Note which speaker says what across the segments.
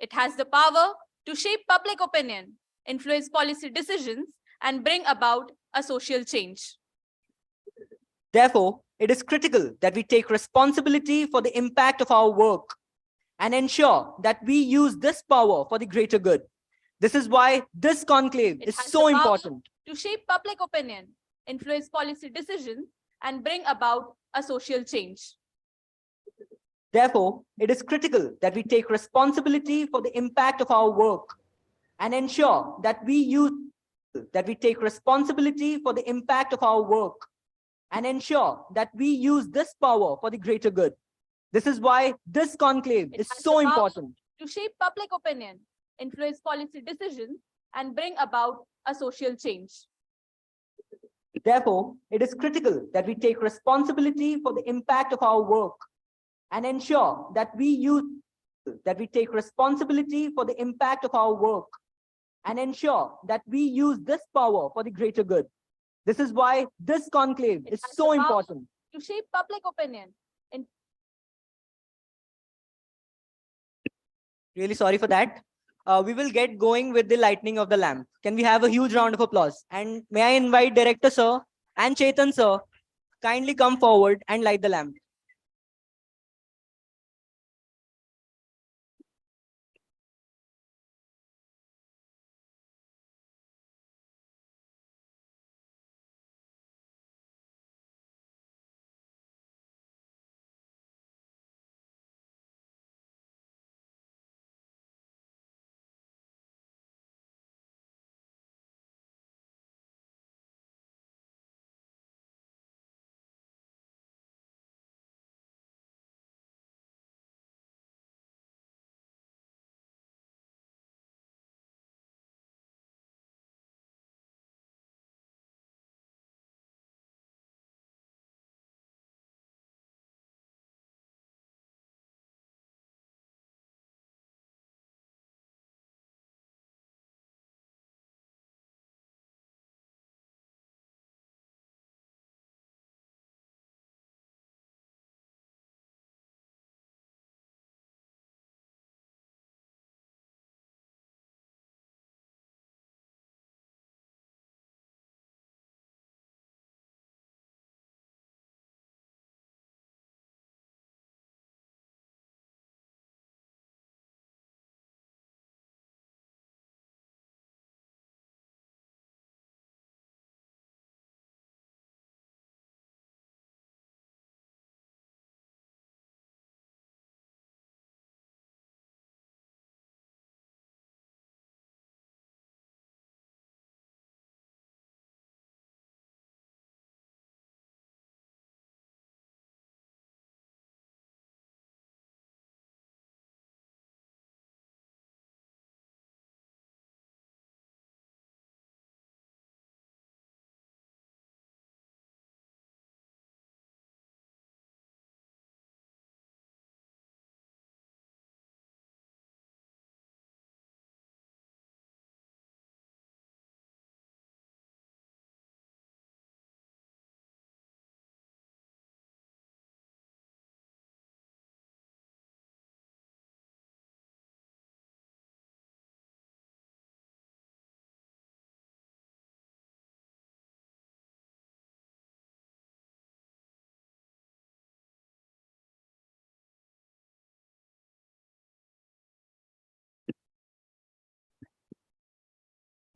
Speaker 1: It has the power to shape public opinion, influence policy decisions, and bring about a social change.
Speaker 2: Therefore, it is critical that we take responsibility for the impact of our work and ensure that we use this power for the greater good. This is why this conclave is so important.
Speaker 1: To shape public opinion, influence policy decisions, and bring about a social change.
Speaker 2: Therefore, it is critical that we take responsibility for the impact of our work and ensure that we take responsibility for the impact of our work and ensure that we use this power for the greater good. This is why this conclave is so important.
Speaker 1: To shape public opinion, influence policy decisions, and bring about a social change.
Speaker 2: Therefore, it is critical that we take responsibility for the impact of our work and ensure that we take responsibility for the impact of our work and ensure that we use this power for the greater good. This is why this conclave is so important.
Speaker 1: To shape public opinion.
Speaker 2: Really sorry for that. We will get going with the lighting of the lamp. Can we have a huge round of applause? And may I invite Director Sir and Chetan Sir kindly come forward and light the lamp.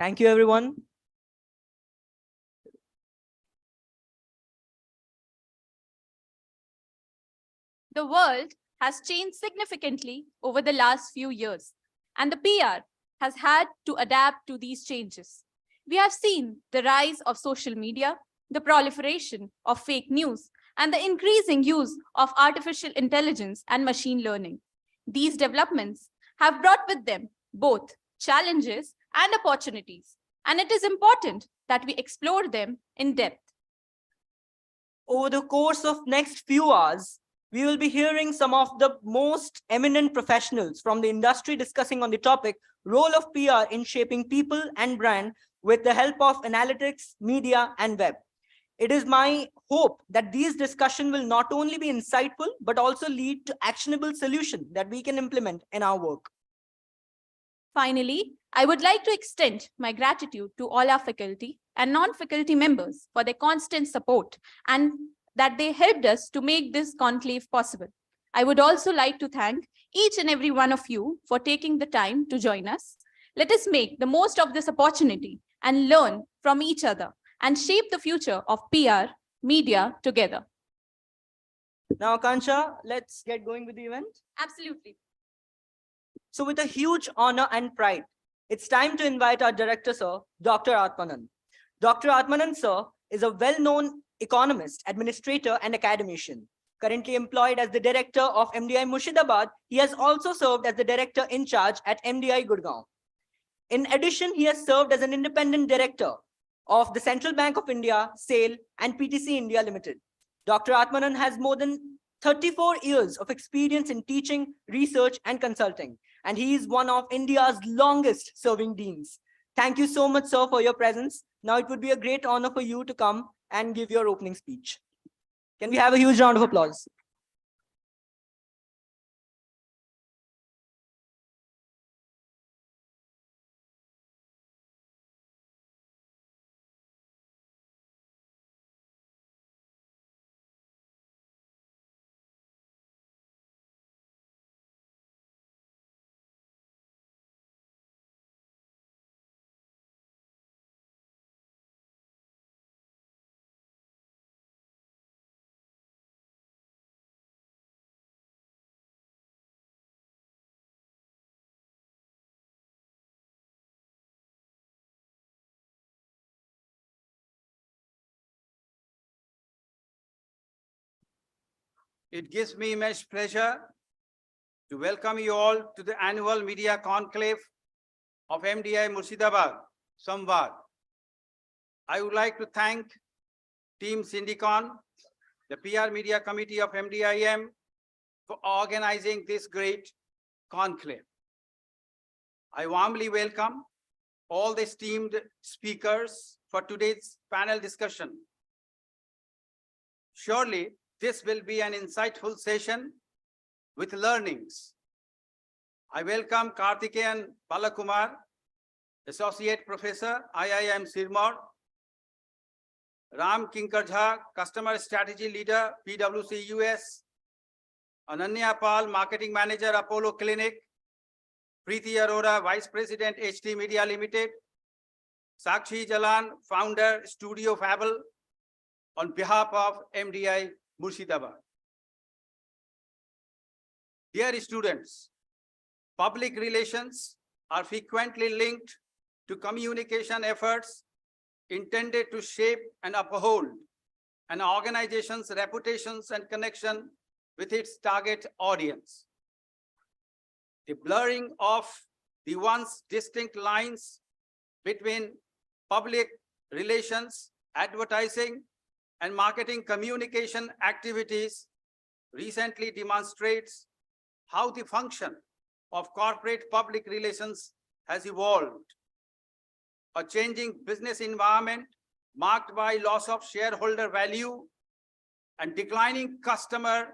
Speaker 2: Thank you, everyone.
Speaker 1: The world has changed significantly over the last few years, and the PR has had to adapt to these changes. We have seen the rise of social media, the proliferation of fake news, and the increasing use of artificial intelligence and machine learning. These developments have brought with them both challenges and opportunities, and it is important that we explore them in depth.
Speaker 2: Over the course of next few hours, we will be hearing some of the most eminent professionals from the industry discussing on the topic, role of PR in shaping people and brand with the help of analytics, media, and web. It is my hope that these discussions will not only be insightful, but also lead to actionable solutions that we can implement in our work.
Speaker 1: Finally, I would like to extend my gratitude to all our faculty and non-faculty members for their constant support and that they helped us to make this conclave possible. I would also like to thank each and every one of you for taking the time to join us. Let us make the most of this opportunity and learn from each other and shape the future of PR media together.
Speaker 2: Now, Akansha, let's get going with the event.
Speaker 1: Absolutely.
Speaker 2: So with a huge honor and pride, it's time to invite our director, sir, Dr. Atmanan. Dr. Atmanan, sir, is a well-known economist, administrator, and academician. Currently employed as the director of MDI Murshidabad, he has also served as the director in charge at MDI Gurgaon. In addition, he has served as an independent director of the Central Bank of India, SAIL, and PTC India Limited. Dr. Atmanan has more than 34 years of experience in teaching, research, and consulting, and he is one of India's longest serving deans. Thank you so much, sir, for your presence. Now it would be a great honor for you to come and give your opening speech. Can we have a huge round of applause?
Speaker 3: It gives me immense pleasure to welcome you all to the annual media conclave of MDI Murshidabad, Samvaad. I would like to thank Team Syndicon, the PR Media Committee of MDIM, for organizing this great conclave. I warmly welcome all the esteemed speakers for today's panel discussion. Surely, this will be an insightful session with learnings. I welcome Karthikeyan Balakumar, Associate Professor, IIM Sirmaur, Ram Kinkarjha, Customer Strategy Leader, PwC US, Ananya Pal, Marketing Manager, Apollo Clinic, Preeti Arora, Vice President, HT Media Limited, Sakshi Jalan, Founder, Studio Fable, on behalf of MDI Murshidabad. Dear students, public relations are frequently linked to communication efforts intended to shape and uphold an organization's reputations and connection with its target audience. The blurring of the once distinct lines between public relations, advertising, and marketing communication activities recently demonstrates how the function of corporate public relations has evolved. A changing business environment marked by loss of shareholder value and declining customer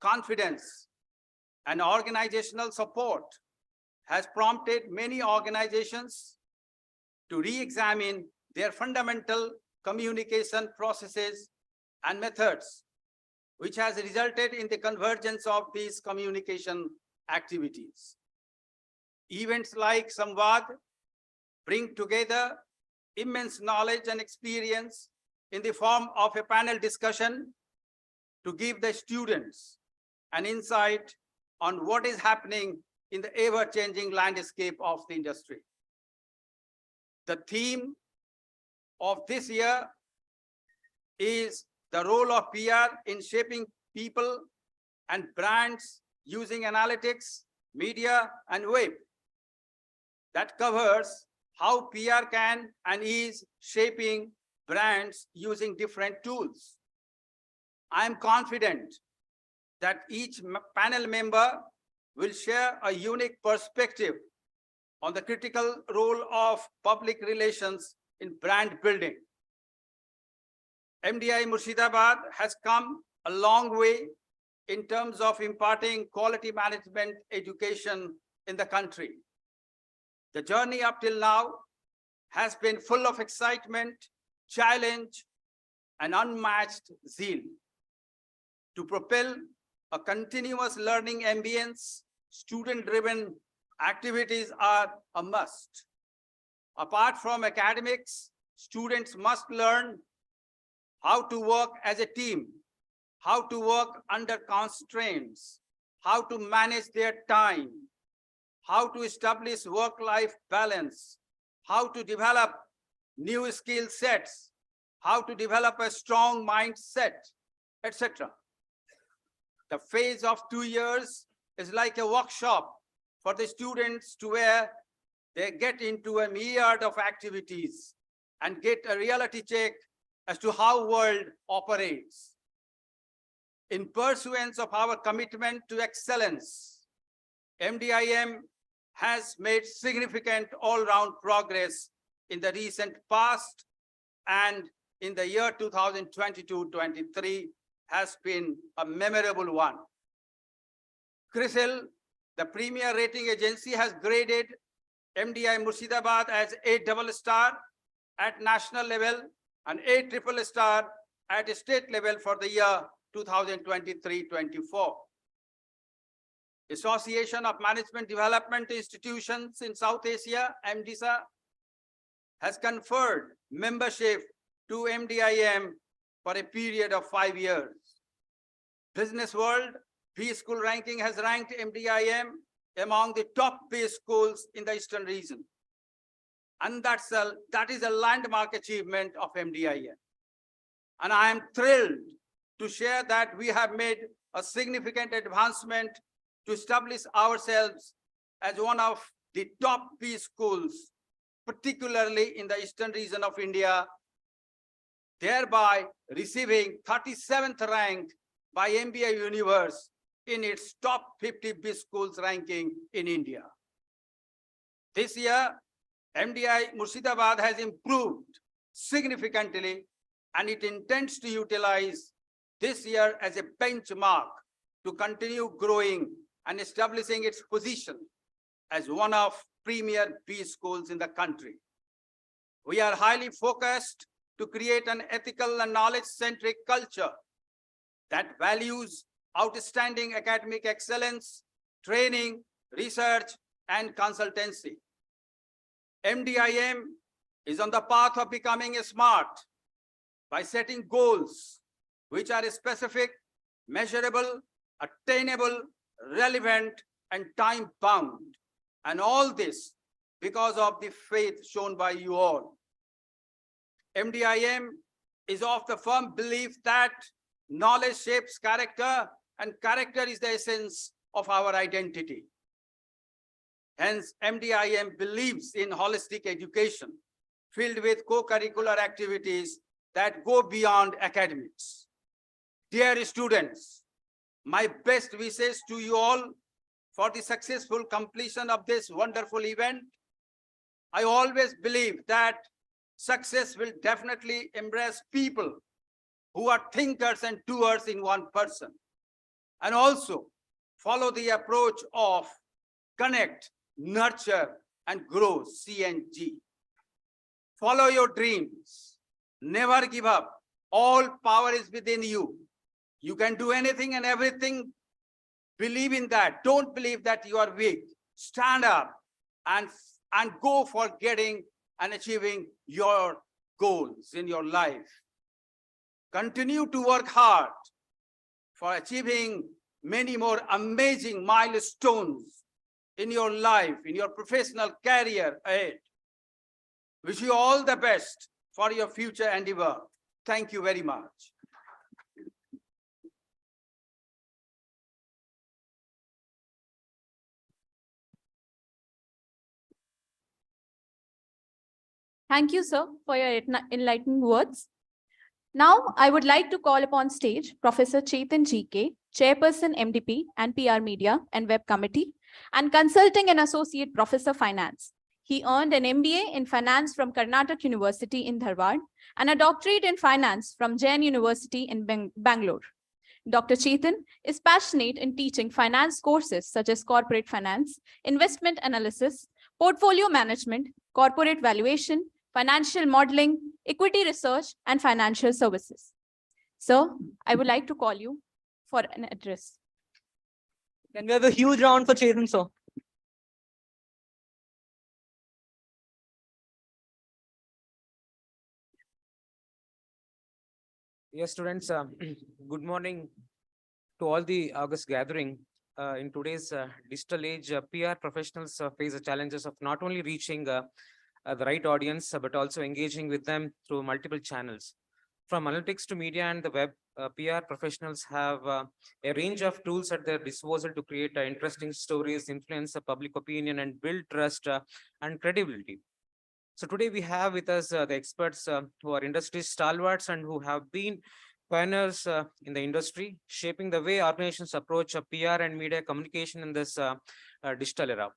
Speaker 3: confidence and organizational support has prompted many organizations to re-examine their fundamental communication processes and methods, which has resulted in the convergence of these communication activities. Events like Samvaad bring together immense knowledge and experience in the form of a panel discussion to give the students an insight on what is happening in the ever-changing landscape of the industry. The theme of this year is the role of PR in shaping people and brands using analytics, media, and web. That covers how PR can and is shaping brands using different tools. I am confident that each panel member will share a unique perspective on the critical role of public relations in brand building. MDI Murshidabad has come a long way in terms of imparting quality management education in the country. The journey up till now has been full of excitement, challenge, and unmatched zeal. To propel a continuous learning ambience, student-driven activities are a must. Apart from academics, students must learn how to work as a team, how to work under constraints, how to manage their time, how to establish work-life balance, how to develop new skill sets, how to develop a strong mindset, etc. The phase of 2 years is like a workshop for the students to where they get into a myriad of activities and get a reality check as to how world operates. In pursuance of our commitment to excellence, MDIM has made significant all-round progress in the recent past, and in the year 2022-23 has been a memorable one. CRISIL, the premier rating agency, has graded MDI Murshidabad as A double star at national level and A triple star at state level for the year 2023-24. Association of Management Development Institutions in South Asia, MDISA, has conferred membership to MDIM for a period of 5 years. Business World B-School ranking has ranked MDIM among the top B-schools in the Eastern region. And that is a landmark achievement of MDIM. And I am thrilled to share that we have made a significant advancement to establish ourselves as one of the top B-schools, particularly in the Eastern region of India, thereby receiving 37th rank by MBA Universe in its top 50 B-schools ranking in India. This year, MDI Murshidabad has improved significantly, and it intends to utilize this year as a benchmark to continue growing and establishing its position as one of premier B-schools in the country. We are highly focused to create an ethical and knowledge-centric culture that values outstanding academic excellence, training, research, and consultancy. MDIM is on the path of becoming smart by setting goals which are specific, measurable, attainable, relevant, and time-bound. And all this because of the faith shown by you all. MDIM is of the firm belief that knowledge shapes character, and character is the essence of our identity. Hence, MDIM believes in holistic education filled with co-curricular activities that go beyond academics. Dear students, my best wishes to you all for the successful completion of this wonderful event. I always believe that success will definitely embrace people who are thinkers and doers in one person, and also follow the approach of connect, nurture, and grow, CNG. Follow your dreams. Never give up. All power is within you. You can do anything and everything. Believe in that. Don't believe that you are weak. Stand up and go for getting and achieving your goals in your life. Continue to work hard for achieving many more amazing milestones in your life, in your professional career ahead. Wish you all the best for your future endeavor. Thank you very much.
Speaker 1: Thank you, sir, for your enlightening words. Now, I would like to call upon stage Professor Chetan GK, Chairperson MDP and PR Media and Web Committee, and Consulting and Associate Professor Finance. He earned an MBA in Finance from Karnataka University in Dharwad and a doctorate in Finance from Jain University in Bangalore. Dr. Chetan is passionate in teaching finance courses such as corporate finance, investment analysis, portfolio management, corporate valuation, financial modeling, equity research, and financial services. Sir, I would like to call you for an address.
Speaker 2: Can we have a huge round for Chetan, sir?
Speaker 4: Yes, students, good morning to all the August gathering. In today's digital age, PR professionals face the challenges of not only reaching the right audience, but also engaging with them through multiple channels. From analytics to media and the web, PR professionals have a range of tools at their disposal to create interesting stories, influence public opinion, and build trust and credibility. So today we have with us the experts who are industry stalwarts and who have been pioneers in the industry, shaping the way organizations approach PR and media communication in this digital era.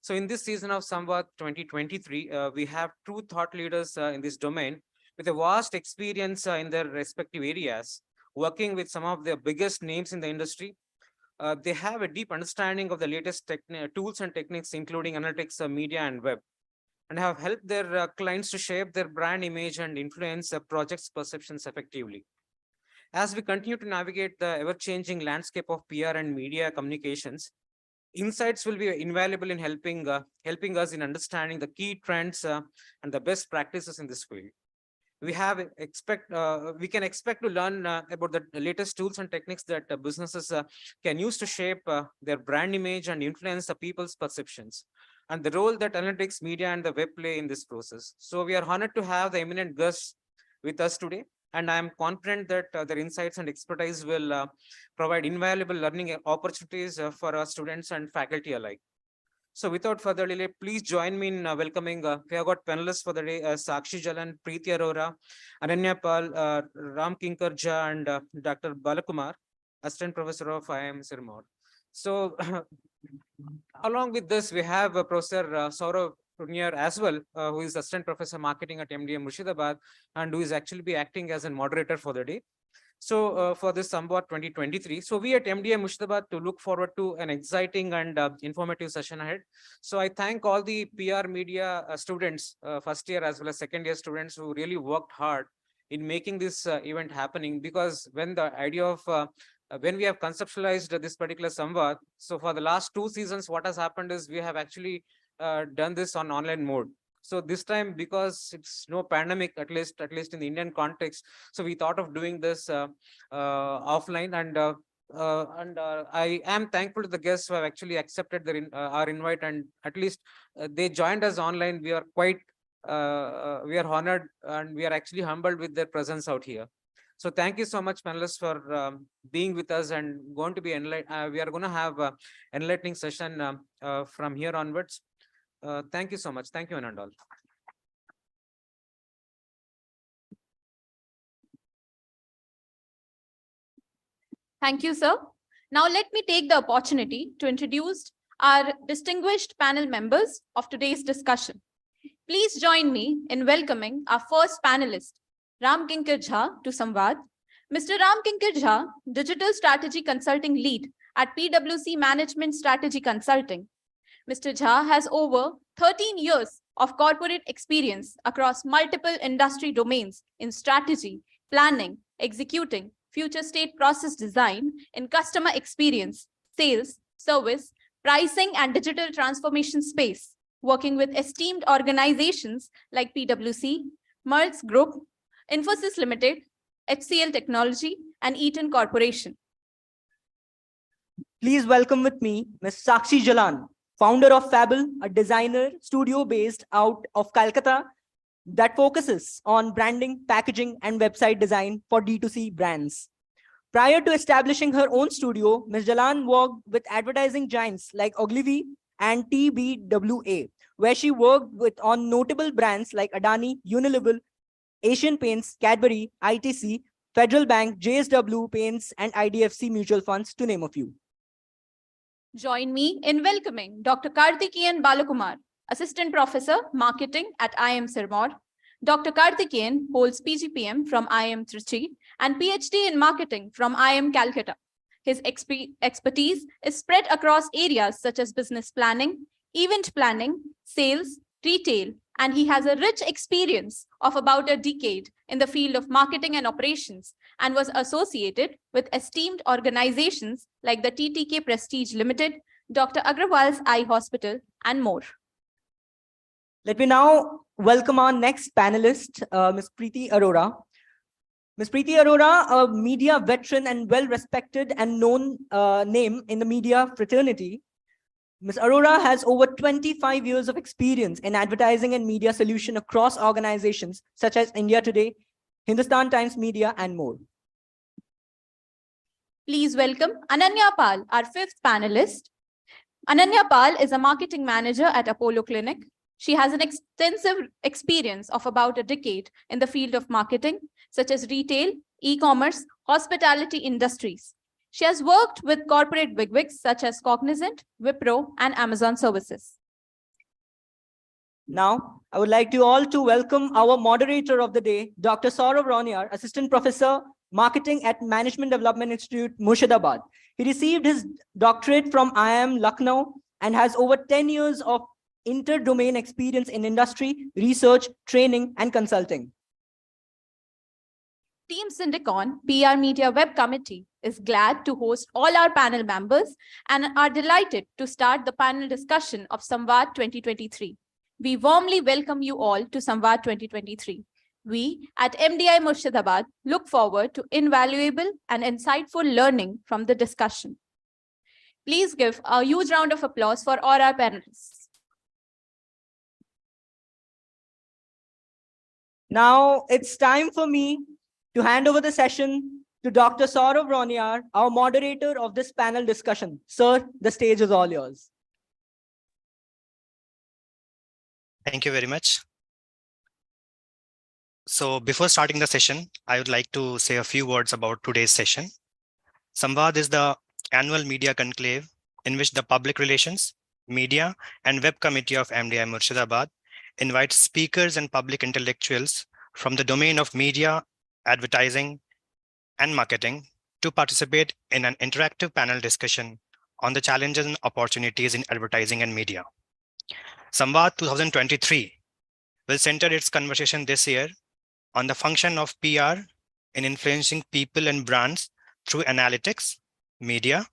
Speaker 4: So in this season of Samvaad 2023, we have true thought leaders in this domain with a vast experience in their respective areas, working with some of the biggest names in the industry. They have a deep understanding of the latest tools and techniques, including analytics, media, and web, and have helped their clients to shape their brand image and influence projects' perceptions effectively. As we continue to navigate the ever-changing landscape of PR and media communications, insights will be invaluable in helping us in understanding the key trends and the best practices in this field. We can expect to learn about the latest tools and techniques that businesses can use to shape their brand image and influence the people's perceptions, and the role that analytics, media, and the web play in this process. So we are honored to have the eminent guests with us today, and I am confident that their insights and expertise will provide invaluable learning opportunities for our students and faculty alike. So without further delay, please join me in welcoming, we have got panelists for the day, Sakshi Jalan, Preeti Arora, Ananya Pal, Ram Kinkar Jha, and Dr. Balakumar, Assistant Professor of IIM Sirmaur. So along with this, we have Professor Saurav Purniar as well, who is Assistant Professor Marketing at MDI Murshidabad, and who is actually be acting as a moderator for the day. So for this Samvaad 2023, so we at MDI Murshidabad to look forward to an exciting and informative session ahead. So I thank all the PR media students, first year as well as second year students, who really worked hard in making this event happening, because when the idea of when we have conceptualized this particular Samvaad, so for the last 2 seasons, what has happened is we have actually done this on online mode. So this time, because it's no pandemic, at least in the Indian context, so we thought of doing this offline, and I am thankful to the guests who have actually accepted our invite, and at least they joined us online. We are quite we are honored, and we are actually humbled with their presence out here. So thank you so much, panelists, for being with us, and going to be we are going to have an enlightening session from here onwards. Thank you so much. Thank you, Anandal.
Speaker 1: Thank you, sir. Now let me take the opportunity to introduce our distinguished panel members of today's discussion. Please join me in welcoming our first panelist, Ram Kinkar Jha, to Samvaad. Mr. Ram Kinkar Jha, Digital Strategy Consulting Lead at PwC Management Strategy Consulting. Mr. Jha has over 13 years of corporate experience across multiple industry domains in strategy, planning, executing, future state process design, in customer experience, sales, service, pricing, and digital transformation space, working with esteemed organizations like PwC, Merz Group, Infosys Limited, HCL Technology, and Eaton Corporation.
Speaker 2: Please welcome with me Ms. Sakshi Jalan, founder of Fable, a designer studio based out of Calcutta that focuses on branding, packaging, and website design for D2C brands. Prior to establishing her own studio, Ms. Jalan worked with advertising giants like Ogilvy and TBWA, where she worked on notable brands like Adani, Unilever, Asian Paints, Cadbury, ITC, Federal Bank, JSW Paints, and IDFC Mutual Funds, to name a few.
Speaker 1: Join me in welcoming Dr. Karthikeyan Balakumar, Assistant Professor, Marketing at IIM Sirmaur. Dr. Karthikeyan holds PGPM from IIM Trichy and PhD in Marketing from IIM Calcutta. His expertise is spread across areas such as business planning, event planning, sales, retail, and he has a rich experience of about a decade in the field of marketing and operations and was associated with esteemed organizations like the TTK Prestige Limited, Dr. Agrawal's Eye Hospital, and more.
Speaker 2: Let me now welcome our next panelist, Ms. Preeti Arora. Ms. Preeti Arora, a media veteran and well-respected and known name in the media fraternity. Ms. Arora has over 25 years of experience in advertising and media solution across organizations such as India Today, Hindustan Times Media, and more.
Speaker 1: Please welcome Ananya Pal, our fifth panelist. Ananya Pal is a marketing manager at Apollo Clinic. She has an extensive experience of about a decade in the field of marketing, such as retail, e-commerce, hospitality industries. She has worked with corporate bigwigs such as Cognizant, Wipro, and Amazon Services.
Speaker 2: Now, I would like you all to welcome our moderator of the day, Dr. Saurav Roniar, Assistant Professor, Marketing at Management Development Institute, Murshidabad. He received his doctorate from IIM Lucknow and has over 10 years of inter-domain experience in industry, research, training, and consulting.
Speaker 1: Team Syndicon PR Media Web Committee is glad to host all our panel members and are delighted to start the panel discussion of Samvaad 2023. We warmly welcome you all to Samvaad 2023. We at MDI Murshidabad look forward to invaluable and insightful learning from the discussion. Please give a huge round of applause for all our panelists.
Speaker 2: Now it's time for me to hand over the session to Dr. Saurav Roniar, our moderator of this panel discussion. Sir, the stage is all yours.
Speaker 5: Thank you very much. So before starting the session, I would like to say a few words about today's session. Samvaad is the annual media conclave in which the Public Relations, Media, and Web Committee of MDI Murshidabad invites speakers and public intellectuals from the domain of media, advertising, and marketing to participate in an interactive panel discussion on the challenges and opportunities in advertising and media. Samvaad 2023 will center its conversation this year on the function of PR in influencing people and brands through analytics, media,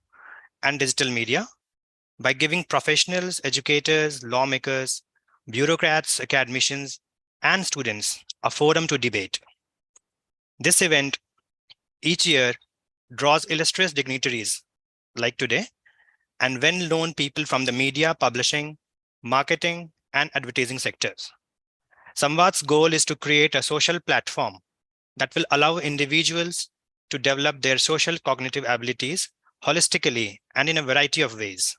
Speaker 5: and digital media by giving professionals, educators, lawmakers, bureaucrats, academicians, and students a forum to debate. This event each year draws illustrious dignitaries like today and well-known people from the media, publishing, marketing, and advertising sectors. Samvaad's goal is to create a social platform that will allow individuals to develop their social cognitive abilities holistically and in a variety of ways.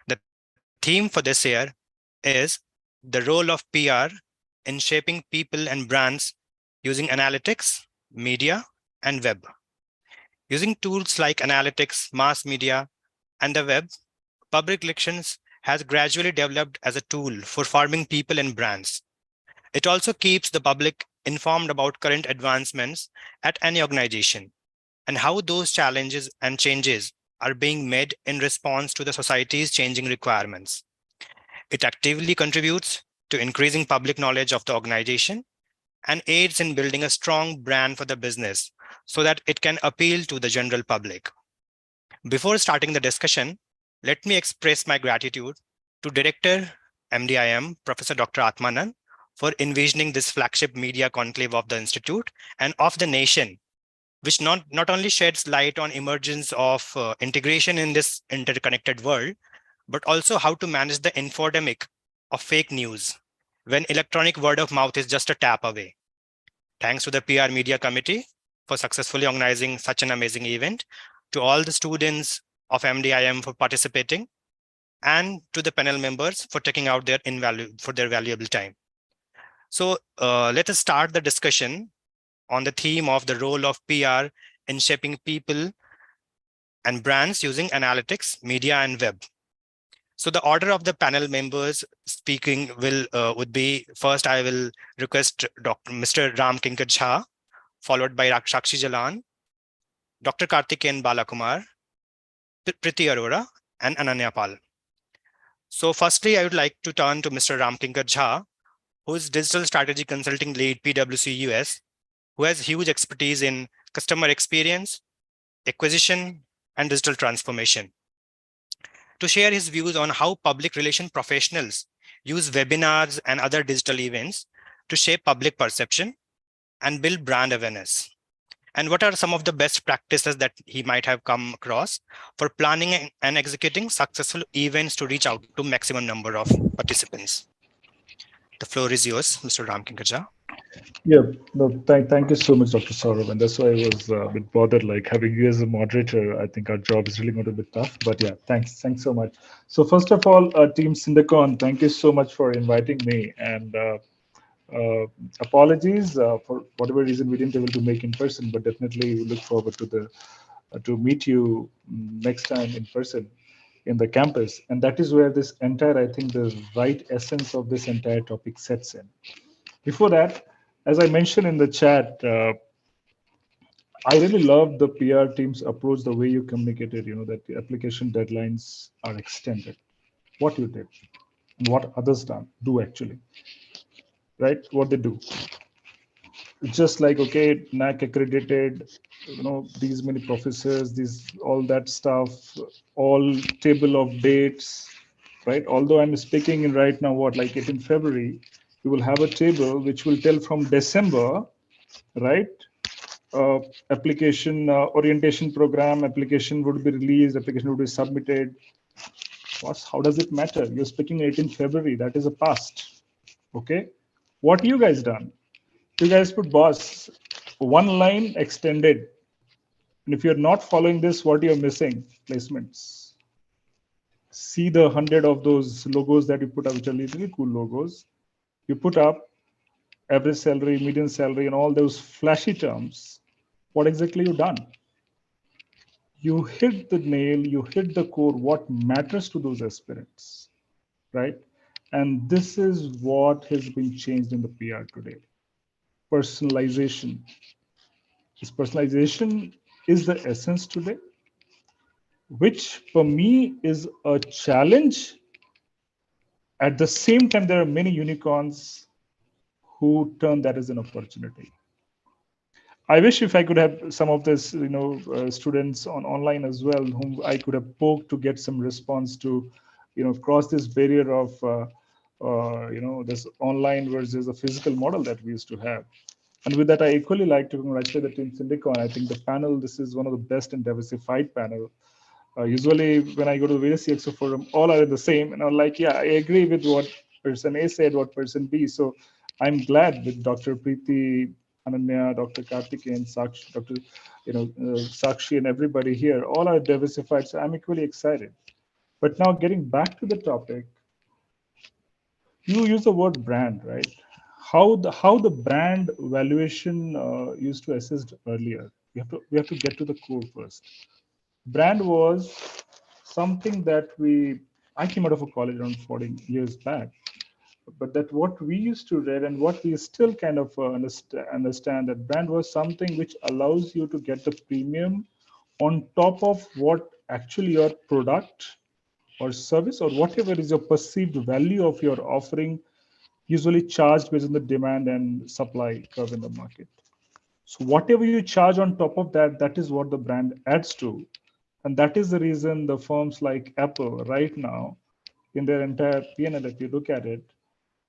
Speaker 5: The theme for this year is the role of PR in shaping people and brands using analytics, media, and web. Using tools like analytics, mass media, and the web, public relations has gradually developed as a tool for forming people and brands. It also keeps the public informed about current advancements at any organization and how those challenges and changes are being made in response to the society's changing requirements. It actively contributes to increasing public knowledge of the organization and aids in building a strong brand for the business so that it can appeal to the general public. Before starting the discussion, let me express my gratitude to Director MDIM, Professor Dr. Atmanan, for envisioning this flagship media conclave of the Institute and of the nation, which not only sheds light on emergence of integration in this interconnected world, but also how to manage the infodemic of fake news when electronic word of mouth is just a tap away. Thanks to the PR Media Committee for successfully organizing such an amazing event, to all the students of MDIM for participating, and to the panel members for taking out their valuable time. So let us start the discussion on the theme of the role of PR in shaping people and brands using analytics, media, and web. So the order of the panel members speaking would be, first I will request Mr. Ram Kinkar Jha, followed by Sakshi Jalan, Dr. Karthikeyan Balakumar, Preeti Arora, and Ananya Pal. So firstly, I would like to turn to Mr. Ramkinkar Jha, who is Digital Strategy Consulting Lead, PwC US, who has huge expertise in customer experience, acquisition, and digital transformation, to share his views on how public relation professionals use webinars and other digital events to shape public perception and build brand awareness. And what are some of the best practices that he might have come across for planning and executing successful events to reach out to maximum number of participants. The floor is yours, Mr. Ramkinkar Jha.
Speaker 6: Yeah, no, thank you so much, Dr. Saurav. And that's why I was a bit bothered, like having you as a moderator. I think our job is really going to be tough, but yeah, thanks so much. So first of all, Team Syndicon, thank you so much for inviting me. And apologies for whatever reason we didn't able to make in person, but definitely we look forward to the to meet you next time in person in the campus. And that is where this entire, I think, the right essence of this entire topic sets in. Before that, as I mentioned in the chat, I really love the PR team's approach, the way you communicated, that the application deadlines are extended. What you did and what others do actually, right? What they do. Just like, okay, NAC accredited, these many professors, all that stuff, all table of dates, right? Although I'm speaking in right now, like 18 February, you will have a table which will tell from December, right? Application orientation program, application would be released, application would be submitted. How does it matter? You're speaking 18 February, that is a past. Okay. What you guys done? You guys put boss, one line extended. And if you're not following this, what you're missing? Placements. See the 100 of those logos that you put up, which are literally cool logos. You put up average salary, median salary, and all those flashy terms. What exactly you done? You hit the nail, you hit the core, what matters to those aspirants, right? And this is what has been changed in the PR today. Personalization. This personalization is the essence today, which for me is a challenge. At the same time, there are many unicorns who turn that as an opportunity. I wish if I could have some of this, students online as well, whom I could have poked to get some response to, cross this barrier of, this online versus a physical model that we used to have. And with that, I equally like to congratulate the team Syndicon. I think the panel, this is one of the best and diversified panel. Usually when I go to the various CXO forum, all are the same. And I'm like, yeah, I agree with what person A said, what person B. So I'm glad with Dr. Preeti, Ananya, Dr. Karthikeyan, Sakshi, Dr. Sakshi and everybody here, all are diversified. So I'm equally excited. But now getting back to the topic, you use the word brand, right? How the brand valuation used to assessed earlier. We have to get to the core first. Brand was something that I came out of a college around 14 years back, but that what we used to read and what we still kind of understand that brand was something which allows you to get the premium on top of what actually your product or service or whatever is your perceived value of your offering, usually charged based on the demand and supply curve in the market. So whatever you charge on top of that, that is what the brand adds to. And that is the reason the firms like Apple right now, in their entire P&L, if you look at it,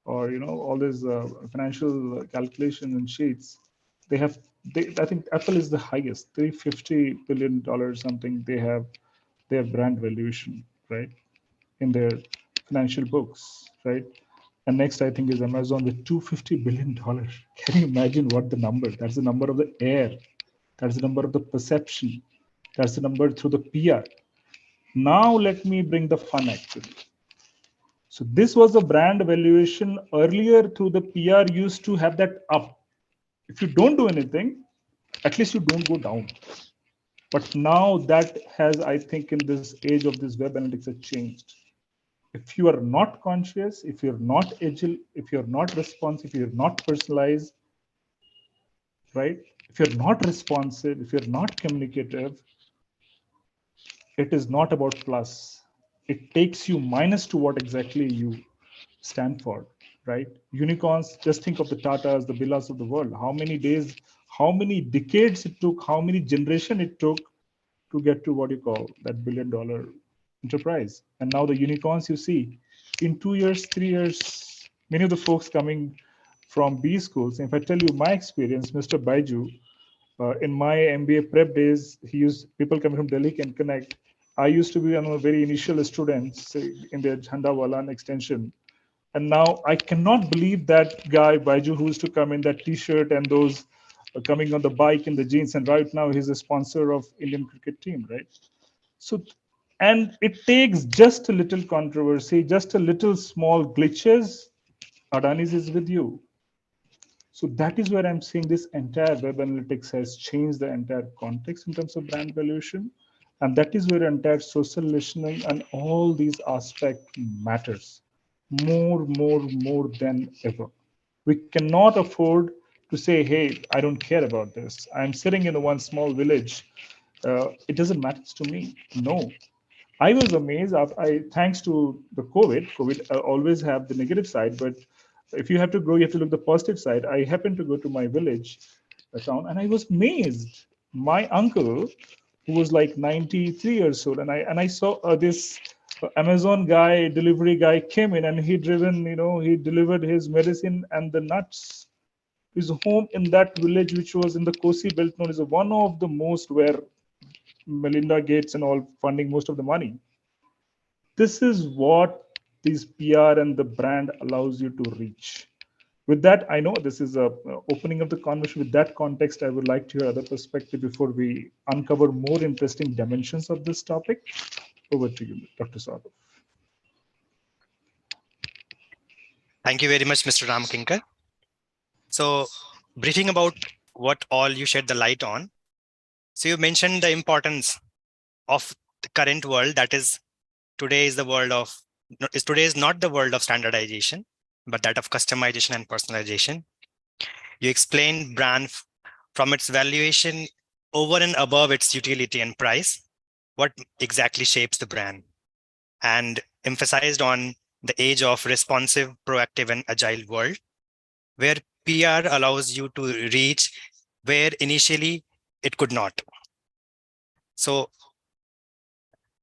Speaker 6: or all these financial calculations and sheets, I think Apple is the highest, $350 billion something they have their brand valuation, right, in their financial books, right? And next, I think, is Amazon with $250 billion. Can you imagine what the number? That's the number of the air. That's the number of the perception. That's the number through the PR. Now let me bring the fun actually. So this was the brand valuation earlier through the PR used to have that up. If you don't do anything, at least you don't go down. But now that has, I think, in this age of this web analytics has changed. If you are not conscious, if you're not agile, if you're not responsive, if you're not personalized, right? If you're not responsive, if you're not communicative, it is not about plus. it takes you minus to what exactly you stand for, right? Unicorns, just think of the Tatas, the Birlas of the world. How many days, how many decades it took, how many generations it took to get to what you call that $1 billion enterprise. And now the unicorns you see in 2 years, 3 years, many of the folks coming from B schools. If I tell you my experience, Mr. Baiju, in my MBA prep days, he used people coming from Delhi can connect. I used to be one of the very initial students in the Jhandawalan extension. And now I cannot believe that guy, Baiju, who used to come in that t-shirt and those coming on the bike and the jeans. And right now he's a sponsor of Indian cricket team, right? So, and it takes just a little controversy, just a little small glitches. Adani's is with you. So that is where I'm seeing this entire web analytics has changed the entire context in terms of brand valuation. And that is where entire social listening and all these aspects matters more than ever. We cannot afford to say, hey, I don't care about this. I'm sitting in one small village. It doesn't matter to me. No, I was amazed. Thanks to the COVID always have the negative side, but if you have to grow, you have to look the positive side. I happened to go to my village, a town, and I was amazed. My uncle, who was like 93 years old, and I saw this Amazon guy, delivery guy came in, and he delivered his medicine and the nuts. His home in that village, which was in the Kosi belt, known as one of the most where Melinda Gates and all funding most of the money. This is what these PR and the brand allows you to reach. With that, I know this is a opening of the conversation. With that context, I would like to hear other perspective before we uncover more interesting dimensions of this topic. Over to you, Dr. Saurav.
Speaker 5: Thank you very much, Mr. Ramkinkar. So, briefing about what all you shed the light on. So you mentioned the importance of the current world, that is today is today is not the world of standardization, but that of customization and personalization. You explained brand from its valuation over and above its utility and price, what exactly shapes the brand, and emphasized on the age of responsive, proactive, and agile world, where PR allows you to reach where initially it could not. So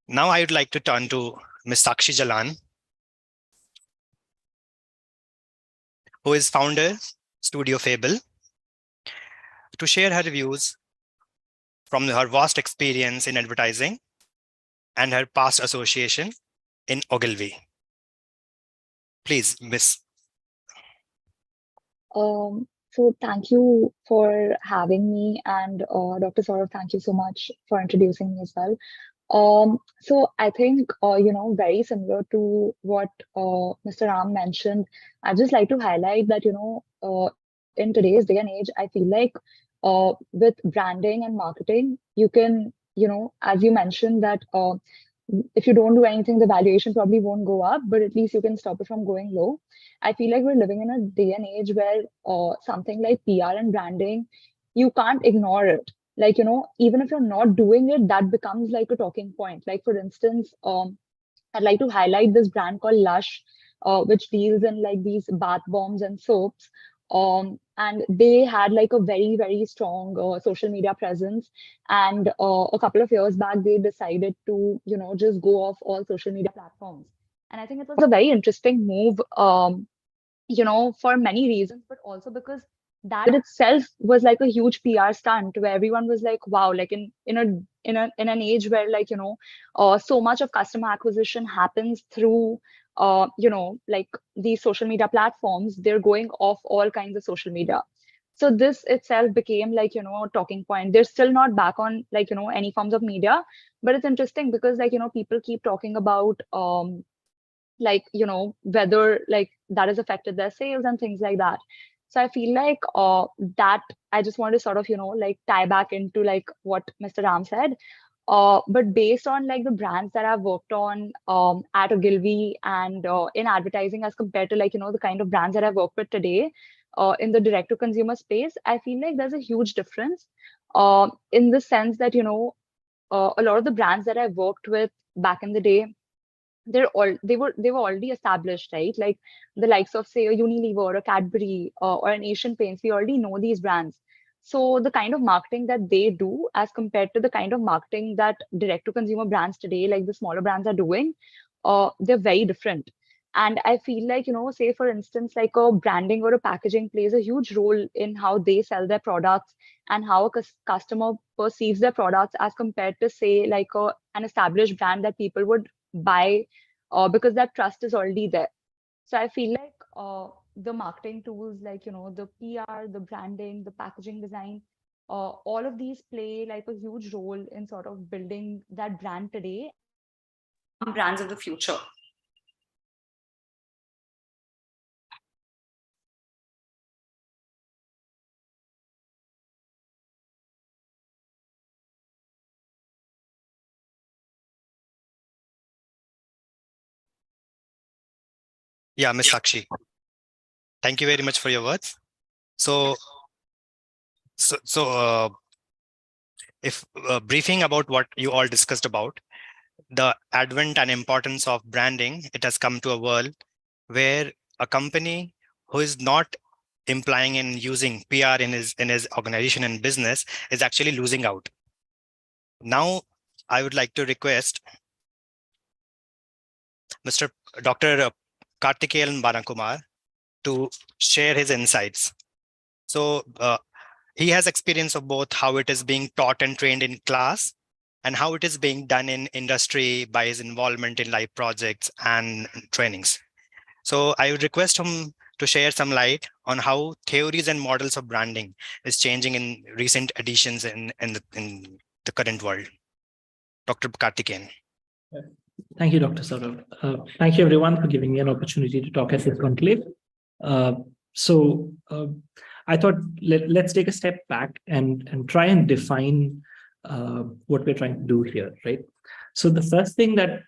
Speaker 5: now I would like to turn to Ms. Sakshi Jalan, who is founder, Studio Fable, to share her views from her vast experience in advertising and her past association in Ogilvy. Please, Ms.
Speaker 7: So thank you for having me, and Dr. Saurav, thank you so much for introducing me as well. So I think, very similar to what Mr. Ram mentioned, I'd just like to highlight that, in today's day and age, I feel like with branding and marketing, you can, as you mentioned that if you don't do anything, the valuation probably won't go up, but at least you can stop it from going low. I feel like we're living in a day and age where something like PR and branding, you can't ignore it. Like, even if you're not doing it, that becomes like a talking point. Like, for instance, I'd like to highlight this brand called Lush, which deals in like these bath bombs and soaps. And they had like a very strong social media presence. And a couple of years back, they decided to, just go off all social media platforms. And I think it was a very interesting move, for many reasons, but also because that itself was like a huge PR stunt where everyone was like, wow, like in an age where like, so much of customer acquisition happens through, like these social media platforms, they're going off all kinds of social media. So this itself became like, a talking point. They're still not back on like, any forms of media, but it's interesting because like, people keep talking about, like, whether like that has affected their sales and things like that. So I feel like that I just want to sort of, like tie back into like what Mr. Ram said. But based on like the brands that I've worked on at Ogilvy and in advertising as compared to like, the kind of brands that I work with today in the direct to consumer space, I feel like there's a huge difference in the sense that, a lot of the brands that I worked with back in the day, they were already established, right? Like the likes of, say, a Unilever or a Cadbury or an Asian Paints. We already know these brands. So the kind of marketing that they do as compared to the kind of marketing that direct to consumer brands today, like the smaller brands are doing, they're very different. And I feel like, say for instance, like a branding or a packaging plays a huge role in how they sell their products and how a customer perceives their products as compared to, say, like an established brand that people would buy because that trust is already there. So I feel like the marketing tools, like, the PR, the branding, the packaging design, all of these play like a huge role in sort of building that brand today, brands of the future.
Speaker 5: Yeah, Ms. Sakshi. Thank you very much for your words. So if briefing about what you all discussed about, the advent and importance of branding, it has come to a world where a company who is not implying in using PR in his organization and business is actually losing out. Now, I would like to request Mr. Dr. Kartikeyan Banakumar to share his insights. So he has experience of both how it is being taught and trained in class and how it is being done in industry by his involvement in live projects and trainings. So I would request him to share some light on how theories and models of branding is changing in recent editions in the current world. Dr. Kartikeyan.
Speaker 8: Thank you, Dr. Saurav. Thank you, everyone, for giving me an opportunity to talk at this conclave. I thought let's take a step back and try and define what we're trying to do here, right? So the first thing that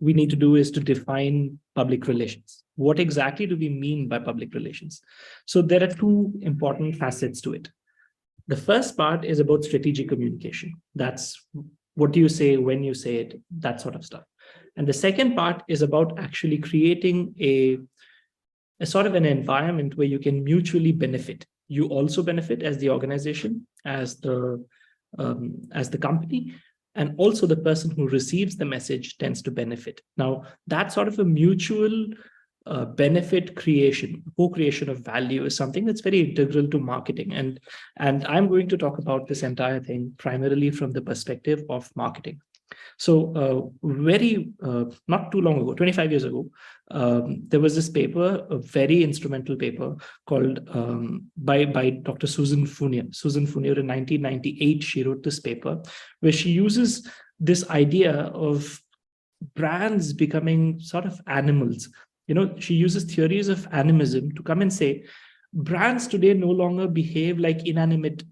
Speaker 8: we need to do is to define public relations. What exactly do we mean by public relations? So there are two important facets to it. The first part is about strategic communication. That's what do you say, when you say it, that sort of stuff. And the second part is about actually creating a sort of an environment where you can mutually benefit. You also benefit as the organization, as the company, and also the person who receives the message tends to benefit. Now, that sort of a mutual benefit creation, co-creation of value is something that's very integral to marketing. And I'm going to talk about this entire thing primarily from the perspective of marketing. So not too long ago, 25 years ago, there was this paper, a very instrumental paper called by Dr. Susan Fournier. Susan Fournier in 1998, she wrote this paper where she uses this idea of brands becoming sort of animals. She uses theories of animism to come and say, brands today no longer behave like inanimate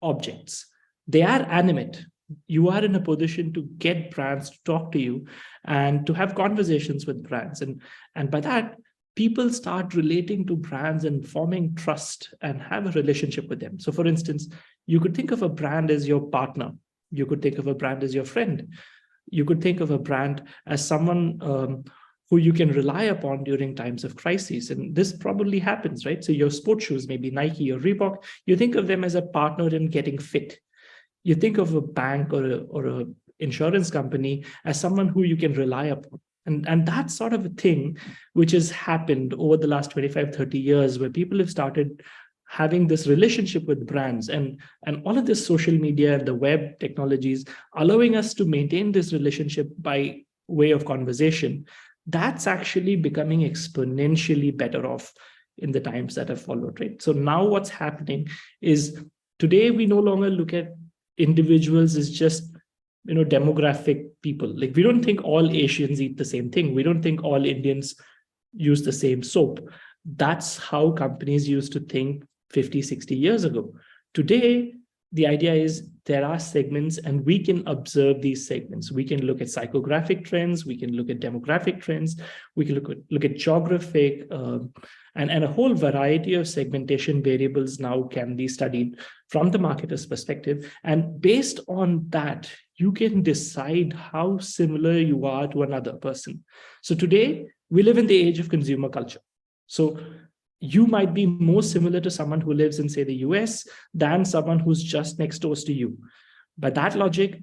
Speaker 8: objects. They are animate. You are in a position to get brands to talk to you and to have conversations with brands. And by that, people start relating to brands and forming trust and have a relationship with them. So for instance, you could think of a brand as your partner. You could think of a brand as your friend. You could think of a brand as someone who you can rely upon during times of crises. And this probably happens, right? So your sports shoes, maybe Nike or Reebok, you think of them as a partner in getting fit. You think of a bank or a insurance company as someone who you can rely upon. And that's sort of a thing which has happened over the last 25, 30 years, where people have started having this relationship with brands and all of this social media and the web technologies allowing us to maintain this relationship by way of conversation. That's actually becoming exponentially better off in the times that have followed, right? So now what's happening is today we no longer look at individuals as just demographic people. Like, we don't think all Asians eat the same thing. We don't think all Indians use the same soap. That's how companies used to think 50, 60 years ago. Today, the idea is there are segments and we can observe these segments. We can look at psychographic trends. We can look at demographic trends. We can look at geographic and a whole variety of segmentation variables now can be studied from the marketer's perspective. And based on that, you can decide how similar you are to another person. So today, we live in the age of consumer culture. So you might be more similar to someone who lives in, say, the US than someone who's just next door to you. By that logic,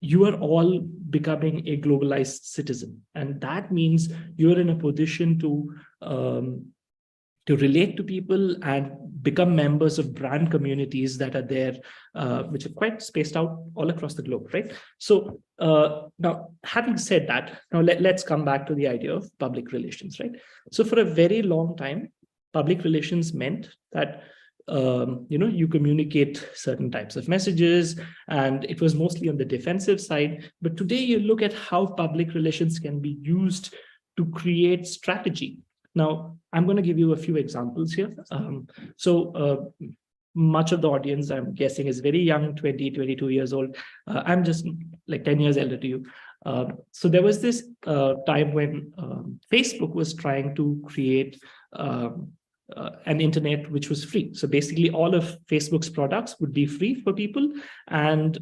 Speaker 8: you are all becoming a globalized citizen. And that means you're in a position to relate to people and become members of brand communities that are there, which are quite spaced out all across the globe, right? So now, having said that, now let's come back to the idea of public relations, right? So for a very long time, public relations meant that you communicate certain types of messages, and it was mostly on the defensive side. But today, you look at how public relations can be used to create strategy. Now, I'm going to give you a few examples here. Much of the audience, I'm guessing, is very young, 20, 22 years old. I'm just like 10 years elder to you. So there was this time when Facebook was trying to create an internet which was free. So basically, all of Facebook's products would be free for people, and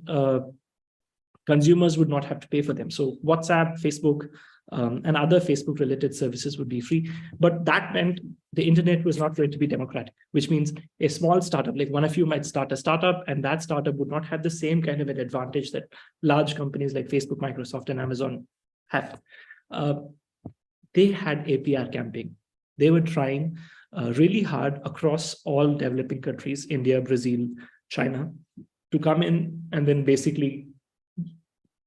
Speaker 8: consumers would not have to pay for them. So WhatsApp, Facebook, and other Facebook-related services would be free. But that meant the internet was not going to be democratic, which means a small startup, like one of you might start a startup, and that startup would not have the same kind of an advantage that large companies like Facebook, Microsoft, and Amazon have. They had APR campaign. They were trying really hard across all developing countries, India, Brazil, China, to come in, and then basically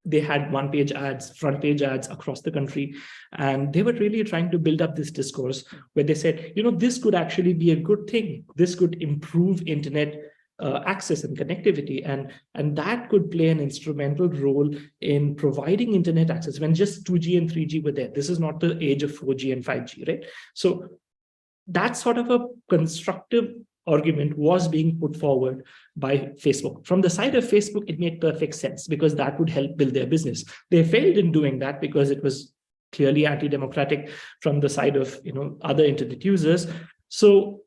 Speaker 8: they had one-page ads, front-page ads across the country. And they were really trying to build up this discourse where they said, this could actually be a good thing. This could improve internet access and connectivity. And that could play an instrumental role in providing internet access when just 2G and 3G were there. This is not the age of 4G and 5G, right? So that sort of a constructive argument was being put forward by Facebook. From the side of Facebook, it made perfect sense because that would help build their business. They failed in doing that because it was clearly anti-democratic from the side of other internet users. So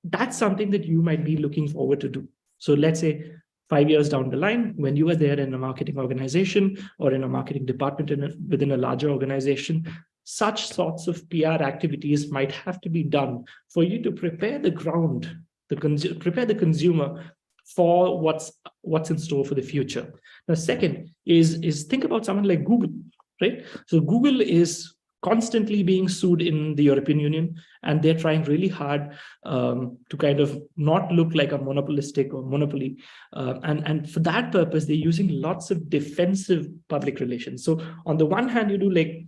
Speaker 8: that's something that you might be looking forward to do. So let's say 5 years down the line, when you are there in a marketing organization or in a marketing department within a larger organization, such sorts of PR activities might have to be done for you to prepare the ground, prepare the consumer for what's in store for the future. The second is think about someone like Google, right? So Google is constantly being sued in the European Union, and they're trying really hard to kind of not look like a monopolistic or monopoly. And for that purpose, they're using lots of defensive public relations. So on the one hand, you do like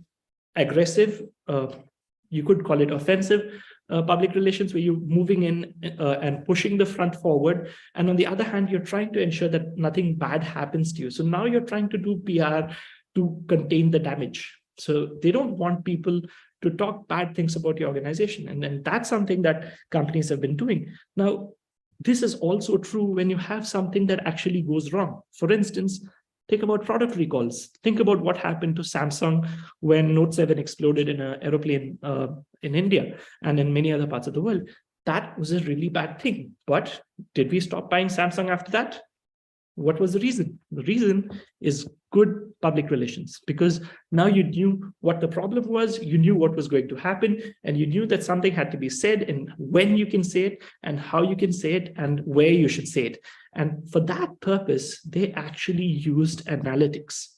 Speaker 8: aggressive, you could call it offensive public relations, where you're moving in and pushing the front forward. And on the other hand, you're trying to ensure that nothing bad happens to you. So now you're trying to do PR to contain the damage. So they don't want people to talk bad things about your organization. And then that's something that companies have been doing. Now, this is also true when you have something that actually goes wrong. For instance, think about product recalls. Think about what happened to Samsung when Note 7 exploded in an aeroplane in India and in many other parts of the world. That was a really bad thing. But did we stop buying Samsung after that? What was the reason? The reason is good public relations, because now you knew what the problem was, you knew what was going to happen, and you knew that something had to be said and when you can say it and how you can say it and where you should say it. And for that purpose, they actually used analytics.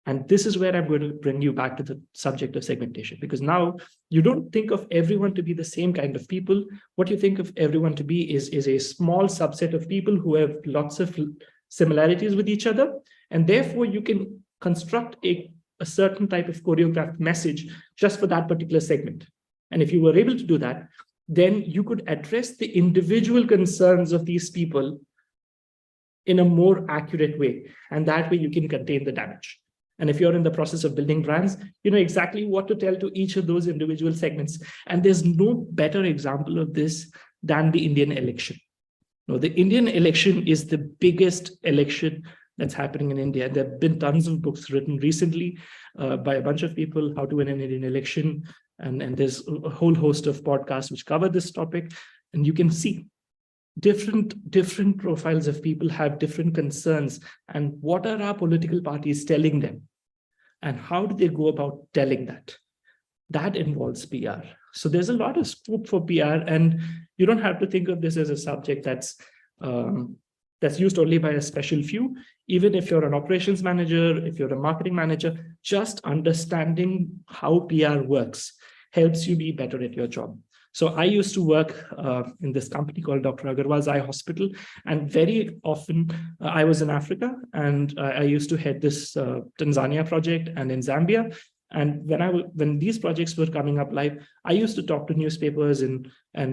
Speaker 8: And this is where I'm going to bring you back to the subject of segmentation, because now you don't think of everyone to be the same kind of people. What you think of everyone to be is a small subset of people who have lots of similarities with each other. And therefore, you can construct a certain type of choreographed message just for that particular segment. And if you were able to do that, then you could address the individual concerns of these people in a more accurate way. And that way you can contain the damage. And if you're in the process of building brands, you know exactly what to tell to each of those individual segments. And there's no better example of this than the Indian election. No, the Indian election is the biggest election that's happening in India. There have been tons of books written recently by a bunch of people, how to win an Indian election. And there's a whole host of podcasts which cover this topic. And you can see different profiles of people have different concerns, and what are our political parties telling them, and how do they go about telling that? That involves PR. So there's a lot of scope for PR, and you don't have to think of this as a subject that's used only by a special few. Even if you're an operations manager, if you're a marketing manager, just understanding how PR works helps you be better at your job. So I used to work in this company called Dr. Agarwal's Eye Hospital, and very often I was in Africa, and I used to head this Tanzania project and in Zambia. And when these projects were coming up live, I used to talk to newspapers and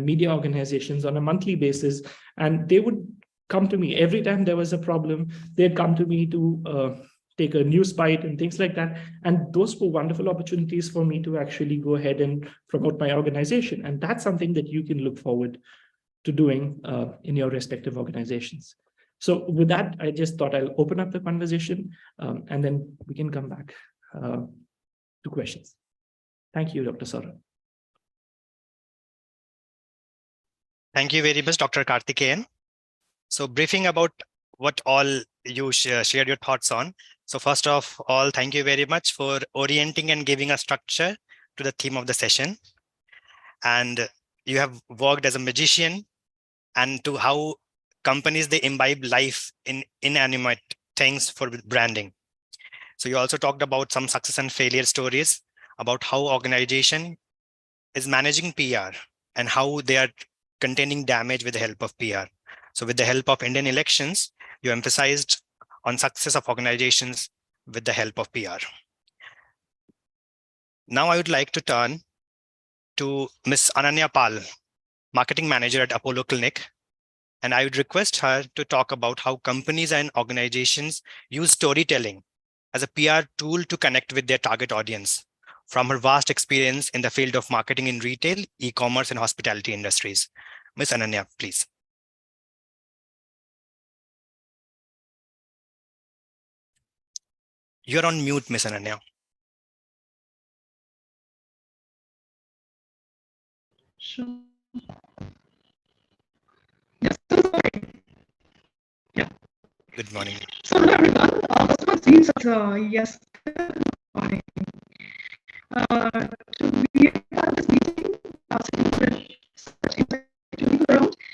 Speaker 8: media organizations on a monthly basis, and they would come to me every time there was a problem. They'd come to me to take a news bite and things like that. And those were wonderful opportunities for me to actually go ahead and promote my organization. And that's something that you can look forward to doing in your respective organizations. So with that, I just thought I'll open up the conversation and then we can come back to questions. Thank you, Dr. Saurabh.
Speaker 5: Thank you very much, Dr. Karthikeyan. So briefing about what all you shared your thoughts on. So first of all, thank you very much for orienting and giving a structure to the theme of the session. And you have worked as a magician and to how companies, they imbibe life in inanimate things for branding. So you also talked about some success and failure stories about how organization is managing PR and how they are containing damage with the help of PR. So with the help of Indian elections, you emphasized on success of organizations with the help of PR. Now I would like to turn to Ms. Ananya Pal, Marketing Manager at Apollo Clinic. And I would request her to talk about how companies and organizations use storytelling as a PR tool to connect with their target audience from her vast experience in the field of marketing in retail, e-commerce, and hospitality industries. Ms. Ananya, please. You're on mute, Ms. Ananya.
Speaker 9: Sure. Yes, so sorry. Yeah.
Speaker 5: Good morning.
Speaker 9: So hello everyone. First of all, it seems yes, good morning. To be part of this meeting,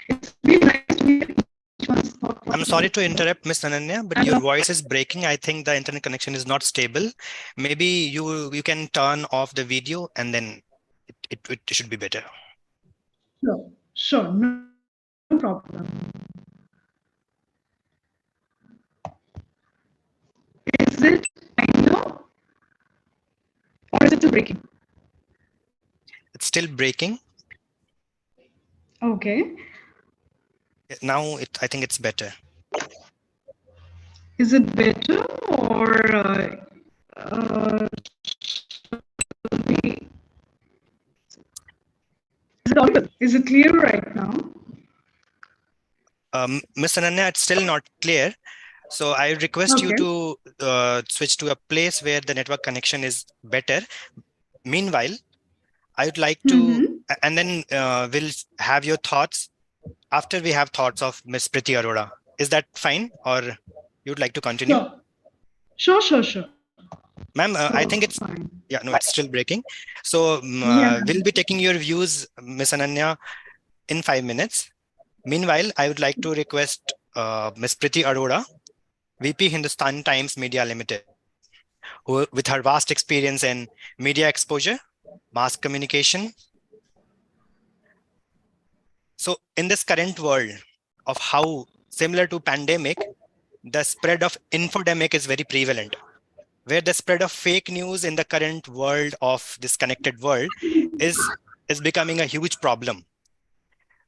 Speaker 9: it's really nice to hear each one's thought.
Speaker 5: I'm sorry to interrupt, Ms. Ananya, but your voice is breaking. I think the internet connection is not stable. Maybe you can turn off the video and then it should be better.
Speaker 9: Sure, no problem. Is it kind of, or is it still breaking?
Speaker 5: It's still breaking.
Speaker 9: Okay.
Speaker 5: Now I think it's better.
Speaker 9: Is it better or is it audible? Is it clear right now?
Speaker 5: Ms. Ananya, it's still not clear. So I request you to switch to a place where the network connection is better. Meanwhile, I would like to, and then we'll have your thoughts after we have thoughts of Ms. Priti Arora. Is that fine, or you'd like to continue?
Speaker 9: Sure.
Speaker 5: Ma'am, I think it's fine. Yeah, no, it's still breaking. So we'll be taking your views, Ms. Ananya, in 5 minutes. Meanwhile, I would like to request Ms. Priti Arora, VP Hindustan Times Media Limited, who, with her vast experience in media exposure, mass communication. So in this current world of how similar to pandemic, the spread of infodemic is very prevalent, where the spread of fake news in the current world of this connected world is becoming a huge problem.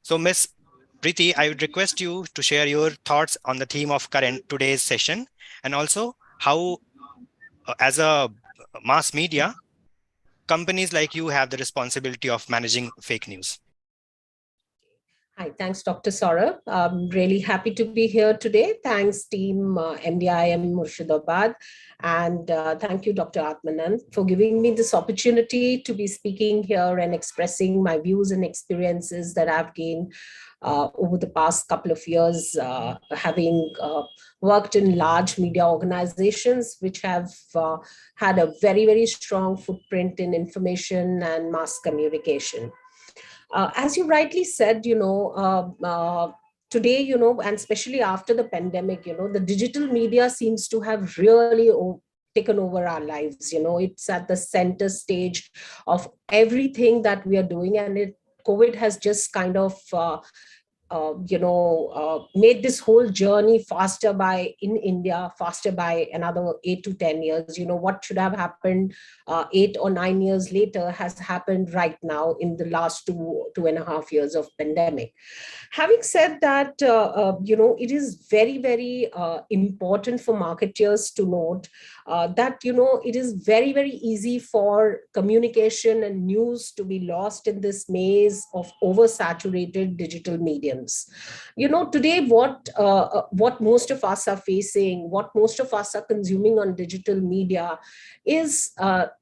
Speaker 5: So Ms. Priti, I would request you to share your thoughts on the theme of today's session, and also how, as a mass media, companies like you have the responsibility of managing fake news.
Speaker 10: Hi, thanks, Dr. Saurabh. I'm really happy to be here today. Thanks, team MDI Murshidabad. And thank you, Dr. Atmanand, for giving me this opportunity to be speaking here and expressing my views and experiences that I've gained over the past couple of years, having worked in large media organizations, which have had a very, very strong footprint in information and mass communication. As you rightly said, today, and especially after the pandemic, the digital media seems to have really taken over our lives. It's at the center stage of everything that we are doing, and COVID has just kind of made this whole journey faster in India, faster by another 8 to 10 years. What should have happened 8 or 9 years later has happened right now in the last 2.5 years of pandemic. Having said that, it is very, very important for marketers to note that, it is very, very easy for communication and news to be lost in this maze of oversaturated digital mediums. Today, what most of us are facing, what most of us are consuming on digital media is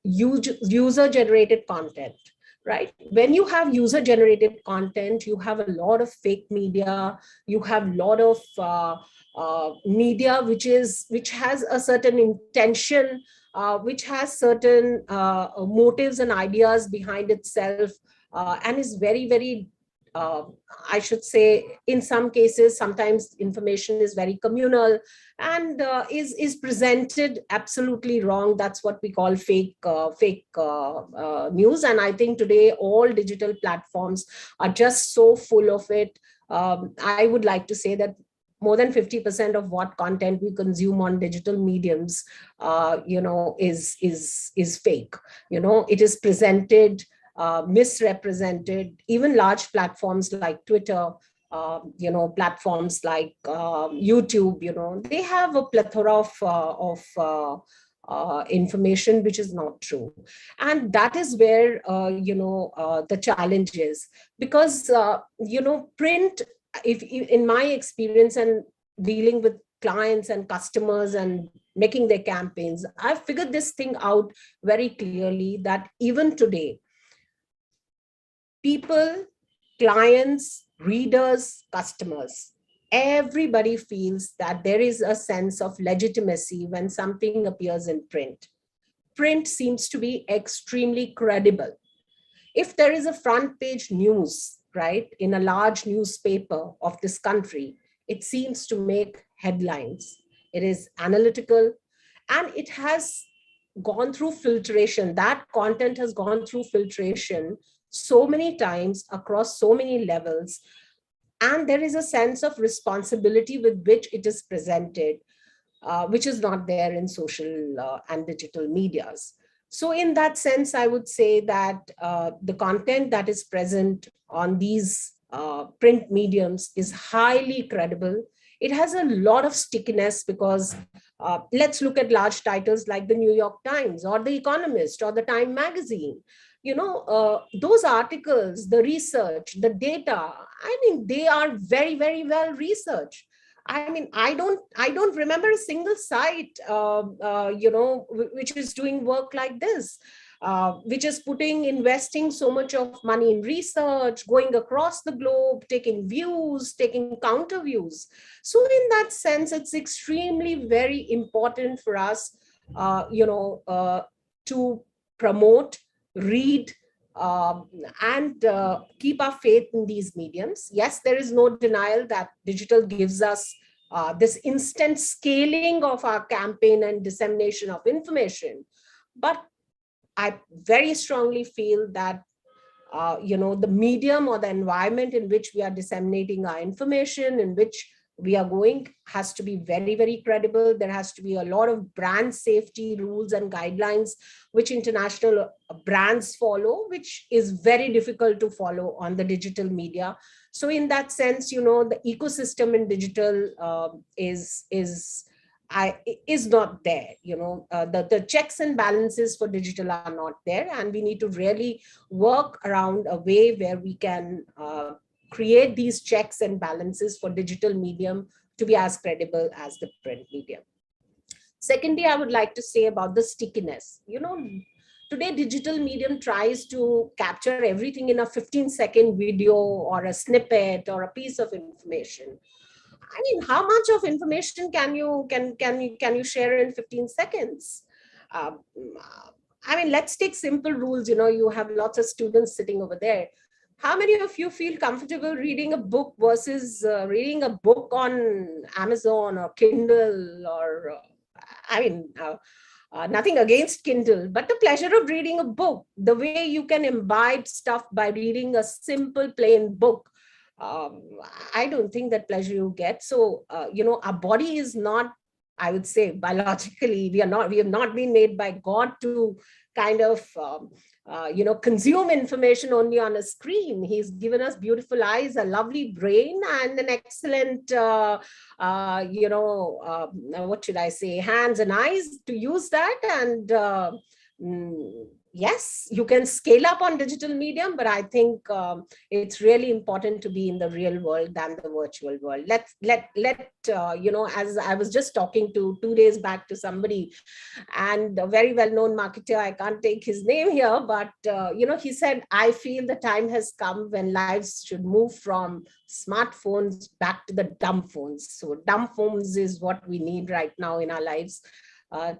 Speaker 10: user-generated content. Right? When you have user-generated content, you have a lot of fake media, you have a lot of media which has a certain intention, which has certain motives and ideas behind itself, and is very, very I should say, in some cases, sometimes information is very communal and is presented absolutely wrong. That's what we call fake news. And I think today all digital platforms are just so full of it. I would like to say that more than 50% of what content we consume on digital mediums, is fake. It is presented, misrepresented. Even large platforms like Twitter, platforms like YouTube, they have a plethora of information which is not true. And that is where, the challenge is. Because, print, if in my experience and dealing with clients and customers and making their campaigns, I've figured this thing out very clearly that even today, people, clients, readers, customers, everybody feels that there is a sense of legitimacy when something appears in print. Print seems to be extremely credible. If there is a front page news, right, in a large newspaper of this country, it seems to make headlines. It is analytical, and it has gone through filtration. That content has gone through filtration so many times across so many levels. And there is a sense of responsibility with which it is presented, which is not there in social and digital medias. So in that sense, I would say that the content that is present on these print mediums is highly credible. It has a lot of stickiness because let's look at large titles like the New York Times or the Economist or the Time magazine. Those articles, the research, the data, I mean, they are very, very well researched. I mean, I don't remember a single site, which is doing work like this, which is investing so much of money in research, going across the globe, taking views, taking counter views. So in that sense, it's extremely very important for us, to promote, read, and keep our faith in these mediums. Yes, there is no denial that digital gives us this instant scaling of our campaign and dissemination of information. But I very strongly feel that the medium or the environment in which we are disseminating our information, in which we are going, has to be very, very credible. There has to be a lot of brand safety rules and guidelines which international brands follow, which is very difficult to follow on the digital media. So in that sense, the ecosystem in digital is not there. The checks and balances for digital are not there, and we need to really work around a way where we can create these checks and balances for digital medium to be as credible as the print medium. Secondly, I would like to say about the stickiness. Today digital medium tries to capture everything in a 15-second video or a snippet or a piece of information. I mean, how much of information can you share in 15 seconds? Um, I mean, let's take simple rules. You have lots of students sitting over there. How many of you feel comfortable reading a book versus reading a book on Amazon or Kindle or, nothing against Kindle, but the pleasure of reading a book, the way you can imbibe stuff by reading a simple, plain book. I don't think that pleasure you get. So, our body is not, I would say, biologically, we have not been made by God to kind of, consume information only on a screen. He's given us beautiful eyes, a lovely brain, and an excellent, what should I say, hands and eyes to use that. And yes, you can scale up on digital medium, but I think it's really important to be in the real world than the virtual world. As I was just talking to 2 days back to somebody, and a very well-known marketer, I can't take his name here, but he said, I feel the time has come when lives should move from smartphones back to the dumb phones. So dumb phones is what we need right now in our lives.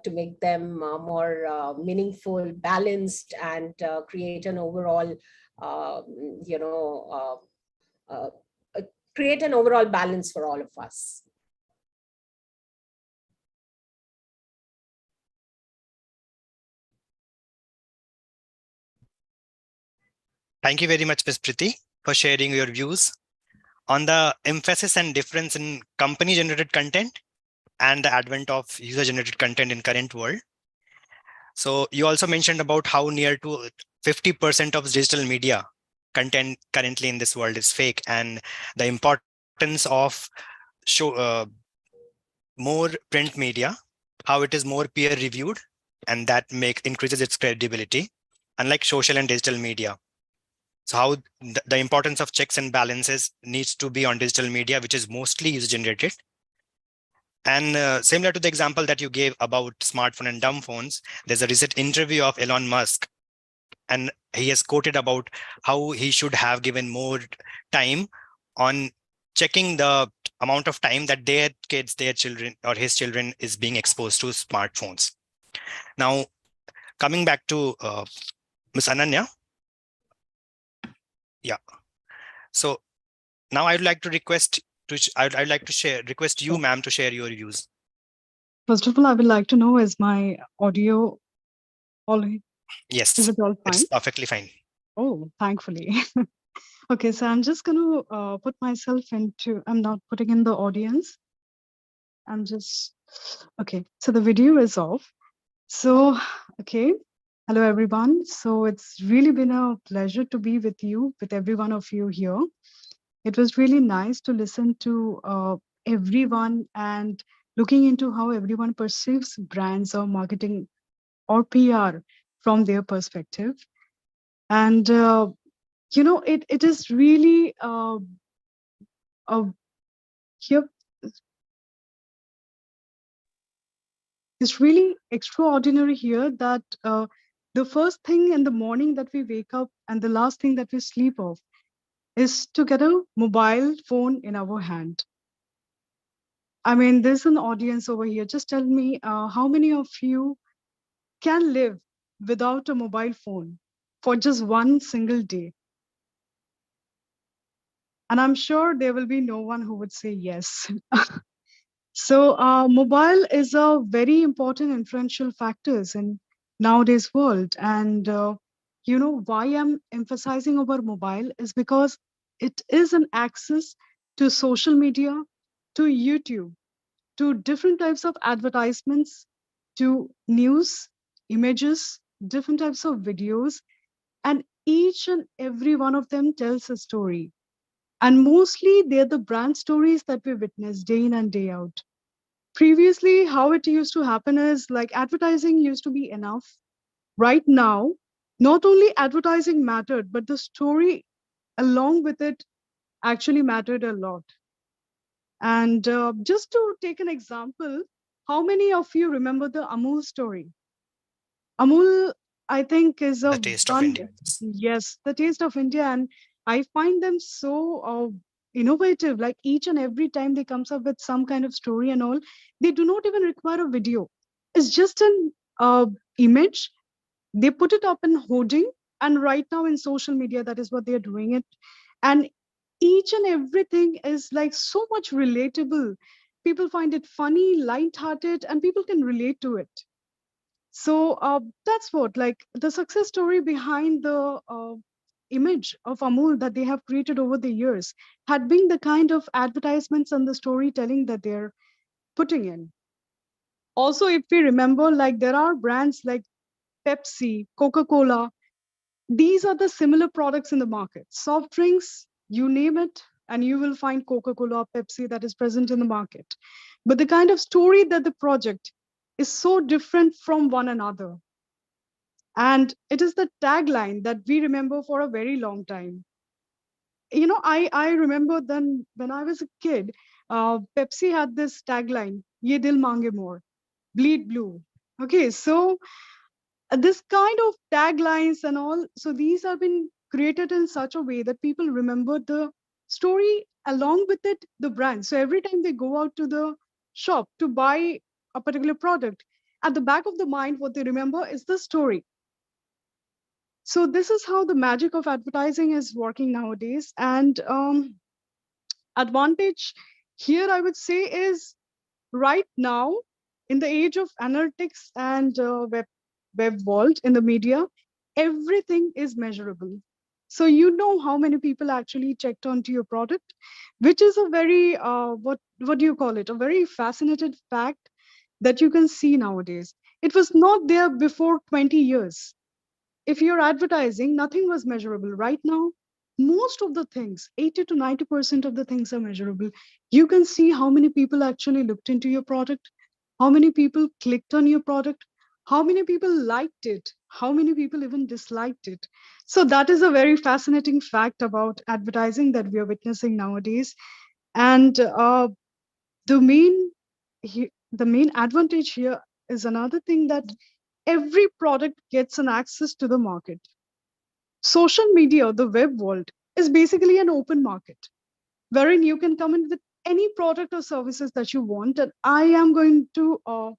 Speaker 10: To make them more meaningful, balanced, and create an overall, create an overall balance for all of us.
Speaker 5: Thank you very much, Ms. Priti, for sharing your views on the emphasis and difference in company-generated content and the advent of user-generated content in current world. So you also mentioned about how near to 50% of digital media content currently in this world is fake, and the importance of more print media, how it is more peer reviewed, and that increases its credibility, unlike social and digital media. So how the importance of checks and balances needs to be on digital media, which is mostly user generated. And similar to the example that you gave about smartphone and dumb phones, there's a recent interview of Elon Musk, and he has quoted about how he should have given more time on checking the amount of time that their kids, their children, or his children is being exposed to smartphones. Now, coming back to Ms. Ananya. Yeah. So now I'd like to request request you, ma'am, to share your views.
Speaker 9: First of all, I would like to know, is my audio all?
Speaker 5: Yes.
Speaker 9: Is it all fine?
Speaker 5: It's perfectly fine.
Speaker 9: Oh, thankfully. Okay, so I'm just going to put myself into, I'm not putting in the audience. I'm just, okay, so the video is off. So, okay, hello everyone. So it's really been a pleasure to be with you, with every one of you here. It was really nice to listen to everyone and looking into how everyone perceives brands or marketing or PR from their perspective. And, it is really, here, it's really extraordinary here that the first thing in the morning that we wake up and the last thing that we sleep off is to get a mobile phone in our hand. I mean, there's an audience over here. Just tell me how many of you can live without a mobile phone for just one single day? And I'm sure there will be no one who would say yes. So mobile is a very important influential factors in nowadays world. And why I'm emphasizing over mobile is because it is an access to social media, to YouTube, to different types of advertisements, to news, images, different types of videos, and each and every one of them tells a story. And mostly they're the brand stories that we witness day in and day out. Previously, how it used to happen is like advertising used to be enough. Right now, not only advertising mattered, but the story along with it actually mattered a lot. And just to take an example, how many of you remember the Amul story? Amul, I think, is
Speaker 5: The
Speaker 9: a
Speaker 5: taste of
Speaker 9: one.
Speaker 5: India.
Speaker 9: Yes, the taste of India, and I find them so innovative. Like each and every time they comes up with some kind of story and all, they do not even require a video. It's just an image. They put it up in hoarding, and right now in social media, that is what they are doing it. And each and everything is like so much relatable. People find it funny, light-hearted, and people can relate to it. So that's what, like, the success story behind the image of Amul that they have created over the years had been the kind of advertisements and the storytelling that they're putting in. Also, if we remember, like, there are brands like Pepsi, Coca-Cola. These are the similar products in the market. Soft drinks, you name it, and you will find Coca-Cola, Pepsi that is present in the market. But the kind of story that the project is so different from one another. And it is the tagline that we remember for a very long time. You know, I remember then when I was a kid, Pepsi had this tagline, Ye Dil Mange More, bleed blue. Okay, so this kind of taglines and all, so these have been created in such a way that people remember the story along with it, the brand. So every time they go out to the shop to buy a particular product, at the back of the mind, what they remember is the story. So this is how the magic of advertising is working nowadays. And advantage here, I would say, is right now in the age of analytics and web world in the media, everything is measurable. So you know how many people actually checked onto your product, which is a very what do you call it? A very fascinating fact that you can see nowadays. It was not there before 20 years. If you're advertising, nothing was measurable. Right now, most of the things, 80 to 90% of the things are measurable. You can see how many people actually looked into your product, how many people clicked on your product, how many people liked it, how many people even disliked it. So that is a very fascinating fact about advertising that we are witnessing nowadays. And the main the main advantage here is another thing, that every product gets an access to the market. Social media, the web world, is basically an open market wherein you can come in with any product or services that you want. And I am going to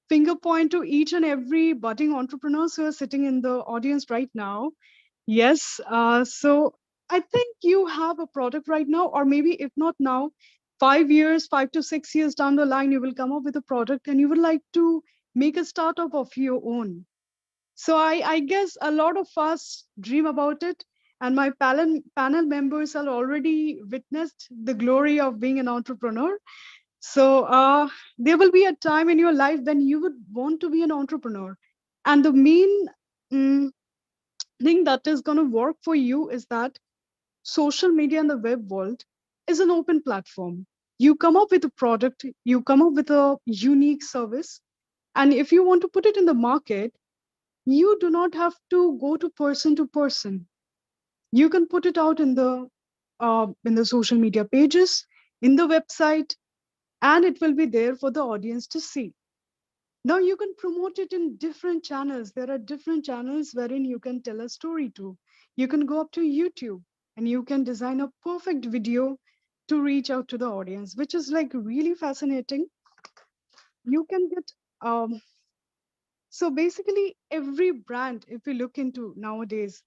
Speaker 9: finger point to each and every budding entrepreneurs who are sitting in the audience right now. Yes, so I think you have a product right now, or maybe if not now, 5 years, 5 to 6 years down the line, you will come up with a product and you would like to make a startup of your own. So I guess a lot of us dream about it, and my panel members are already witnessed the glory of being an entrepreneur. So there will be a time in your life when you would want to be an entrepreneur. And the main mm, thing that is going to work for you is that social media and the web world is an open platform. You come up with a product, you come up with a unique service, and if you want to put it in the market, you do not have to go to person. You can put it out in the social media pages, in the website, and it will be there for the audience to see. Now you can promote it in different channels. There are different channels wherein you can tell a story to. You can go up to YouTube and you can design a perfect video to reach out to the audience, which is like really fascinating. You can get so basically every brand, if we look into nowadays,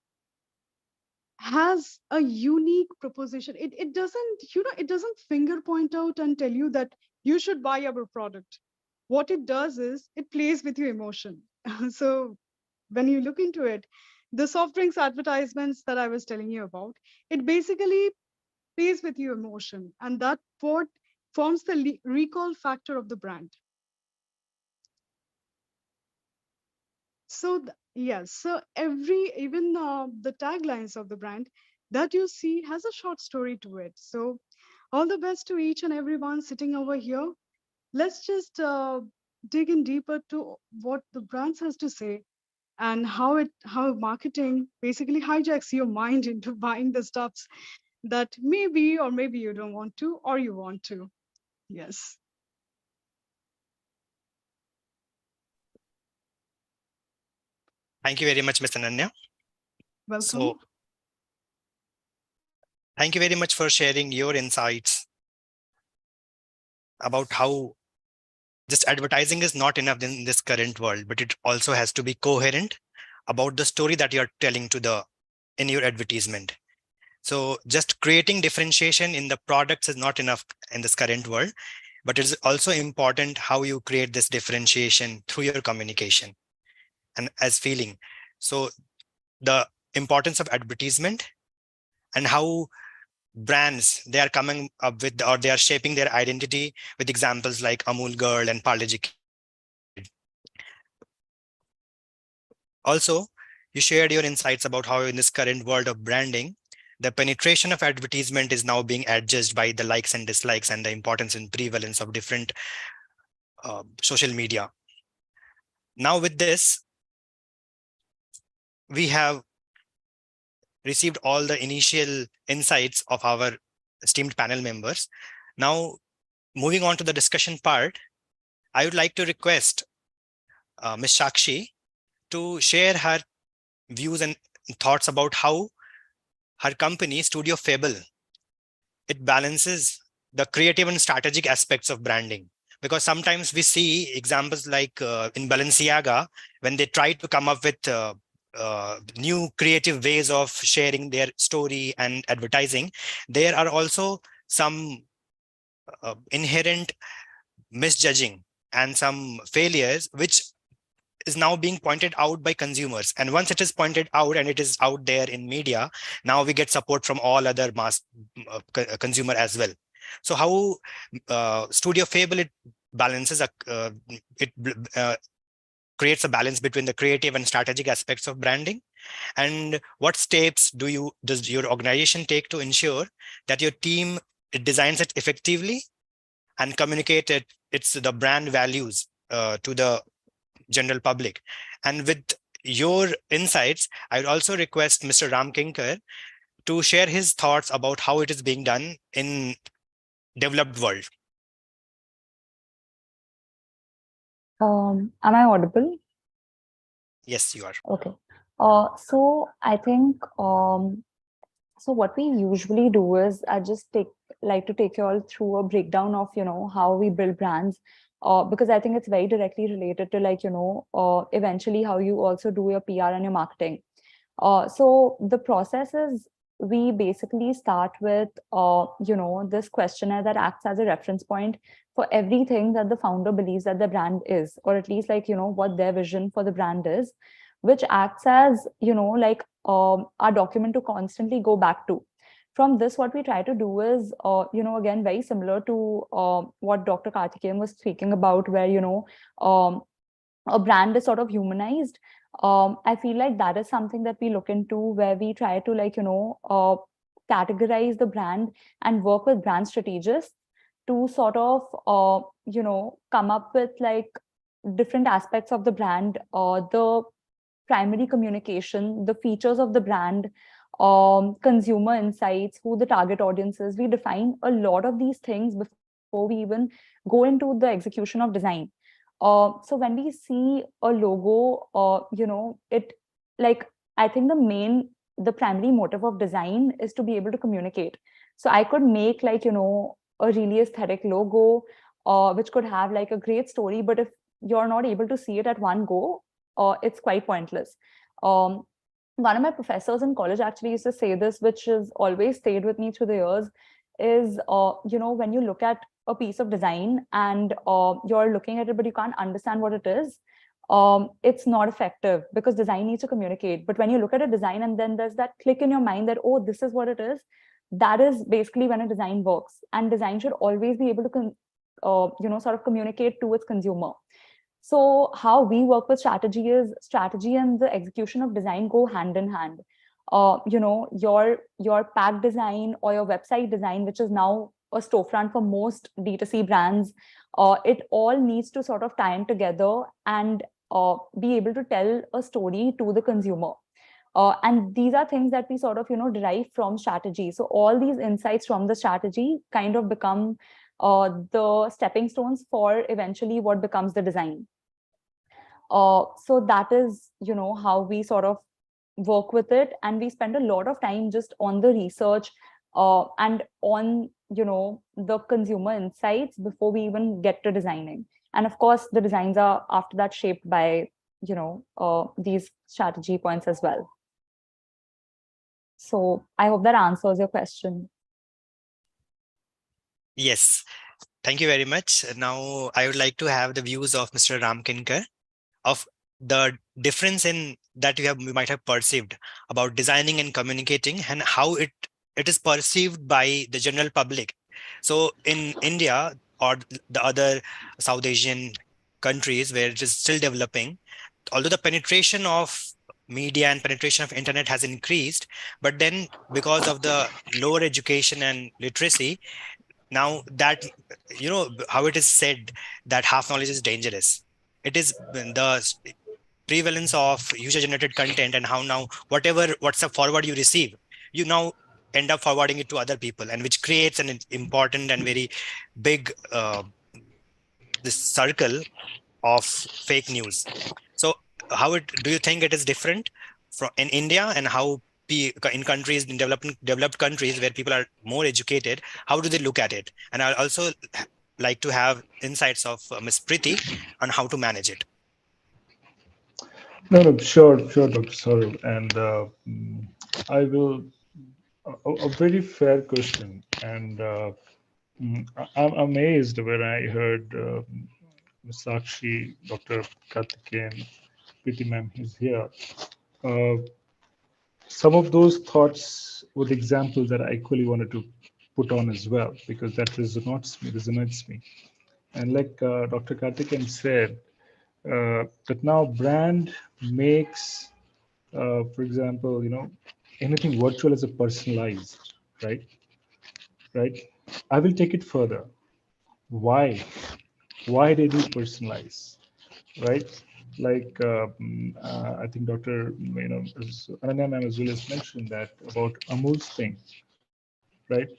Speaker 9: has a unique proposition. It doesn't, you know, it doesn't finger point out and tell you that you should buy our product. What it does is it plays with your emotion. So when you look into it, the soft drinks advertisements that I was telling you about, it basically plays with your emotion, and that what forms the recall factor of the brand. So yes, so every, even the taglines of the brand that you see has a short story to it. So all the best to each and everyone sitting over here. Let's just dig in deeper to what the brands has to say, and how marketing basically hijacks your mind into buying the stuffs. that maybe or maybe you don't want to, or you want to. Yes.
Speaker 5: Thank you very much, Ms. Ananya.
Speaker 9: Welcome.
Speaker 5: So, thank you very much for sharing your insights about how just advertising is not enough in this current world, but it also has to be coherent about the story that you're telling in your advertisement. So just creating differentiation in the products is not enough in this current world, but it's also important how you create this differentiation through your communication and as feeling. So the importance of advertisement and how brands, they are coming up with, or they are shaping their identity with examples like Amul Girl and Parle-G. Also, you shared your insights about how in this current world of branding, the penetration of advertisement is now being adjusted by the likes and dislikes and the importance and prevalence of different social media. Now with this, we have received all the initial insights of our esteemed panel members. Now, moving on to the discussion part, I would like to request Ms. Shakshi to share her views and thoughts about how her company, Studio Fable, it balances the creative and strategic aspects of branding. Because sometimes we see examples like in Balenciaga, when they try to come up with new creative ways of sharing their story and advertising, there are also some inherent misjudging and some failures, which is now being pointed out by consumers. And once it is pointed out and it is out there in media, now we get support from all other mass consumer as well. So how Studio Fable, it balances, it creates a balance between the creative and strategic aspects of branding, and what steps does your organization take to ensure that your team, it designs it effectively and communicate it's the brand values to the general public. And with your insights, I would also request Mr. Ram Kinkar to share his thoughts about how it is being done in developed world.
Speaker 7: Am I audible?
Speaker 5: Yes, you are.
Speaker 7: Okay. So I think so what we usually do is I just like to take you all through a breakdown of how we build brands, because I think it's very directly related to eventually how you also do your PR and your marketing. So the process is, we basically start with this questionnaire that acts as a reference point for everything that the founder believes that the brand is, or at least what their vision for the brand is, which acts as our document to constantly go back to. From this, what we try to do is again, very similar to what Dr. Karthikeyan was speaking about, where a brand is sort of humanized. I feel like that is something that we look into, where we try to categorize the brand and work with brand strategists to sort of come up with different aspects of the brand, the primary communication, the features of the brand, consumer insights, who the target audience is. We define a lot of these things before we even go into the execution of design. So when we see a logo, I think the primary motive of design is to be able to communicate. So I could make a really aesthetic logo, which could have a great story, but if you're not able to see it at one go, it's quite pointless. One of my professors in college actually used to say this, which has always stayed with me through the years, is when you look at a piece of design and you're looking at it but you can't understand what it is, it's not effective, because design needs to communicate. But when you look at a design and then there's that click in your mind that, oh, this is what it is, that is basically when a design works. And design should always be able to sort of communicate to its consumer. So how we work with strategy is, strategy and the execution of design go hand in hand. Your pack design or your website design, which is now a storefront for most D2C brands, it all needs to sort of tie in together and be able to tell a story to the consumer. And these are things that we sort of, derive from strategy. So all these insights from the strategy kind of become the stepping stones for eventually what becomes the design. So that is, how we sort of work with it. And we spend a lot of time just on the research and on, the consumer insights before we even get to designing. And of course, the designs are after that shaped by, these strategy points as well. So I hope that answers your question.
Speaker 5: Yes, thank you very much. Now, I would like to have the views of Mr. Ramkinkar of the difference in that you might have perceived about designing and communicating and how it is perceived by the general public. So in India or the other South Asian countries where it is still developing, although the penetration of media and penetration of internet has increased, but then because of the lower education and literacy, now that how it is said that half knowledge is dangerous. It is the prevalence of user generated content, and how now whatever WhatsApp forward you receive, you now end up forwarding it to other people, and which creates an important and very big this circle of fake news. So how do you think it is different from in India, and how in countries in developed countries where people are more educated, how do they look at it? And I also like to have insights of Ms. Priti on how to manage it.
Speaker 6: No, no, sure, Dr. Saurav. And I will, a very fair question. And I'm amazed when I heard Ms. Sakshi, Dr. Karthikeyan, PT ma'am is here. Uh, some of those thoughts with examples that I equally wanted to put on as well, because that resonates me. And like Dr. Karthikeyan said, that now brand makes, for example, anything virtual as a personalized, right? Right. I will take it further. Why? Why they do personalize, right? Like I think Dr. Ananya ma'am as well as mentioned that about Amul's thing, right?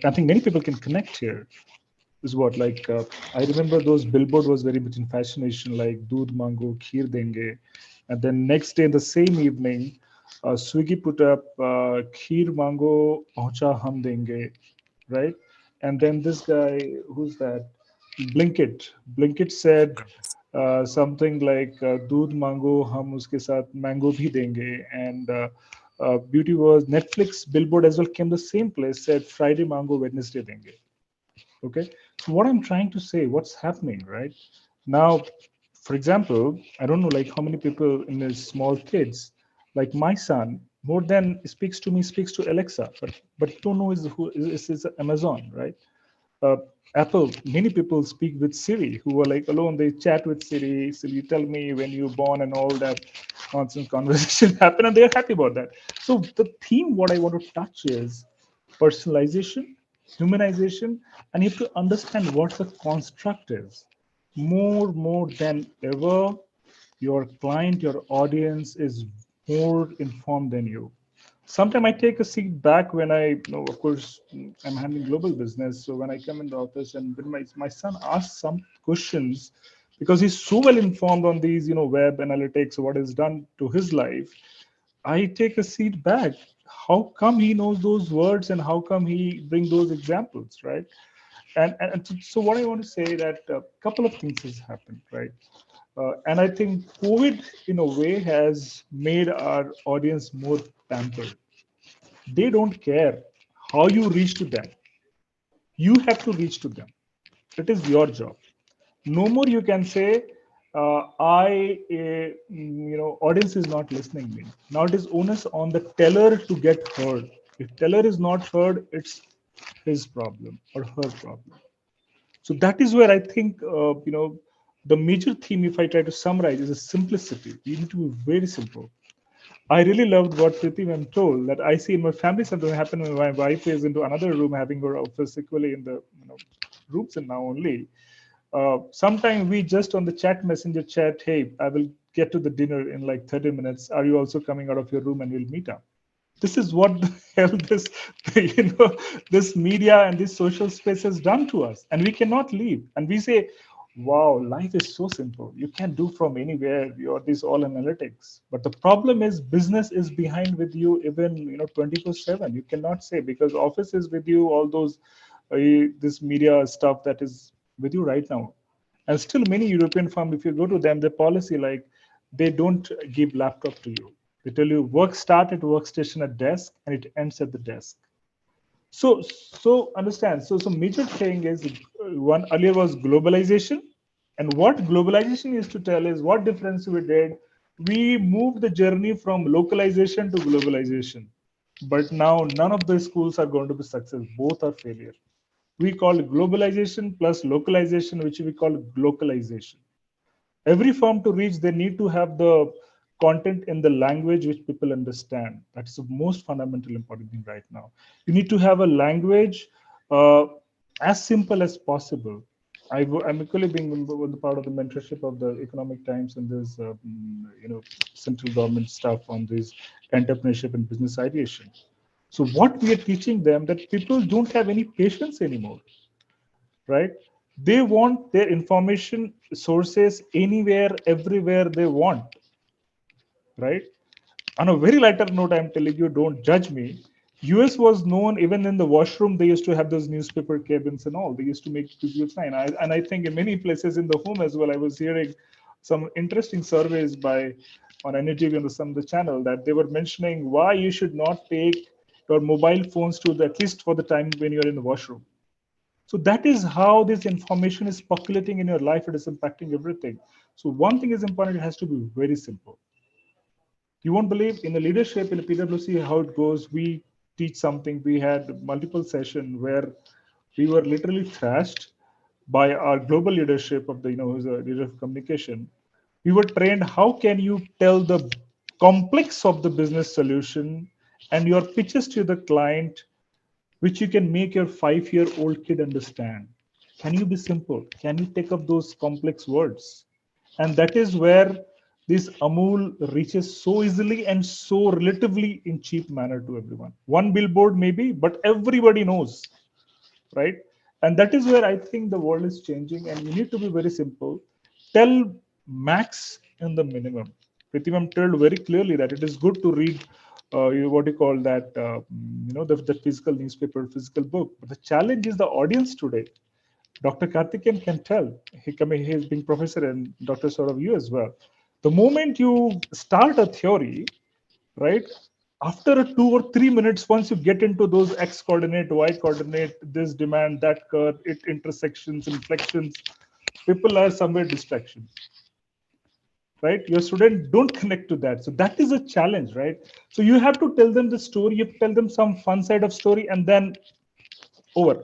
Speaker 6: I think many people can connect here. Is what like I remember those billboard was very much in fascination, like doodh mango kheer denge, and then next day in the same evening, Swiggy put up kheer mango pahuncha hum denge, right? And then this guy, who's that? Blinkit said something like doodh mango hum uske sath mango bhi denge, and beauty was Netflix billboard as well came the same place, said Friday mango Wednesday denge. Okay, so what I'm trying to say, what's happening right now, for example, I don't know like how many people in his small kids, like my son more than speaks to me, speaks to Alexa, but don't know is Amazon, right? uh, Apple, many people speak with Siri who are like alone. They chat with Siri. Siri, tell me when you're born and all that nonsense conversation happen, and they're happy about that. So the theme, what I want to touch is personalization, humanization, and you have to understand what the construct is. More than ever, your client, your audience is more informed than you. Sometimes I take a seat back when of course, I'm handling global business. So when I come in the office and when my son asks some questions, because he's so well informed on these, web analytics, what is done to his life, I take a seat back. How come he knows those words and how come he bring those examples, right? And so what I want to say that a couple of things has happened, right? And I think COVID, in a way, has made our audience more pampered. They don't care how you reach to them. You have to reach to them. It is your job. No more you can say, audience is not listening me. Now it is onus on the teller to get heard. If teller is not heard, it's his problem or her problem. So that is where I think, the major theme, if I try to summarize, is a simplicity. You need to be very simple. I really loved what Priti ma'am told, that I see in my family something happen when my wife is into another room having her office equally in the rooms, and now only. Sometimes we just on the chat messenger chat, hey, I will get to the dinner in like 30 minutes. Are you also coming out of your room and we'll meet up? This is what the hell this, this media and this social space has done to us. And we cannot leave. And we say, wow, life is so simple. You can do from anywhere. You're this all analytics. But the problem is business is behind with you even 24/7. You cannot say because office is with you, all those this media stuff that is with you right now. And still many European firms, if you go to them, the policy like they don't give laptop to you. They tell you work start at workstation at desk and it ends at the desk. So understand. So major thing is one earlier was globalization, and what globalization is to tell is what difference we did. We moved the journey from localization to globalization, but now none of the schools are going to be success. Both are failure. We call globalization plus localization, which we call localization. Every firm to reach, they need to have the content in the language which people understand. That's the most fundamental important thing right now. You need to have a language as simple as possible. I'm equally being the part of the mentorship of the Economic Times and this, central government stuff on this entrepreneurship and business ideation. So what we are teaching them that people don't have any patience anymore, right? They want their information sources anywhere, everywhere they want, right? On a very lighter note, I'm telling you, don't judge me. US was known even in the washroom. They used to have those newspaper cabins and all. They used to make people sign. And I think in many places in the home as well, I was hearing some interesting surveys by on NTV on some of the channel that they were mentioning why you should not take your mobile phones to at least for the time when you're in the washroom. So that is how this information is percolating in your life. It is impacting everything. So one thing is important. It has to be very simple. You won't believe in the leadership in the PwC how it goes. We teach something. We had multiple sessions where we were literally thrashed by our global leadership of the who's a leader of communication. We were trained. How can you tell the complex of the business solution and your pitches to the client, which you can make your 5-year-old kid understand? Can you be simple? Can you take up those complex words? And that is where this Amul reaches so easily and so relatively in cheap manner to everyone. One billboard maybe, but everybody knows, right? And that is where I think the world is changing, and you need to be very simple. Tell max in the minimum. Pritimam told very clearly that it is good to read what you call that, the physical newspaper, physical book. But the challenge is the audience today. Dr. Karthikeyan can tell. He has been professor and Dr. Saurav, you as well. The moment you start a theory, right? After 2 or 3 minutes, once you get into those X coordinate, Y coordinate, this demand, that curve, it intersections, inflections, people are somewhere distractions, right? Your student don't connect to that. So that is a challenge, right? So you have to tell them the story, you have to tell them some fun side of story, and then over.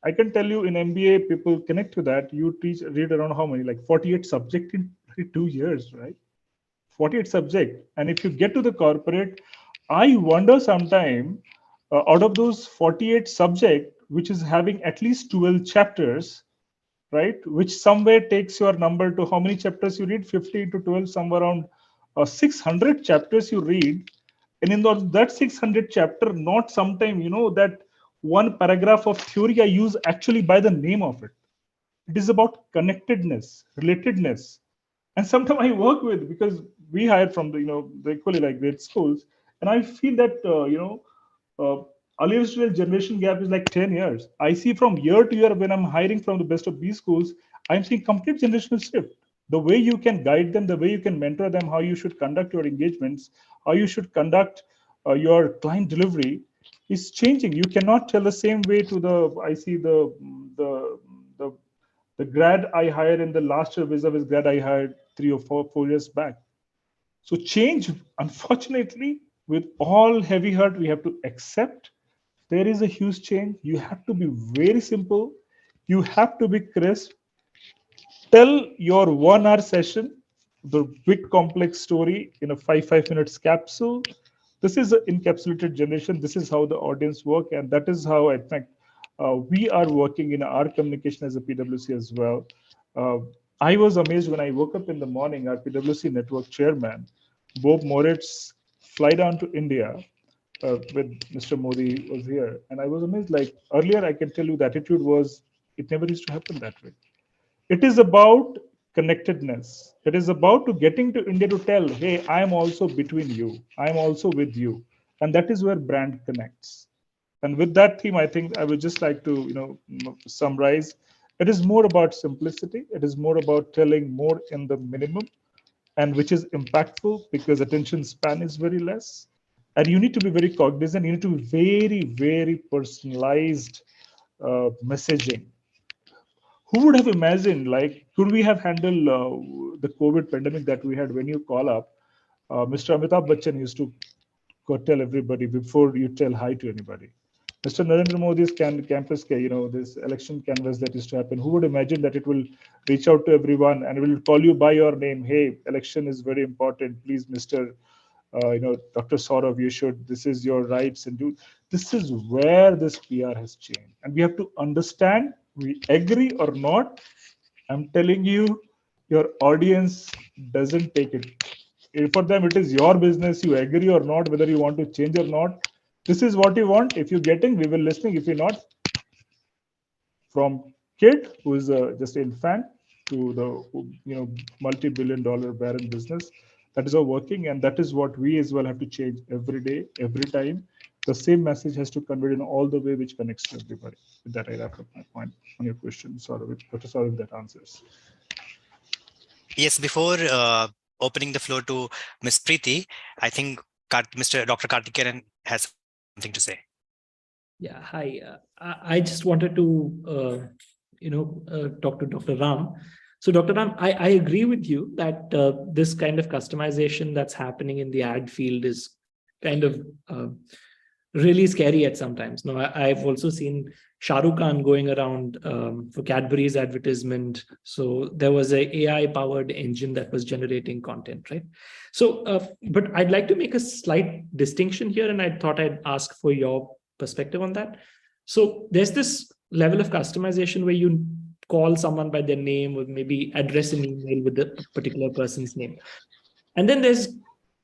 Speaker 6: I can tell you in MBA, people connect to that. You read around how many, like 48 subject in 2 years, right? 48 subject. And if you get to the corporate, I wonder sometime out of those 48 subject, which is having at least 12 chapters, right? Which somewhere takes your number to how many chapters you read, 50 to 12, somewhere around 600 chapters you read. And in that 600 chapter, not sometime, that one paragraph of theory I use actually by the name of it. It is about connectedness, relatedness. And sometimes I work with, because we hire from the equally like great schools, and I feel that earlier student generation gap is like 10 years. I see from year to year when I'm hiring from the best of these schools, I'm seeing complete generational shift. The way you can guide them, the way you can mentor them, how you should conduct your engagements, how you should conduct your client delivery is changing. You cannot tell the same way to I see the grad I hired in the last year vis-a-vis grad I hired 3 or 4 years back. So change, unfortunately, with all heavy heart, we have to accept there is a huge change. You have to be very simple. You have to be crisp. Tell your 1-hour session, the big complex story in a 5 minutes capsule. This is an encapsulated generation. This is how the audience work. And that is how I think we are working in our communication as a PwC as well. I was amazed when I woke up in the morning, our PwC network chairman, Bob Moritz, fly down to India with Mr. Modi was here. And I was amazed, like earlier, I can tell you the attitude was, it never used to happen that way. It is about connectedness. It is about to getting to India to tell, hey, I am also between you. I am also with you. And that is where brand connects. And with that theme, I think I would just like to, summarize. It is more about simplicity. It is more about telling more in the minimum, and which is impactful because attention span is very less. And you need to be very cognizant. You need to be very, very personalized messaging. Who would have imagined, like, could we have handled the COVID pandemic that we had? When you call up, Mr. Amitabh Bachchan used to go tell everybody before you tell hi to anybody. Mr. Narendra Modi's campus, this election canvas that used to happen. Who would imagine that it will reach out to everyone and it will call you by your name? Hey, election is very important. Please, Mr. Dr. Saurav, you should. This is your rights and do. This is where this PR has changed, and we have to understand. We agree or not. I'm telling you, your audience doesn't take it. For them, it is your business. You agree or not, whether you want to change or not. This is what you want. If you're getting, we will listening. If you're not, from kid who is just an infant to the multi-billion-dollar barren business, that is all working, and that is what we as well have to change every day, every time. The same message has to convey in all the way which connects to everybody. With that, I wrap up my point on your question. Dr. Saurav, that answers.
Speaker 5: Yes, before opening the floor to Ms. Preeti, I think Mr. Dr. Karthikeyan has something to say.
Speaker 8: Yeah, hi. I just wanted to, talk to Dr. Ram. So, Dr. Ram, I agree with you that this kind of customization that's happening in the ad field is kind of really scary at sometimes. No, I've also seen Shah Rukh Khan going around for Cadbury's advertisement. So there was a AI-powered engine that was generating content, right? So, but I'd like to make a slight distinction here, and I thought I'd ask for your perspective on that. So there's this level of customization where you call someone by their name or maybe address an email with the particular person's name. And then there's,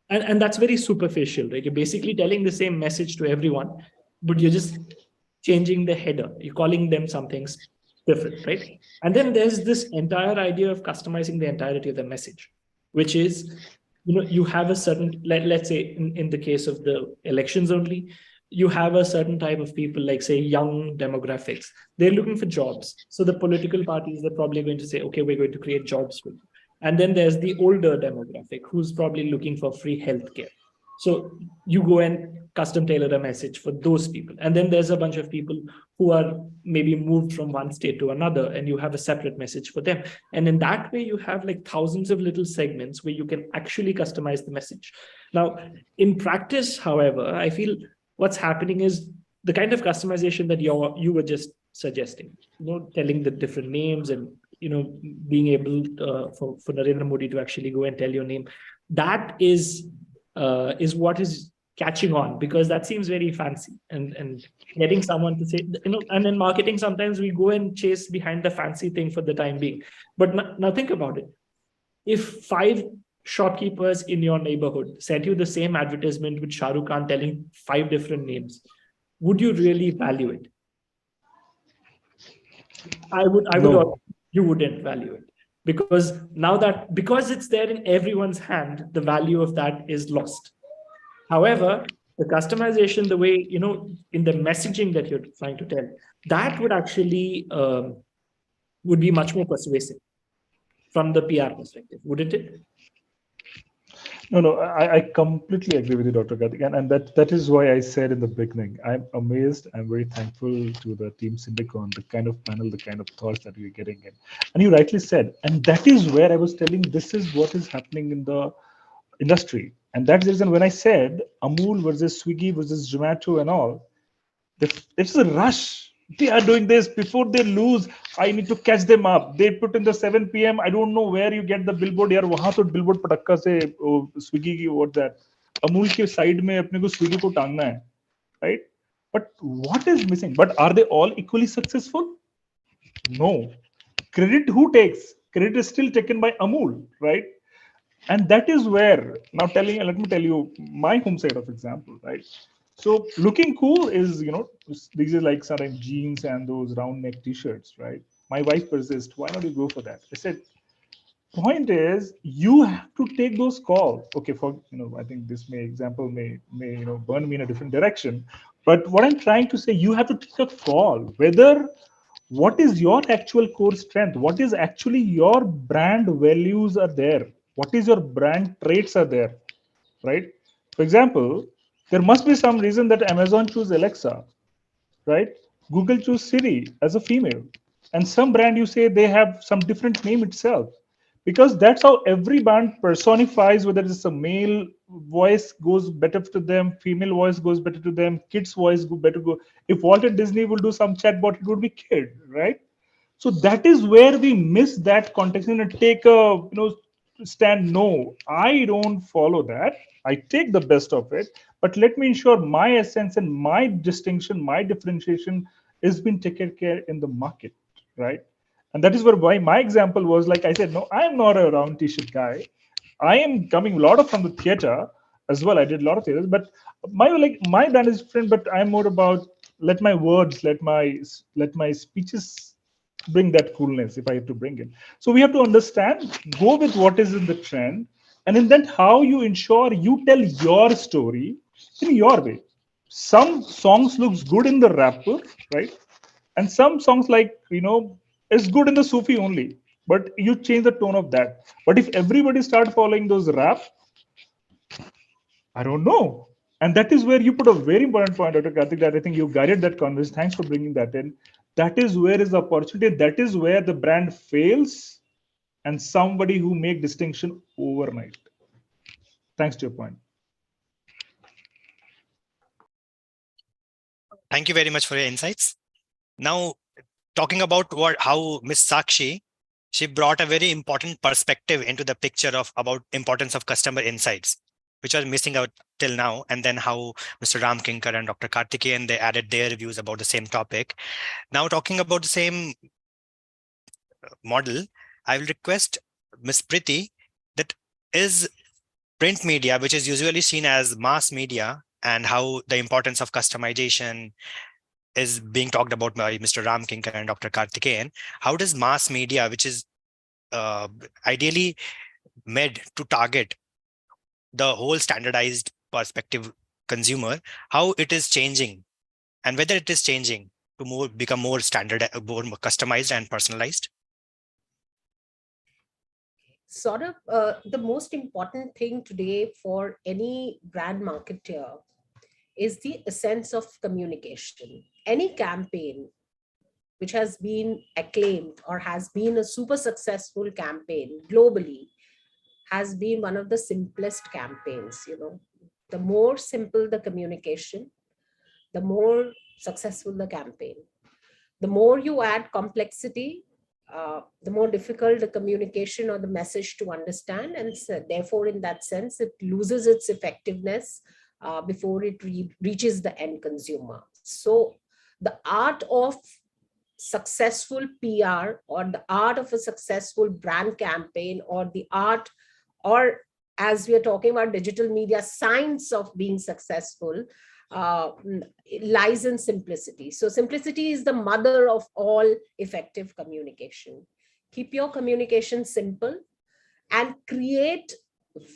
Speaker 8: and that's very superficial, right? You're basically telling the same message to everyone, but you're just changing the header. You're calling them something different, right? And then there's this entire idea of customizing the entirety of the message, which is, you have a certain, let's say in the case of the elections only, you have a certain type of people, like say young demographics. They're looking for jobs. So the political parties are probably going to say, okay, we're going to create jobs for you. And then there's the older demographic who's probably looking for free healthcare. So you go and custom tailor a message for those people. And then there's a bunch of people who are maybe moved from one state to another, and you have a separate message for them. And in that way, you have like thousands of little segments where you can actually customize the message. Now, in practice, however, I feel what's happening is the kind of customization that you were just suggesting, telling the different names and, being able for Narendra Modi to actually go and tell your name. That is what is catching on, because that seems very fancy, and getting someone to say, and in marketing, sometimes we go and chase behind the fancy thing for the time being. But now think about it. If 5 shopkeepers in your neighborhood sent you the same advertisement with Shah Rukh Khan telling 5 different names, would you really value it? I would
Speaker 6: No.
Speaker 8: You wouldn't value it, because because it's there in everyone's hand, the value of that is lost. However, the customization, the way, in the messaging that you're trying to tell, that would actually would be much more persuasive from the PR perspective, wouldn't it?
Speaker 6: No, I completely agree with you, Dr. Karthikeyan, and that is why I said in the beginning, I'm amazed. I'm very thankful to the team Syndicon, the kind of panel, the kind of thoughts that we're getting in. And you rightly said, and that is where I was telling, this is what is happening in the industry. And that's the reason when I said Amul versus Swiggy versus Zomato and all, it's a rush. They are doing this before they lose. I need to catch them up. They put in the 7 p.m. I don't know where you get the billboard. यार वहाँ तो billboard पटक्का से Swiggy की what that Amul के side में अपने को Swiggy को टांगना है, right? But what is missing? But are they all equally successful? No. Credit who takes? credit is still taken by Amul, right? And that is where, now let me tell you my home side of example, right? So looking cool is, these are like certain jeans and those round neck t-shirts, right? My wife persists, why not you go for that? I said, point is you have to take those calls. Okay, for, I think this example may burn me in a different direction. But what I'm trying to say, you have to take a call, whether what is your actual core strength, what is actually your brand values are there, what is your brand traits are there, right? For example, there must be some reason that Amazon choose Alexa, right? Google choose Siri as a female, and some brand you say they have some different name itself, because that's how every brand personifies, whether it's a male voice goes better to them, female voice goes better to them, kids voice go better go. If Walter Disney will do some chatbot, it would be kid, right? So that is where we miss that context and take a stand. No, I don't follow that. I take the best of it, but let me ensure my essence and my distinction, my differentiation is being taken care in the market, right? And that is why my example was, like I said, no, I'm not a round t-shirt guy. I am coming a lot of from the theater as well. I did a lot of theaters, but my brand is different. But I'm more about let my words, let my speeches bring that coolness if I have to bring it. So we have to understand, go with what is in the trend, and in that how you ensure you tell your story in your way. Some songs looks good in the rapper, right? And some songs like is good in the Sufi only, but you change the tone of that. But if everybody start following those rap, I don't know. And that is where you put a very important point, Dr. Karthik, that I think you guided that conversation. Thanks for bringing that in. That is where is the opportunity. That is where the brand fails, and somebody who make distinction overnight. Thanks to your point.
Speaker 5: Thank you very much for your insights. Now, talking about how Miss Sakshi, she brought a very important perspective into the picture about importance of customer insights, which was missing out till now. And then how Mr. Ram Kinkar and Dr. Karthikeyan, they added their views about the same topic. Now, talking about the same model, I will request Ms. Priti, that is print media, which is usually seen as mass media, and how the importance of customization is being talked about by Mr. Ram Kinkar and Dr. Karthikeyan. How does mass media, which is ideally made to target the whole standardized perspective consumer, how it is changing, and whether it is changing to become more standard, more customized and personalized?
Speaker 10: Sort of the most important thing today for any brand marketer is the essence of communication. Any campaign which has been acclaimed or has been a super successful campaign globally has been one of the simplest campaigns. The more simple the communication, the more successful the campaign. The more you add complexity, the more difficult the communication or the message to understand, and so therefore in that sense it loses its effectiveness before it reaches the end consumer. So the art of successful PR, or the art of a successful brand campaign, or the art, or as we are talking about digital media, science of being successful, lies in simplicity. So simplicity is the mother of all effective communication. Keep your communication simple and create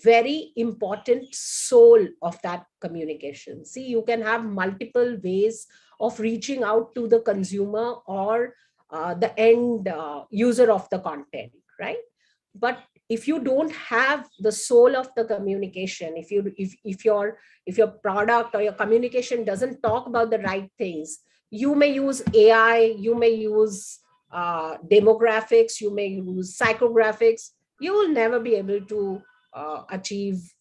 Speaker 10: very important soul of that communication. See, you can have multiple ways of reaching out to the consumer or the end user of the content, right? But if you don't have the soul of the communication, if your product or your communication doesn't talk about the right things, you may use AI, you may use demographics, you may use psychographics, you will never be able to achieve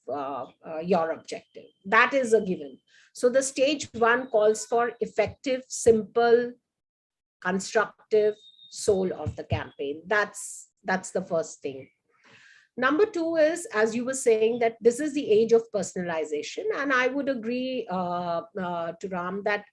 Speaker 10: your objective. That is a given. So the stage one calls for effective, simple, constructive soul of the campaign. That's the first thing. Number two is, as you were saying, that this is the age of personalization. And I would agree to Ram that,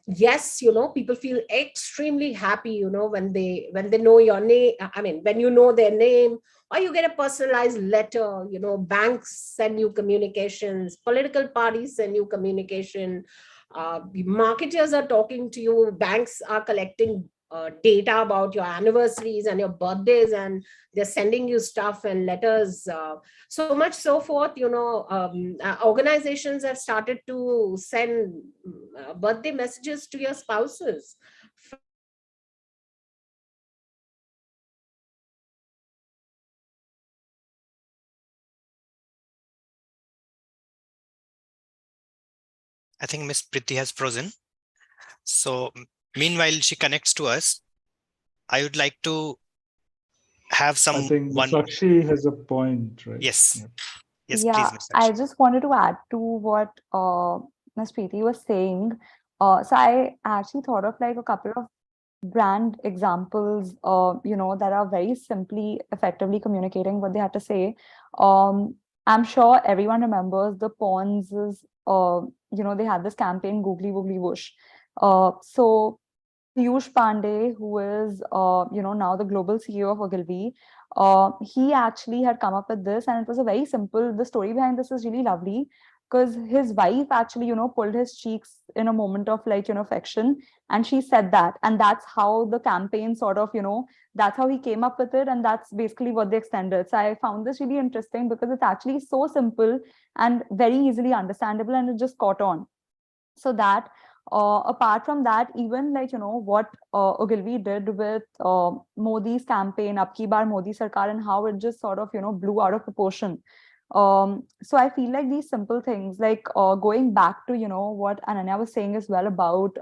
Speaker 10: yes, people feel extremely happy, when they know your name. I mean, when you know their name, or you get a personalized letter. Banks send you communications, political parties send you communication, marketers are talking to you, banks are collecting data about your anniversaries and your birthdays, and they're sending you stuff and letters, so much so forth. Organizations have started to send birthday messages to your spouses.
Speaker 5: I think Miss Priti has frozen. So meanwhile, she connects to us. I would like to have
Speaker 6: I think
Speaker 5: one.
Speaker 6: Sakshi has a point, right?
Speaker 5: Yes.
Speaker 6: Yeah.
Speaker 5: Yes,
Speaker 11: Yeah,
Speaker 5: please, Ms.
Speaker 11: I
Speaker 5: Sakshi.
Speaker 11: just wanted to add to what Ms. Preeti was saying. So I actually thought of like a couple of brand examples, that are very simply, effectively communicating what they had to say. I'm sure everyone remembers the Pawns' they had this campaign, Googly Woogly Whoosh. So Piyush Pandey, who is, now the global CEO of Ogilvy, he actually had come up with this, and it was a very simple. The story behind this is really lovely because his wife actually, pulled his cheeks in a moment of like, affection, and she said that, and that's how the campaign sort of, that's how he came up with it, and that's basically what they extended. So I found this really interesting because it's actually so simple and very easily understandable, and it just caught on. So that apart from that, even like what Ogilvy did with Modi's campaign Ab Ki Baar Modi Sarkar, and how it just sort of blew out of proportion. So I feel like these simple things, like going back to what Ananya was saying as well about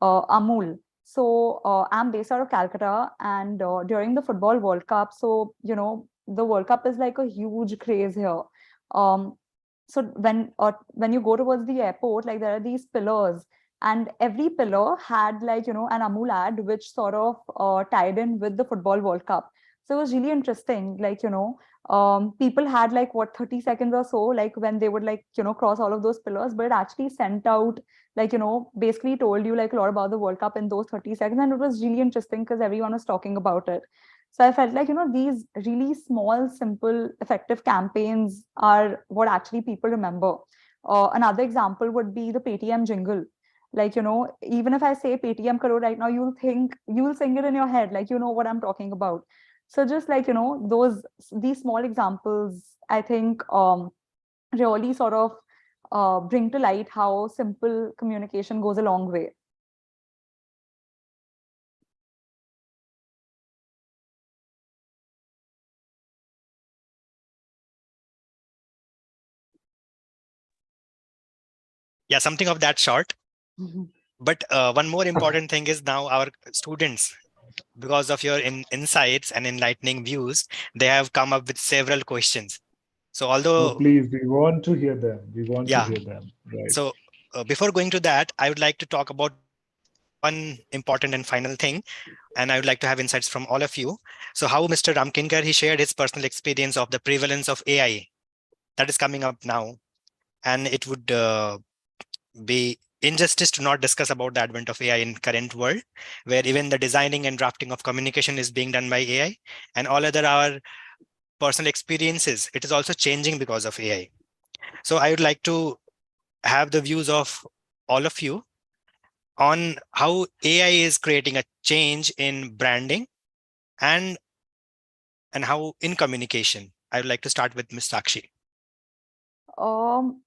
Speaker 11: Amul. So I'm based out of Calcutta, and during the Football World Cup, so the World Cup is like a huge craze here. Um, so when you go towards the airport, like there are these pillars, and every pillar had like an Amul ad which sort of tied in with the Football World Cup. So it was really interesting, like people had like what 30 seconds or so, like when they would like cross all of those pillars, but it actually sent out like basically told you like a lot about the World Cup in those 30 seconds, and it was really interesting because everyone was talking about it. So I felt like, these really small, simple, effective campaigns are what actually people remember. Another example would be the Paytm jingle. Like, even if I say Paytm Karo right now, you'll sing it in your head, like, you know what I'm talking about. So just like, these small examples, I think really sort of bring to light how simple communication goes a long way.
Speaker 5: Yeah, something of that sort. But one more important thing is now our students, because of your insights and enlightening views, they have come up with several questions. So
Speaker 6: Oh,
Speaker 5: although,
Speaker 6: please, we want to hear them. We want to
Speaker 5: yeah,
Speaker 6: hear them. Right.
Speaker 5: so before going to that, I would like to talk about one important and final thing, and I would like to have insights from all of you. So how Mr. Ramkinkar, he shared his personal experience of the prevalence of AI that is coming up now, and it would be injustice to not discuss about the advent of AI in current world, where even the designing and drafting of communication is being done by AI, and all other our personal experiences, it is also changing because of AI. So I would like to have the views of all of you on how AI is creating a change in branding and how in communication. I would like to start with Ms. Sakshi.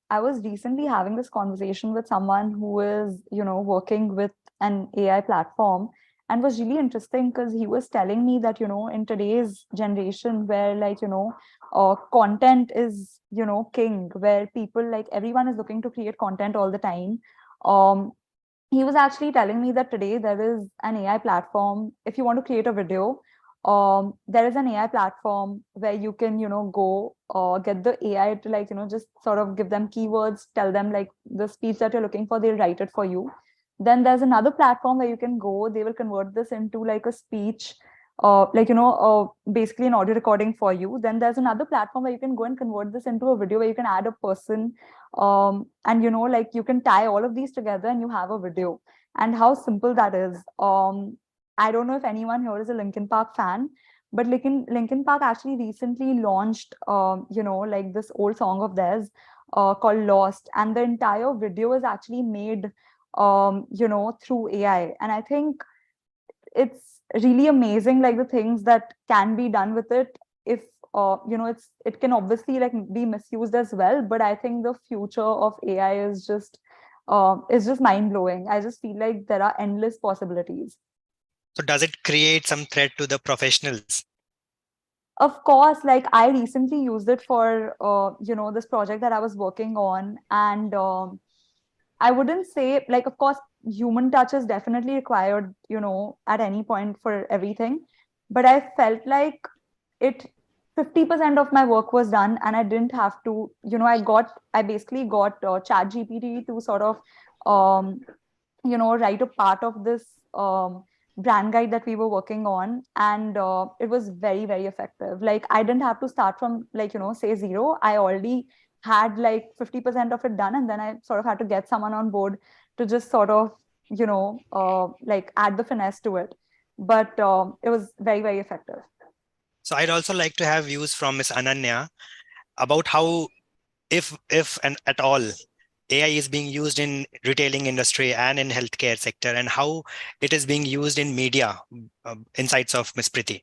Speaker 11: I was recently having this conversation with someone who is, working with an AI platform, and was really interesting because he was telling me that, in today's generation where like, content is, king, where people like everyone is looking to create content all the time. Um, he was actually telling me that today there is an AI platform. If you want to create a video, there is an AI platform where you can, go get the AI to like, just sort of give them keywords, tell them like the speech that you're looking for, they'll write it for you. Then there's another platform where you can go, they will convert this into like a speech. basically an audio recording for you. Then there's another platform where you can go and convert this into a video where you can add a person, and like you can tie all of these together and you have a video. And how simple that is. I don't know if anyone here is a Linkin Park fan, but Linkin Park actually recently launched, like this old song of theirs called Lost, and the entire video is actually made, through AI. And I think it's really amazing, like the things that can be done with it. If it can obviously like be misused as well, but I think the future of AI is just mind blowing. I just feel like there are endless possibilities.
Speaker 5: So does it create some threat to the professionals?
Speaker 11: Of course, like I recently used it for this project that I was working on, and I wouldn't say, like, of course, human touch is definitely required, at any point for everything. But I felt like it 50% of my work was done, and I didn't have to, I basically got Chat GPT to sort of, um, write a part of this brand guide that we were working on. And it was very, very effective. Like, I didn't have to start from, like, say zero. I already had like 50% of it done, and then I sort of had to get someone on board to just sort of like add the finesse to it. But it was very, very effective.
Speaker 5: So I'd also like to have views from Ms. Ananya about how, if and at all, AI is being used in retailing industry and in healthcare sector, and how it is being used in media. Insights of Ms. Priti.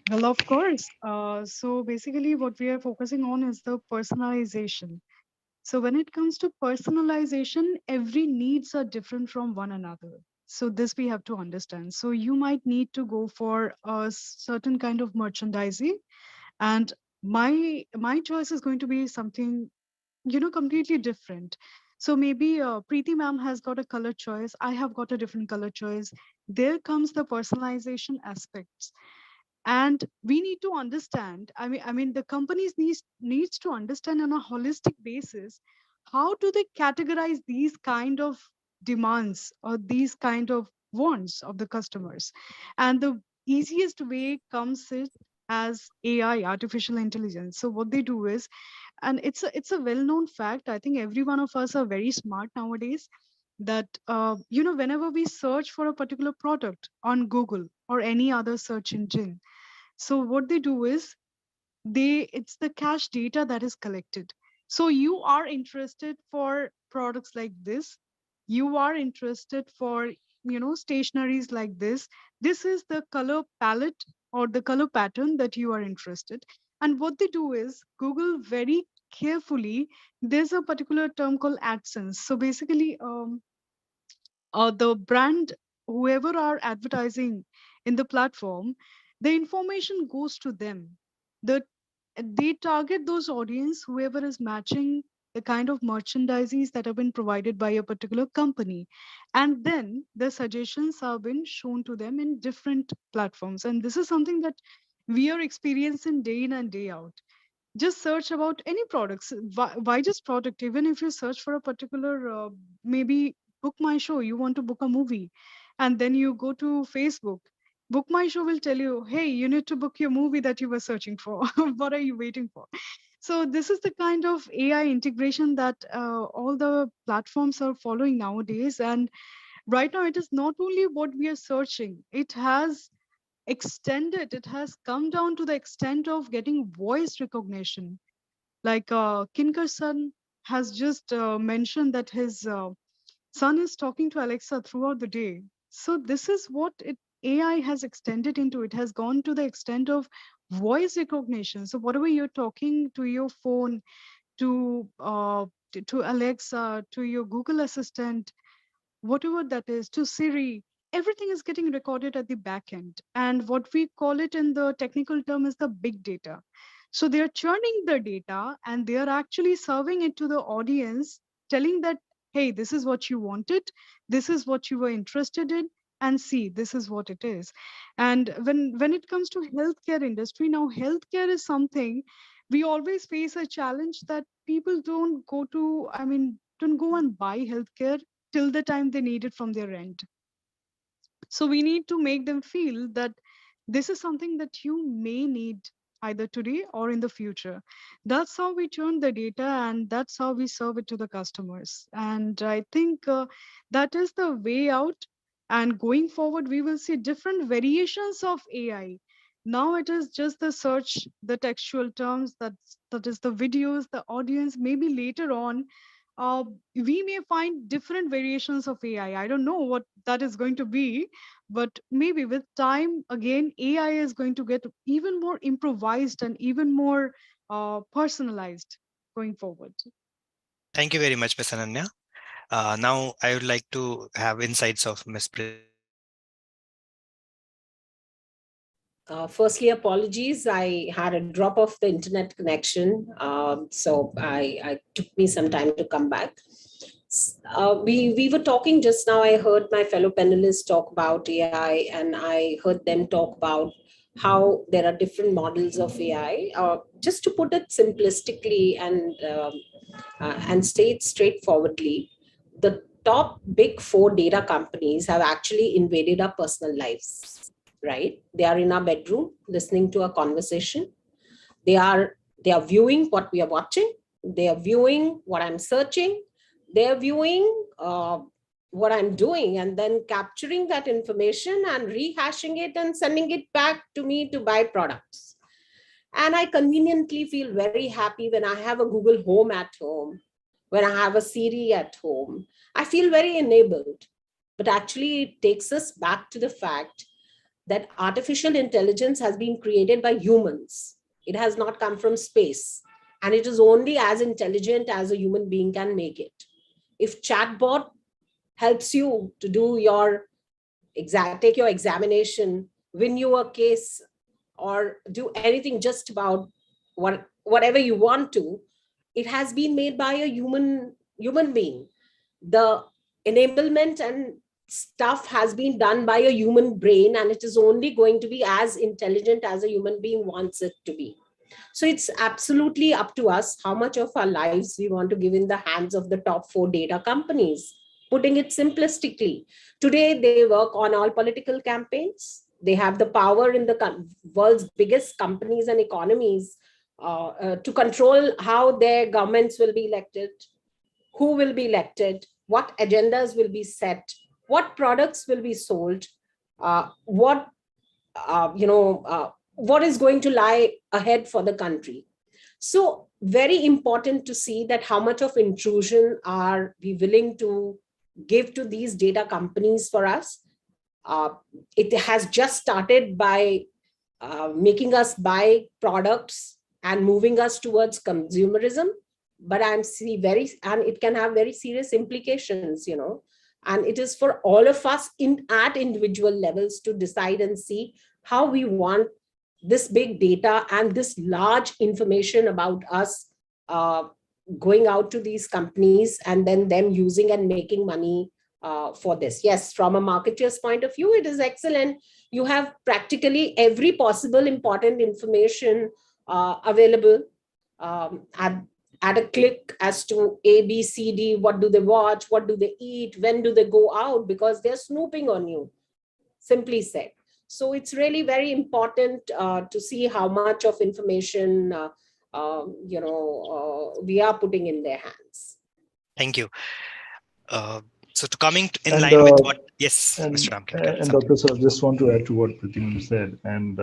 Speaker 9: Well, of course. So basically, what we are focusing on is the personalization. So when it comes to personalization, every needs are different from one another. So this we have to understand. So you might need to go for a certain kind of merchandising, and my choice is going to be something completely different. So maybe Preeti ma'am has got a color choice. I have got a different color choice. There comes the personalization aspects, and we need to understand. I mean the companies needs to understand on a holistic basis, how do they categorize these kind of demands or these kind of wants of the customers. And the easiest way comes it as AI, artificial intelligence. So what they do is, and it's a well-known fact, I think every one of us are very smart nowadays, that whenever we search for a particular product on Google or any other search engine, so what they do is, it's the cache data that is collected. So you are interested for products like this, you are interested for stationaries like this is the color palette or the color pattern that you are interested. And what they do is, Google very carefully, there's a particular term called AdSense. So basically, the brand, whoever are advertising in the platform, the information goes to them. They target those audience, whoever is matching the kind of merchandises that have been provided by a particular company, and then the suggestions have been shown to them in different platforms. And this is something that we are experiencing day in and day out. Just search about any products. Why just product? Even if you search for a particular, maybe book my show, you want to book a movie, and then you go to Facebook, book my show will tell you, hey, you need to book your movie that you were searching for. What are you waiting for? So this is the kind of AI integration that all the platforms are following nowadays. And right now, it is not only what we are searching, it has extended, it has come down to the extent of getting voice recognition. Like Kinkar's son has just mentioned that his son is talking to Alexa throughout the day. So this is what AI has extended into. It has gone to the extent of voice recognition. So whatever you're talking to your phone, to Alexa, to your Google Assistant, whatever that is, to Siri, everything is getting recorded at the back end. And what we call it in the technical term is the big data. So they're churning the data and they're actually serving it to the audience, telling that, hey, this is what you wanted, this is what you were interested in, and see, this is what it is. And when it comes to healthcare industry, now healthcare is something we always face a challenge that people don't go and buy healthcare till the time they need it from their end. So we need to make them feel that this is something that you may need either today or in the future. That's how we turn the data, and that's how we serve it to the customers. And I think that is the way out. And going forward, we will see different variations of AI. Now it is just the search, the textual terms, that is the videos, the audience. Maybe later on, uh, we may find different variations of AI. I don't know what that is going to be, but maybe with time, again, AI is going to get even more improvised and even more personalized going forward.
Speaker 5: Thank you very much, Ms. Ananya. Now I would like to have insights of Ms.
Speaker 10: Firstly, apologies. I had a drop of the internet connection, so I took me some time to come back. We were talking just now. I heard my fellow panelists talk about AI, and I heard them talk about how there are different models of AI. Just to put it simplistically and state straightforwardly, the top big four data companies have actually invaded our personal lives, right? They are in our bedroom listening to a conversation. They are viewing what we are watching. They are viewing what I'm searching. They are viewing what I'm doing, and then capturing that information and rehashing it and sending it back to me to buy products. And I conveniently feel very happy when I have a Google Home at home, when I have a Siri at home. I feel very enabled. But actually, it takes us back to the fact that artificial intelligence has been created by humans. It has not come from space. And it is only as intelligent as a human being can make it. If chatbot helps you to do your take your examination, win you a case, or do anything just about whatever you want to, it has been made by a human being. The enablement and stuff has been done by a human brain, and it is only going to be as intelligent as a human being wants it to be. So it's absolutely up to us how much of our lives we want to give in the hands of the top four data companies. Putting it simplistically, today they work on all political campaigns. They have the power in the world's biggest companies and economies to control how their governments will be elected, who will be elected, what agendas will be set, what products will be sold, what what is going to lie ahead for the country. So very important to see that how much of intrusion are we willing to give to these data companies for us. It has just started by making us buy products and moving us towards consumerism, but and it can have very serious implications, and it is for all of us at individual levels to decide and see how we want this big data and this large information about us going out to these companies, and then them using and making money for this. Yes, from a marketer's point of view, it is excellent. You have practically every possible important information available at a click as to A, B, C, D. What do they watch? What do they eat? When do they go out? Because they're snooping on you, simply said. So it's really very important to see how much of information we are putting in their hands.
Speaker 5: Thank you. So to coming in
Speaker 6: And,
Speaker 5: line with what, yes,
Speaker 6: and,
Speaker 5: Mr. Ramkin.
Speaker 6: And Dr. Sir, just want to add to what Pratimam said, and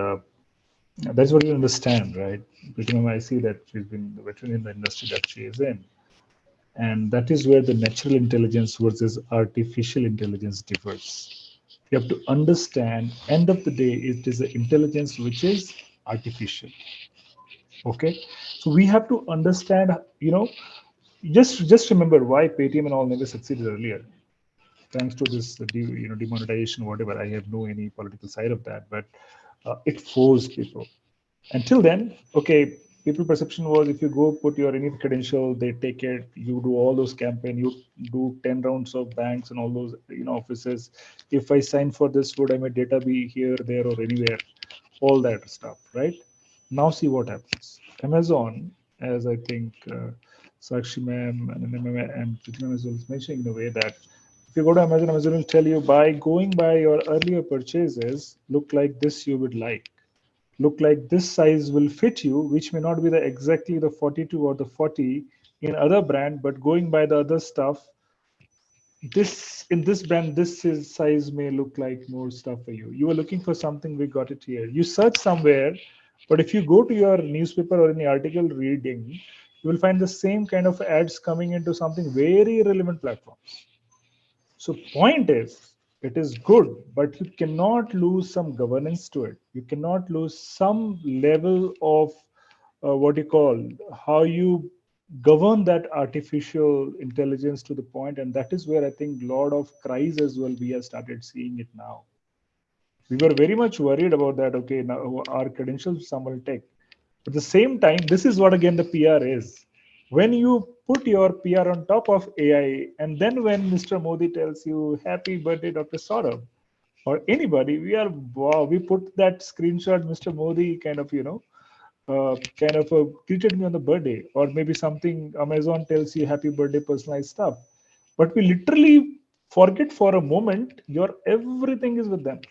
Speaker 6: that's what you understand, right? Pratimam, I see that she's been the veteran in the industry that she is in, and that is where the natural intelligence versus artificial intelligence differs. You have to understand, end of the day, it is the intelligence which is artificial. Okay, so we have to understand, just remember why Paytm and all never succeeded earlier. Thanks to this demonetization, whatever. I have no any political side of that, but it forced people. Until then, okay, people perception was if you go put your any credential, they take it. You do all those campaign, you do 10 rounds of banks and all those offices. If I sign for this, would my data be here, there, or anywhere? All that stuff, right? Now see what happens. Amazon, as I think Sakshi ma'am and Pratima ma'am is mentioning in a way that If you go to Amazon, Amazon will tell you going by your earlier purchases, look like this you would like. Look like this size will fit you, which may not be exactly the 42 or the 40 in other brand, but going by the other stuff, this in this brand, size may look like more stuff for you. You are looking for something, we got it here. You search somewhere, but if you go to your newspaper or any article reading, you will find the same kind of ads coming into something very relevant platforms. So point is, it is good, but you cannot lose some governance to it. You cannot lose some level of what you call how you govern that artificial intelligence to the point, and that is where I think a lot of cries as well. We have started seeing it now. We were very much worried about that. Okay, now our credentials some will take. At the same time, this is what again the PR is. When you put your PR on top of AI, and then when Mr. Modi tells you happy birthday, Dr. Saurabh, or anybody, wow, we put that screenshot, Mr. Modi greeted me on the birthday, or maybe something Amazon tells you happy birthday, personalized stuff. But we literally forget for a moment your everything is with them.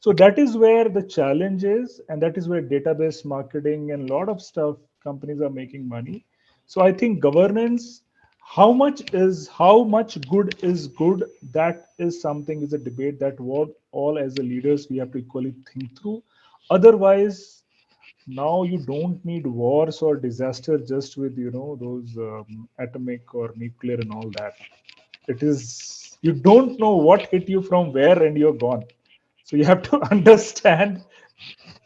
Speaker 6: So that is where the challenge is, and that is where database marketing and a lot of stuff companies are making money. So I think governance, how much good is good, that is something, is a debate that what all as the leaders we have to equally think through. Otherwise, now you don't need wars or disaster just with those atomic or nuclear and all that. It is, you don't know what hit you from where and you're gone. So you have to understand,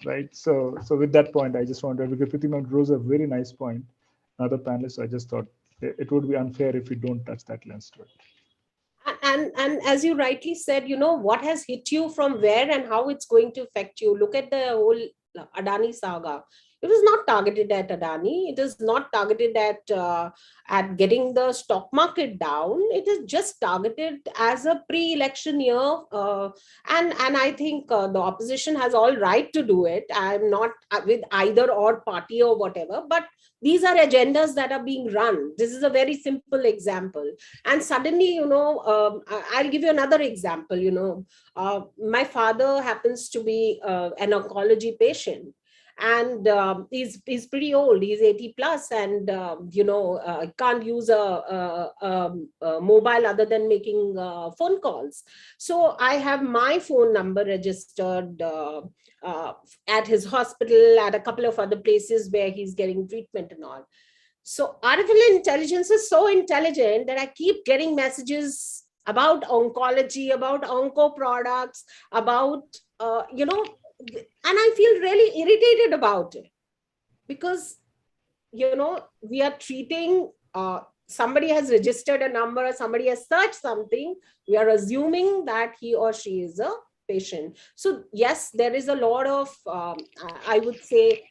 Speaker 6: right? So with that point, I just wanted, because Pritima rose a very nice point, another panelist, I just thought it would be unfair if we don't touch that lens to it.
Speaker 10: And as you rightly said, what has hit you from where and how it's going to affect you. Look at the whole Adani saga. It was not targeted at Adani. It is not targeted at getting the stock market down. It is just targeted as a pre-election year, and I think the opposition has all right to do it. I'm not with either or party or whatever, but these are agendas that are being run. This is a very simple example. And suddenly, I'll give you another example. My father happens to be an oncology patient, and he's pretty old. He's 80 plus, and can't use a mobile other than making phone calls. So I have my phone number registered at his hospital, at a couple of other places where he's getting treatment and all. So artificial intelligence is so intelligent that I keep getting messages about oncology, about onco products, about and I feel really irritated about it, because we are treating, somebody has registered a number, somebody has searched something, we are assuming that he or she is a patient. So yes, there is a lot of I would say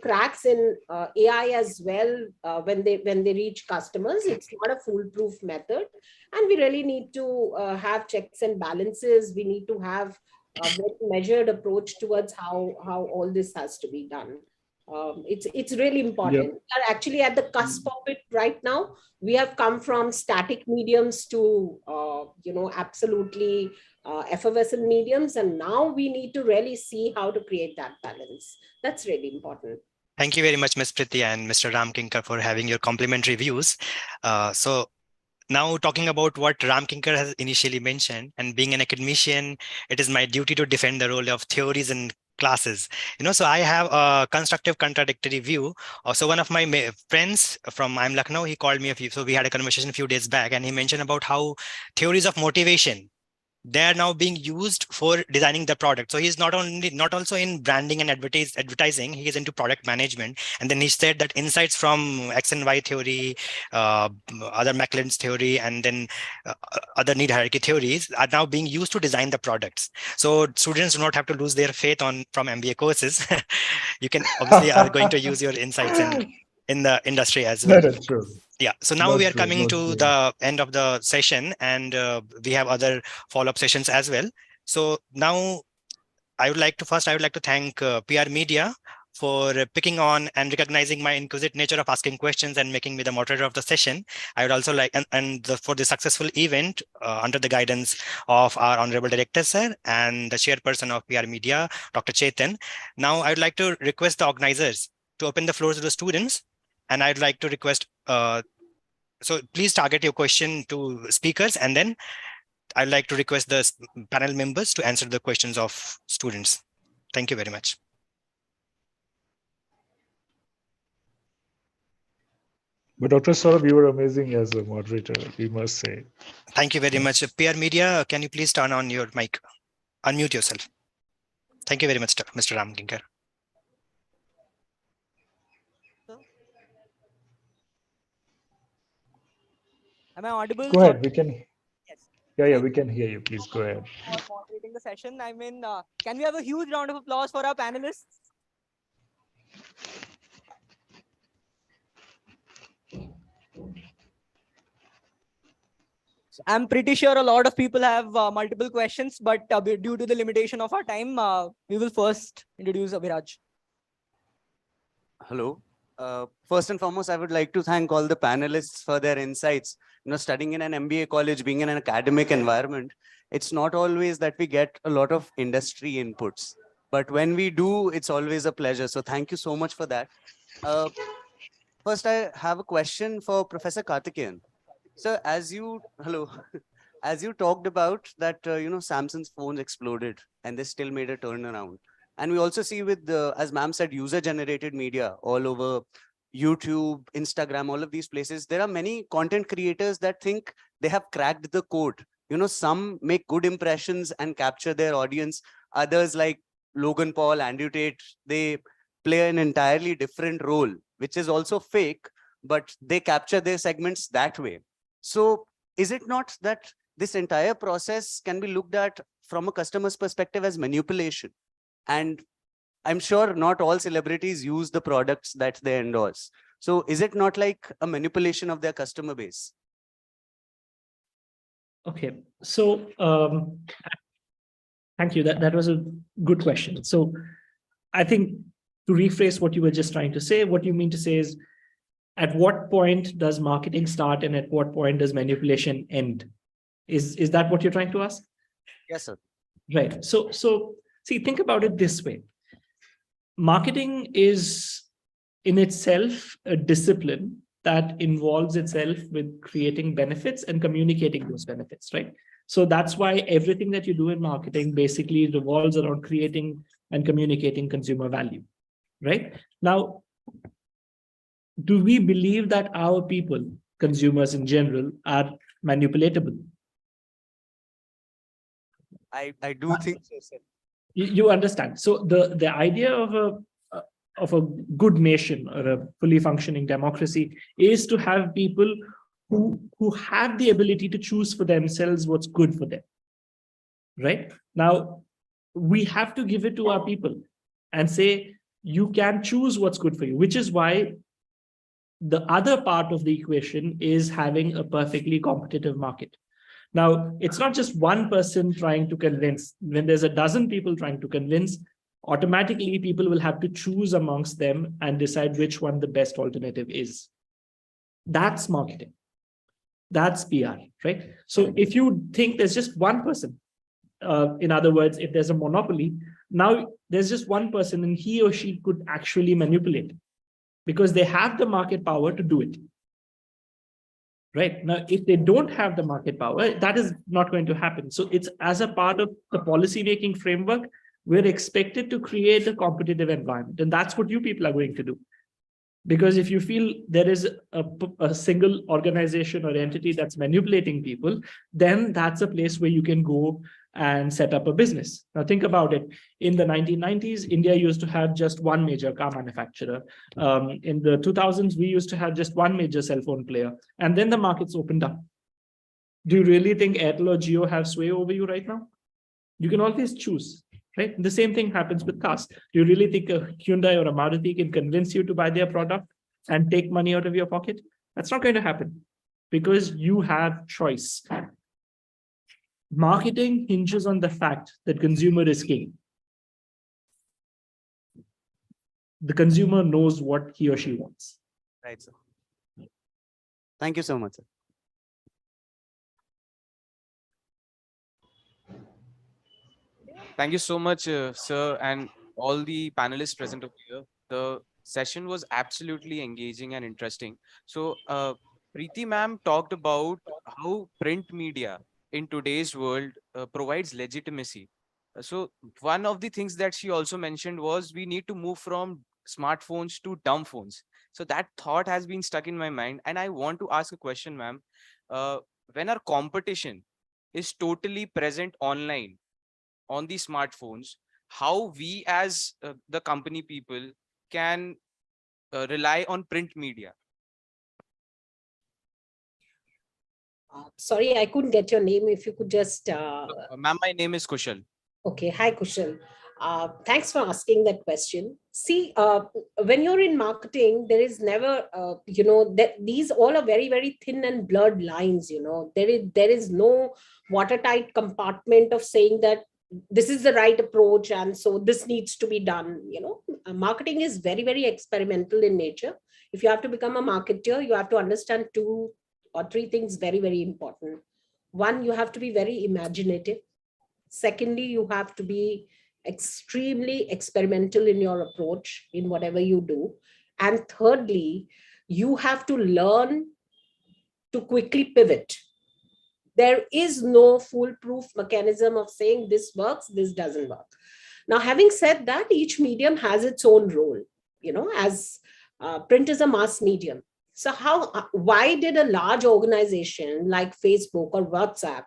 Speaker 10: cracks in AI as well when they reach customers. It's not a foolproof method, and we really need to have checks and balances. We need to have a very measured approach towards how all this has to be done. It's really important.
Speaker 6: Yep.
Speaker 10: We are actually at the cusp of it right now. We have come from static mediums to absolutely effervescent mediums, and now we need to really see how to create that balance. That's really important.
Speaker 5: Thank you very much, Ms. Priti and Mr. Ramkinkar, for having your complimentary views. So now talking about what Ramkinkar has initially mentioned, and being an academician, it is my duty to defend the role of theories and classes. So I have a constructive contradictory view. So one of my friends from I'm Lucknow, he called me so we had a conversation a few days back, and he mentioned about how theories of motivation, they are now being used for designing the product. So he's not also in branding and advertising, he is into product management. And then he said that insights from X and Y theory, other McLean's theory, and then other need hierarchy theories are now being used to design the products. So students do not have to lose their faith from MBA courses. You can obviously are going to use your insights in the industry as well.
Speaker 6: That is true.
Speaker 5: Yeah, so now we are coming to the end of the session, and we have other follow-up sessions as well. So now I would like to thank PR Media for picking on and recognizing my inquisitive nature of asking questions and making me the moderator of the session. I would also like, for the successful event under the guidance of our Honorable Director, sir, and the chairperson of PR Media, Dr. Chetan. Now, I would like to request the organizers to open the floor to the students. And I'd like to request, so please target your question to speakers, and then I'd like to request the panel members to answer the questions of students. Thank you very much.
Speaker 6: But Dr. Saurabh, you were amazing as a moderator, we must say.
Speaker 5: Thank you very much. PR Media, can you please turn on your mic? Unmute yourself. Thank you very much, Mr. Ramkinkar.
Speaker 2: Am I audible?
Speaker 6: Go ahead, we can.
Speaker 2: Yes.
Speaker 6: Yeah, we can hear you. Please go ahead.
Speaker 2: For moderating the session. I mean, can we have a huge round of applause for our panelists? I'm pretty sure a lot of people have multiple questions, but due to the limitation of our time, we will first introduce Abhiraj.
Speaker 12: Hello. First and foremost, I would like to thank all the panelists for their insights. Studying in an MBA college, being in an academic environment, it's not always that we get a lot of industry inputs. But when we do, it's always a pleasure. So thank you so much for that. First, I have a question for Professor Karthikeyan. So as you talked about that, Samsung's phones exploded and they still made a turnaround. And we also see with the, as ma'am said, user-generated media all over YouTube, Instagram, all of these places. There are many content creators that think they have cracked the code. Some make good impressions and capture their audience. Others like Logan Paul, Andrew Tate, they play an entirely different role, which is also fake, but they capture their segments that way. So is it not that this entire process can be looked at from a customer's perspective as manipulation? And I'm sure not all celebrities use the products that they endorse. So is it not like a manipulation of their customer base?
Speaker 8: Okay, so thank you. That was a good question. So I think to rephrase what you were just trying to say, what you mean to say is, at what point does marketing start and at what point does manipulation end? Is that what you're trying to ask?
Speaker 12: Yes, sir.
Speaker 8: Right. So see, think about it this way. Marketing is in itself a discipline that involves itself with creating benefits and communicating those benefits, right? So that's why everything that you do in marketing basically revolves around creating and communicating consumer value, right? Now, do we believe that our people, consumers in general, are manipulatable?
Speaker 12: I do think so, sir.
Speaker 8: You understand. So the idea of a good nation or a fully functioning democracy is to have people who have the ability to choose for themselves what's good for them, right? Now, we have to give it to our people and say, you can choose what's good for you, which is why the other part of the equation is having a perfectly competitive market. Now, it's not just one person trying to convince. When there's a dozen people trying to convince, automatically people will have to choose amongst them and decide which one the best alternative is. That's marketing. That's PR, right? So if you think there's just one person, in other words, if there's a monopoly, now there's just one person and he or she could actually manipulate because they have the market power to do it. Right now, if they don't have the market power, that is not going to happen. So it's as a part of the policy making framework, we're expected to create a competitive environment. And that's what you people are going to do. Because if you feel there is a single organization or entity that's manipulating people, then that's a place where you can go and set up a business. Now think about it. In the 1990s, India used to have just one major car manufacturer. In the 2000s, we used to have just one major cell phone player. And then the markets opened up. Do you really think Airtel or Jio have sway over you right now? You can always choose. Right? The same thing happens with cars. Do you really think a Hyundai or a Maruti can convince you to buy their product and take money out of your pocket? That's not going to happen because you have choice. Marketing hinges on the fact that consumer is king. the consumer knows what he or she wants.
Speaker 12: Right, sir. Thank you so much, sir.
Speaker 13: Thank you so much, sir, and all the panelists present over here. The session was absolutely engaging and interesting. So, Preeti ma'am talked about how print media in today's world provides legitimacy. So, one of the things that she also mentioned was we need to move from smartphones to dumb phones. So, that thought has been stuck in my mind. And I want to ask a question, ma'am. When our competition is totally present online, on the smartphones, how we as the company people can rely on print media.
Speaker 10: Sorry, I couldn't get your name. If you could just.
Speaker 13: Ma'am, my name is Kushal.
Speaker 10: Okay, hi Kushal. Thanks for asking that question. See, when you're in marketing, there is never, that these all are very, very thin and blurred lines. There is no watertight compartment of saying that this is the right approach and so this needs to be done. Marketing is very, very experimental in nature. If you have to become a marketer, you have to understand 2 or 3 things very, very important. One, you have to be very imaginative. Secondly, you have to be extremely experimental in your approach in whatever you do. And thirdly, you have to learn to quickly pivot. There is no foolproof mechanism of saying this works, this doesn't work. Now, having said that, each medium has its own role, as print is a mass medium. So why did a large organization like Facebook or WhatsApp,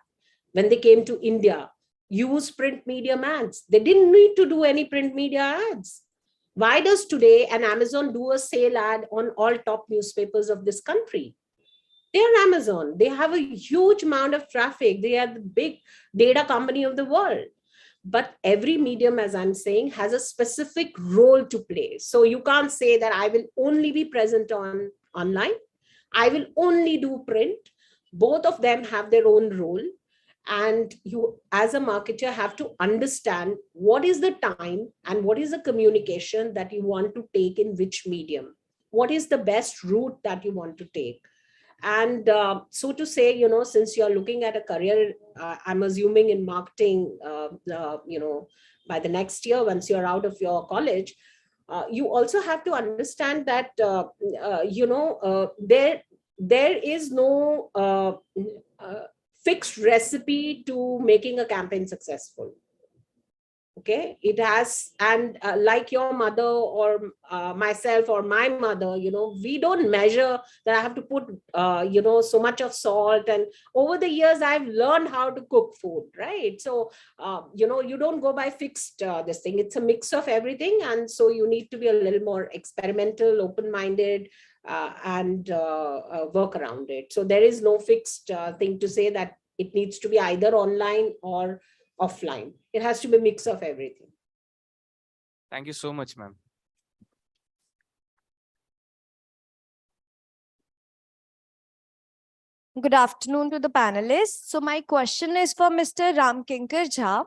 Speaker 10: when they came to India, use print media ads? They didn't need to do any print media ads. Why does today an Amazon do a sale ad on all top newspapers of this country? They're Amazon. They have a huge amount of traffic. They are the big data company of the world. But every medium, as I'm saying, has a specific role to play. So you can't say that I will only be present online. I will only do print. Both of them have their own role. And you, as a marketer, have to understand what is the time and what is the communication that you want to take in which medium. What is the best route that you want to take? And so to say, since you're looking at a career, I'm assuming in marketing, by the next year, once you're out of your college, you also have to understand that, there is no fixed recipe to making a campaign successful. Okay, it has, and like your mother or myself or my mother, we don't measure that I have to put, so much of salt. And over the years, I've learned how to cook food, right? So, you don't go by fixed this thing. It's a mix of everything. And so you need to be a little more experimental, open-minded, and work around it. So there is no fixed thing to say that it needs to be either online or offline. It has to be a mix of everything.
Speaker 13: Thank you so much, ma'am.
Speaker 14: Good afternoon to the panelists. So my question is for Mr. Ramkinkar Jha.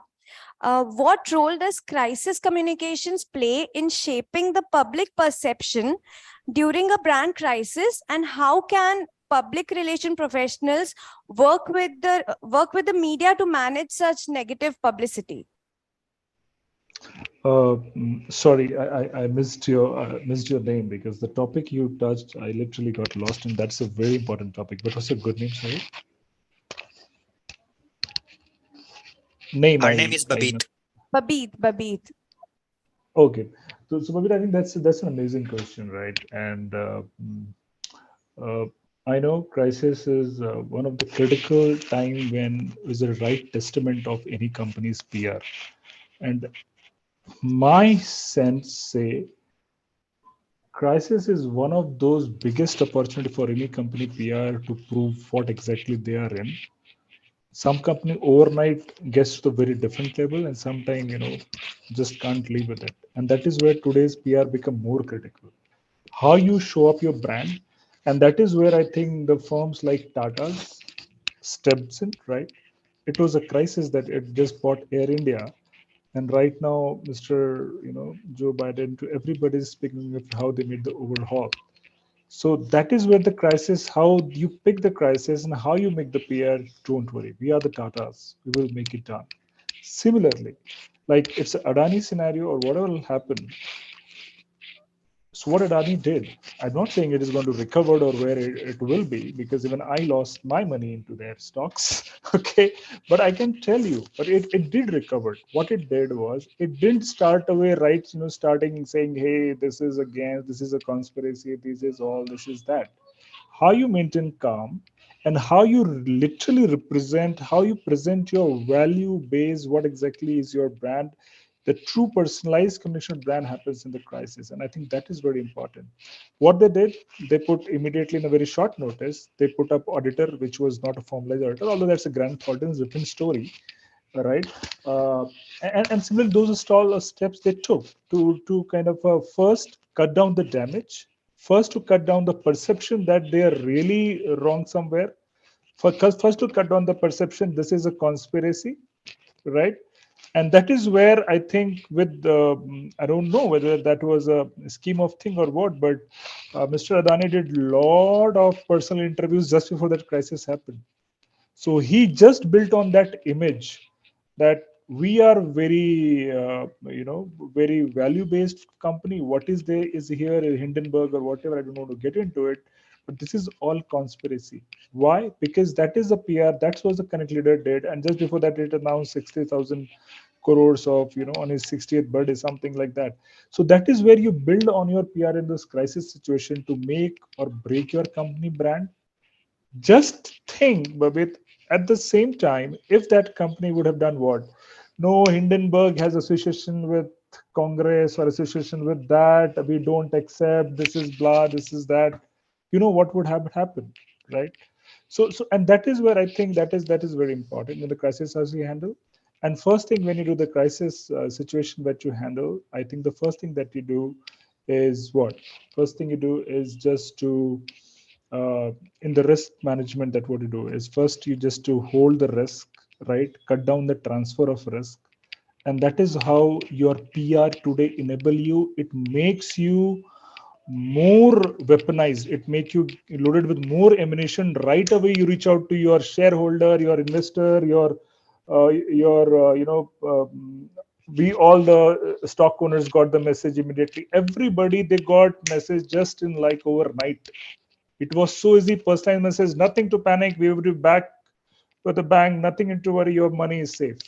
Speaker 14: What role does crisis communications play in shaping the public perception during a brand crisis, and how can public relation professionals work with the media to manage such negative publicity?
Speaker 6: Sorry, I missed your name, because the topic you touched, I literally got lost in. That's a very important topic. What was your good name? Sorry.
Speaker 5: Her name is Babit.
Speaker 14: Babit.
Speaker 6: Okay, so Babit, I think that's an amazing question, right? And I know crisis is one of the critical time when is the right testament of any company's PR. And my sense say crisis is one of those biggest opportunity for any company PR to prove what exactly they are in. Some company overnight gets to a very different level, and sometimes, just can't live with it. And that is where today's PR become more critical. How you show up your brand. And that is where I think the firms like Tata's steps in, right? It was a crisis that it just bought Air India. And right now, Mr. Joe Biden, to everybody is speaking of how they made the overhaul. So that is where the crisis, how you pick the crisis and how you make the PR, don't worry. We are the Tatas. We will make it done. Similarly, like it's an Adani scenario or whatever will happen, so what Adani did, I'm not saying it is going to recover or where it will be, because even I lost my money into their stocks. Okay. But I can tell you, but it did recover. What it did was it didn't start away right, starting saying, hey, this is again, this is a conspiracy, this is all, this is that. How you maintain calm and how you literally represent, how you present your value base, what exactly is your brand. The true personalized communication brand happens in the crisis, and I think that is very important. What they did, they put immediately in a very short notice, they put up auditor, which was not a formalized auditor, although that's a Grant Thornton's different story, right? uh, and similarly, those are all steps they took to kind of first cut down the damage, first to cut down the perception that they are really wrong somewhere, first to cut down the perception this is a conspiracy, right? And that is where I think with I don't know whether that was a scheme of thing or what, but Mr. Adani did lot of personal interviews just before that crisis happened. So he just built on that image that we are very, very value-based company. What is there is here Hindenburg or whatever. I don't want to get into it, but this is all conspiracy. Why? Because that is the PR. That's what the Connect leader did, and just before that, it announced 60,000 crores of on his 60th birthday, something like that. So that is where you build on your PR in this crisis situation to make or break your company brand. Just think, Babit, at the same time, if that company would have done what? No, Hindenburg has association with Congress or association with that. We don't accept. This is blah. This is that. You know what would have happened, right? So, and that is where I think that is very important in the crisis as we handle. And first thing when you do the crisis situation that you handle, I think the first thing that you do is what? First thing you do is just to in the risk management, that what you do is first you just to hold the risk, right? Cut down the transfer of risk. And that is how your PR today enable you. It makes you more weaponized. It makes you loaded with more ammunition. Right away, you reach out to your shareholder, your investor, we all the stock owners got the message immediately. Everybody, they got message just in like overnight. It was so easy. Personalized message, nothing to panic. We will be back to the bank, nothing to worry. Your money is safe.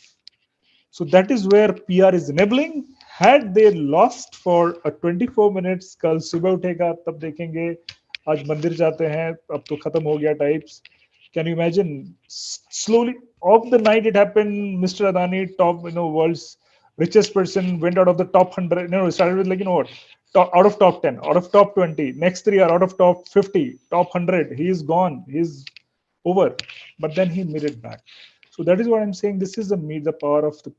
Speaker 6: So that is where PR is enabling. Had they lost for a 24 minutes, कल सुबह उठेगा तब देखेंगे आज मंदिर जाते हैं अब तो खत्म हो गया types. Can you imagine? Slowly, of the night it happened. Mr. Adani, top, world's richest person, went out of the top 100. It started with like, what? Out of top 10, out of top 20. Next 3 are out of top 50, top 100. He is gone. He's over. But then he made it back. So that is what I'm saying. This is the power of the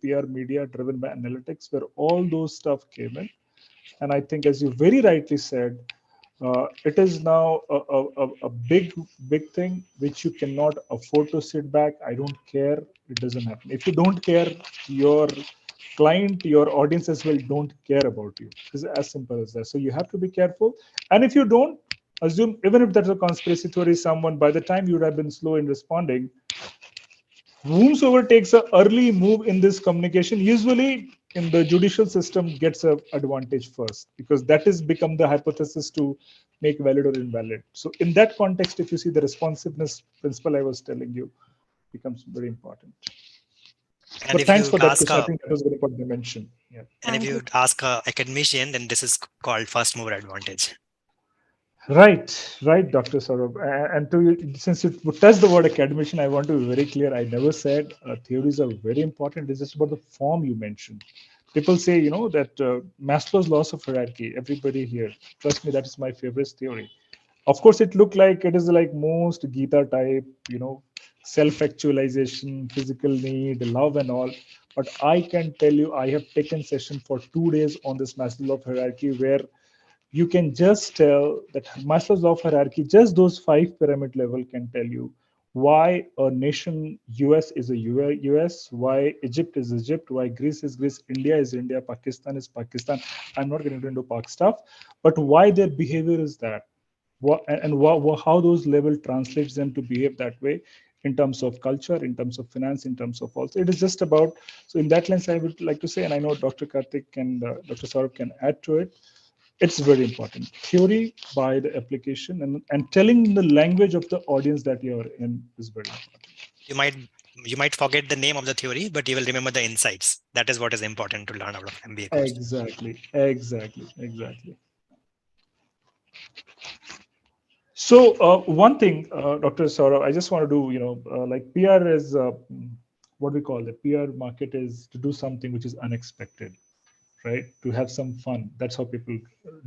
Speaker 6: PR media driven by analytics, where all those stuff came in. And I think, as you very rightly said, it is now a big thing which you cannot afford to sit back. I don't care. It doesn't happen. If you don't care, your client, your audience as well don't care about you. It's as simple as that. So you have to be careful. And if you don't, assume, even if that's a conspiracy theory, someone, by the time you would have been slow in responding, whomsoever takes an early move in this communication, usually in the judicial system, gets an advantage first, because that has become the hypothesis to make valid or invalid. So in that context, if you see, the responsiveness principle I was telling you becomes very important.
Speaker 5: And
Speaker 6: But
Speaker 5: if
Speaker 6: thanks
Speaker 5: you
Speaker 6: for that
Speaker 5: ask
Speaker 6: question. I
Speaker 5: a,
Speaker 6: think that was very important to mention. Yeah.
Speaker 5: and if you ask a academician, then this is called first mover advantage.
Speaker 6: Right, Dr. Saurabh. And since you touched the word academician, I want to be very clear. I never said theories are very important. It's just about the form you mentioned. People say, that Maslow's laws of hierarchy, everybody here, trust me, that is my favorite theory. Of course, it looked like it is like most Gita type, self-actualization, physical need, love and all. But I can tell you, I have taken session for 2 days on this Maslow's law of hierarchy, where you can just tell that Maslow's law of hierarchy, just those 5 pyramid level can tell you why a nation US is a US, why Egypt is Egypt, why Greece is Greece, India is India, Pakistan is Pakistan. I'm not getting into Pak stuff, but why their behavior is that, how those level translates them to behave that way in terms of culture, in terms of finance, in terms of also. It is just about, so in that lens, I would like to say, and I know Dr. Karthik and Dr. Saurabh can add to it, it's very important. Theory by the application and telling the language of the audience that you're in is very important.
Speaker 5: You might forget the name of the theory, but you will remember the insights. That is what is important to learn out of MBA course.
Speaker 6: Exactly. So one thing, Dr. Saurabh, I just want to do, like PR is what we call it. PR market is to do something which is unexpected, right? To have some fun. That's how people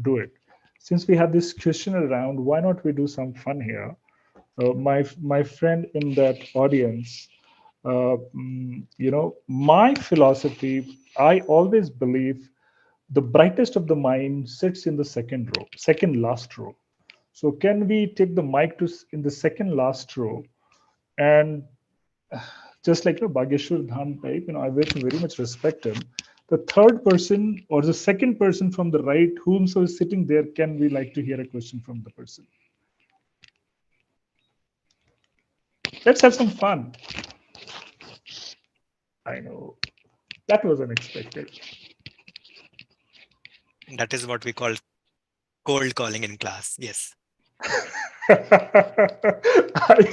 Speaker 6: do it. Since we have this question around, why not we do some fun here? My friend in that audience, my philosophy, I always believe the brightest of the mind sits in the second last row. So can we take the mic to in the second last row, and just like Bageshwar Dham type, I very much respect him. The third person or the second person from the right, whomso is sitting there, can we like to hear a question from the person? Let's have some fun. I know that was unexpected.
Speaker 5: That is what we call cold calling in class. Yes.
Speaker 6: I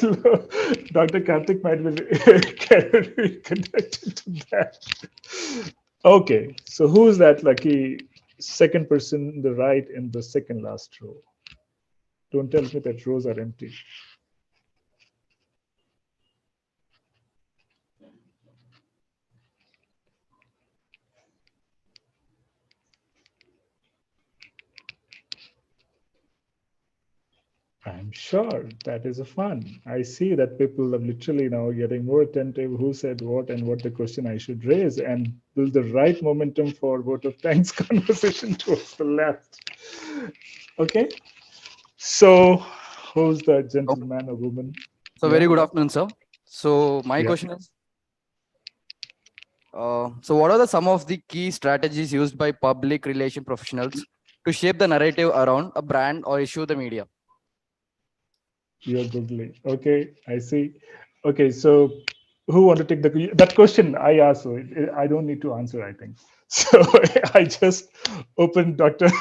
Speaker 6: love, Dr. Karthik might be connected to that. Okay, so who's that lucky second person in the right in the second last row? Don't tell me that rows are empty. I'm sure that is a fun. I see that people are literally now getting more attentive. Who said what and what the question I should raise, and build the right momentum for vote of thanks conversation towards the left. Okay. So, who's the gentleman or woman?
Speaker 15: So,
Speaker 6: Yeah.
Speaker 15: very good afternoon, sir. So, my
Speaker 6: Yeah.
Speaker 15: question is, so what are some of the key strategies used by public relation professionals to shape the narrative around a brand or issue the media?
Speaker 6: You're googling. Okay, I see. Okay, so who want to take that question I asked? So I don't need to answer, I think. So I just opened Dr.
Speaker 5: So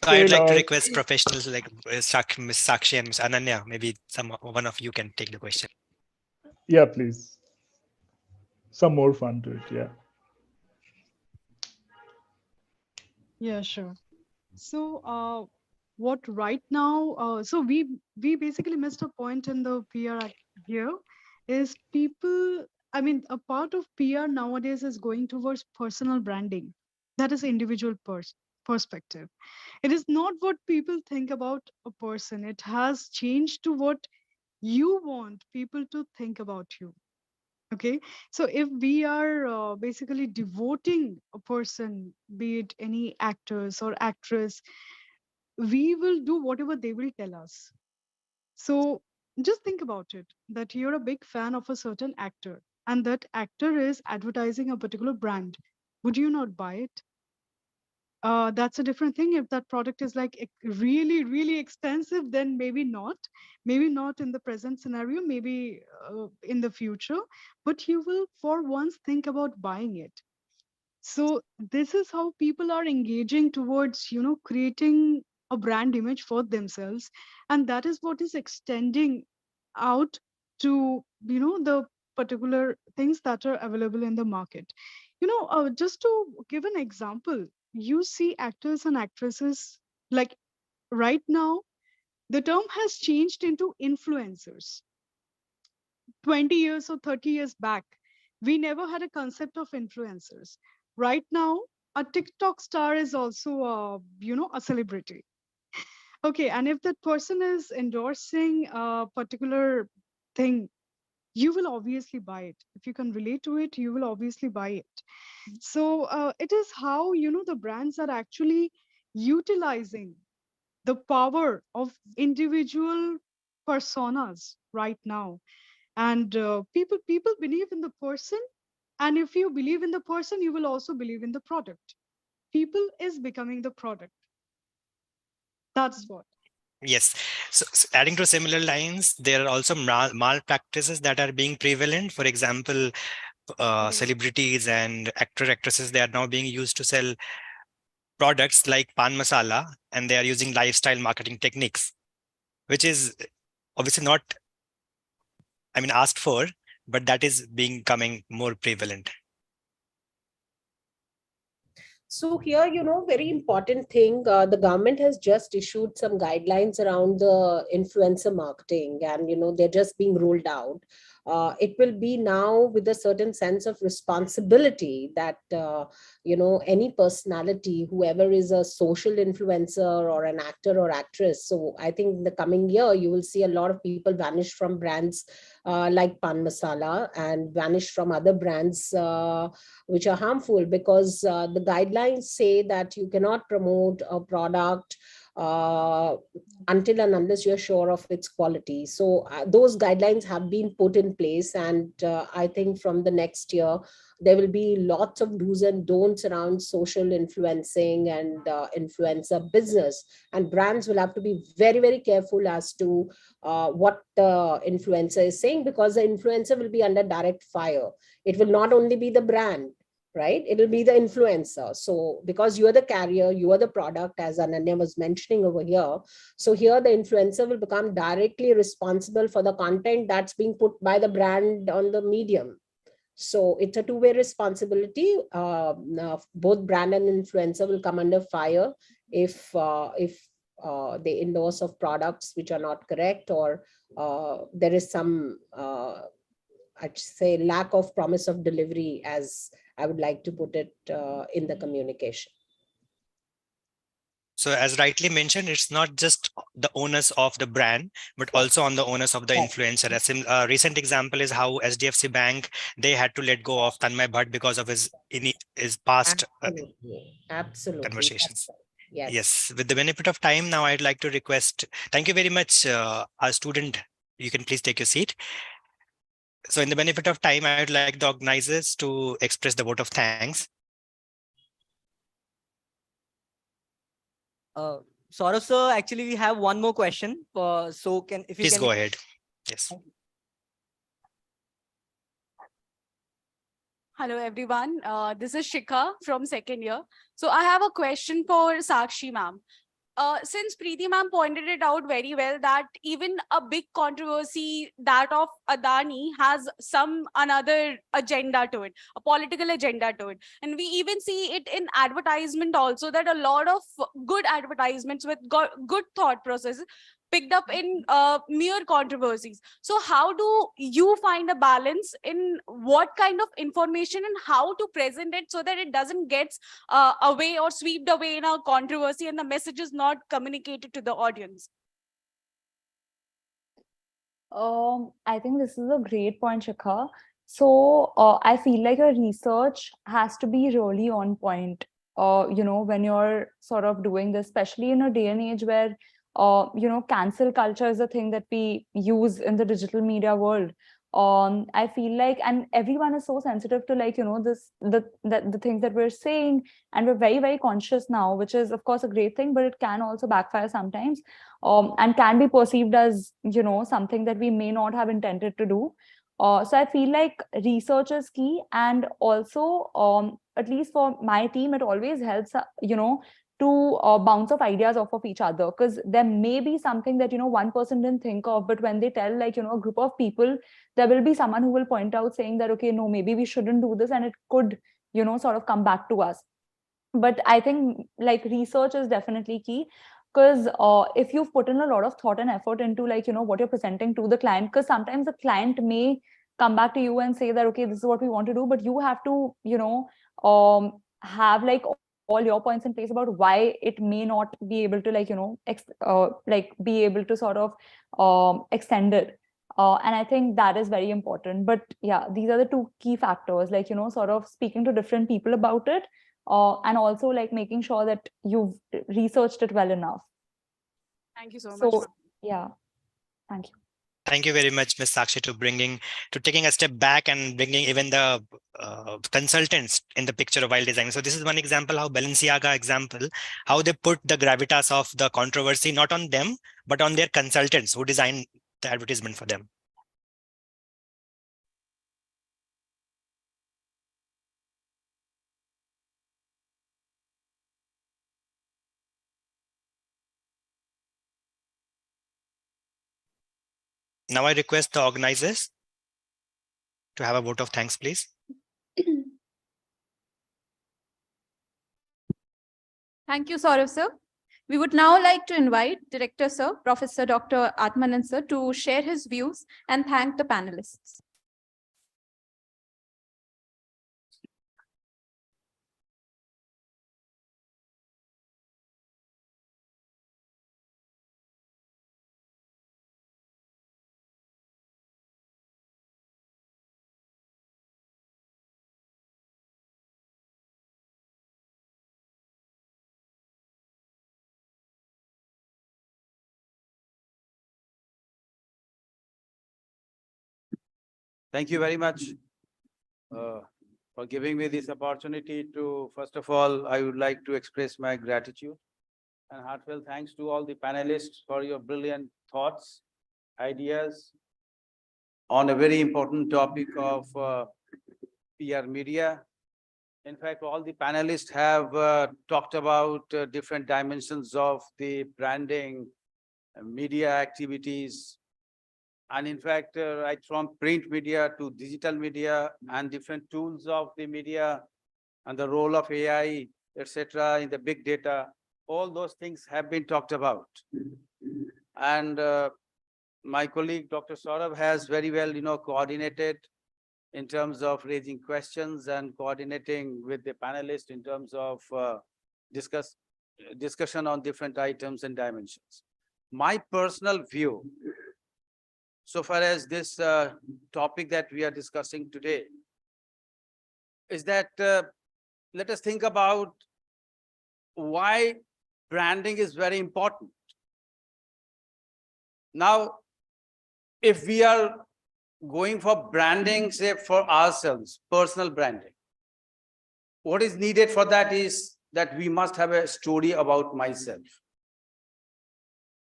Speaker 5: I'd like to
Speaker 6: or
Speaker 5: request professionals like Ms. Sakshi and Ms. Ananya. Maybe one of you can take the question.
Speaker 6: yeah, please. Some more fun to it. Yeah.
Speaker 9: Yeah, sure. So, what right now? So we basically missed a point in the PR here. Is people? I mean, a part of PR nowadays is going towards personal branding. That is individual perspective. It is not what people think about a person. It has changed to what you want people to think about you. Okay, so if we are basically devoting a person, be it any actors or actress, we will do whatever they will tell us. So just think about it, that you're a big fan of a certain actor and that actor is advertising a particular brand. Would you not buy it? That's a different thing. If that product is like really, really expensive, then maybe not in the present scenario, maybe in the future, but you will for once think about buying it. So this is how people are engaging towards, creating a brand image for themselves. And that is what is extending out to, the particular things that are available in the market. Just to give an example, you see actors and actresses, like right now, the term has changed into influencers. 20 years or 30 years back, we never had a concept of influencers. Right now, a TikTok star is also a celebrity. Okay, and if that person is endorsing a particular thing, you will obviously buy it. If you can relate to it, you will obviously buy it. So it is how the brands are actually utilizing the power of individual personas right now. And people believe in the person. And if you believe in the person, you will also believe in the product. People is becoming the product. That's what.
Speaker 5: Yes. So adding to similar lines, there are also malpractices that are being prevalent. For example, celebrities and actresses, they are now being used to sell products like pan masala, and they are using lifestyle marketing techniques, which is obviously not, I mean, asked for, but that is becoming more prevalent.
Speaker 10: So here, very important thing, the government has just issued some guidelines around the influencer marketing, and, they're just being rolled out. It will be now with a certain sense of responsibility that, any personality, whoever is a social influencer or an actor or actress. So I think in the coming year, you will see a lot of people vanish from brands like Pan Masala and vanish from other brands which are harmful, because the guidelines say that you cannot promote a product until and unless you're sure of its quality. So those guidelines have been put in place, and I think from the next year, there will be lots of do's and don'ts around social influencing and influencer business. And brands will have to be very, very careful as to what the influencer is saying, because the influencer will be under direct fire. It will not only be the brand, right? It will be the influencer. So because you are the carrier, you are the product, as Ananya was mentioning over here. So here the influencer will become directly responsible for the content that's being put by the brand on the medium. So it's a two-way responsibility. Both brand and influencer will come under fire if they endorse of products which are not correct, or there is some I'd say lack of promise of delivery, as I would like to put it in the communication.
Speaker 5: So as rightly mentioned, it's not just the onus of the brand, but also on the onus of the influencer. A recent example is how SDFC Bank, they had to let go of Tanmay Bhatt because of his past
Speaker 10: Absolutely.
Speaker 5: conversations.
Speaker 10: Yes.
Speaker 5: Yes. With the benefit of time, now I'd like to request, thank you very much, our student. You can please take your seat. So in the benefit of time, I would like the organizers to express the vote of thanks.
Speaker 2: Saurav sir, actually we have one more question. So
Speaker 5: Please go ahead. Yes.
Speaker 1: Hello, everyone. This is Shikha from second year. So I have a question for Sakshi ma'am. Since Preeti ma'am pointed it out very well that even a big controversy, that of Adani, has another agenda to it, a political agenda to it. And we even see it in advertisement also, that a lot of good advertisements with good thought processes picked up in mere controversies. So how do you find a balance in what kind of information and how to present it so that it doesn't get away or swept away in a controversy and the message is not communicated to the audience?
Speaker 11: I think this is a great point, Shikha. So I feel like your research has to be really on point. When you're sort of doing this, especially in a day and age where cancel culture is a thing that we use in the digital media world. I feel like, and everyone is so sensitive to the things that we're saying, and we're very, very conscious now, which is of course a great thing, but it can also backfire sometimes, and can be perceived as something that we may not have intended to do. So I feel like research is key, and also at least for my team, it always helps to bounce off ideas off of each other, because there may be something that one person didn't think of, but when they tell a group of people, there will be someone who will point out saying that, okay, no, maybe we shouldn't do this, and it could sort of come back to us. But I think research is definitely key, because if you've put in a lot of thought and effort into what you're presenting to the client, because sometimes the client may come back to you and say that, okay, this is what we want to do, but you have to have all your points in place about why it may not be able to be able to sort of extend it. And I think that is very important. But yeah, these are the two key factors, sort of speaking to different people about it, and also making sure that you've researched it well enough.
Speaker 1: Thank you so much.
Speaker 11: Yeah, thank you.
Speaker 5: Thank you very much, Ms. Sakshi, to taking a step back and bringing even the consultants in the picture while designing. So this is one example how Balenciaga example, how they put the gravitas of the controversy, not on them, but on their consultants who design the advertisement for them. Now I request the organizers to have a vote of thanks, please.
Speaker 1: Thank you, Saurav sir. We would now like to invite Director Sir, Professor Dr. Atmanand sir, to share his views and thank the panelists.
Speaker 3: Thank you very much for giving me this opportunity to, first of all, I would like to express my gratitude and heartfelt thanks to all the panelists for your brilliant thoughts, ideas on a very important topic of PR media. In fact, all the panelists have talked about different dimensions of the branding, media activities, and in fact, right from print media to digital media and different tools of the media and the role of AI, etc., in the big data, all those things have been talked about. And my colleague, Dr. Saurav, has very well, coordinated in terms of raising questions and coordinating with the panelists in terms of discussion on different items and dimensions. My personal view, so far as this topic that we are discussing today, is that let us think about why branding is very important. Now, if we are going for branding, say for ourselves, personal branding, what is needed for that is that we must have a story about myself.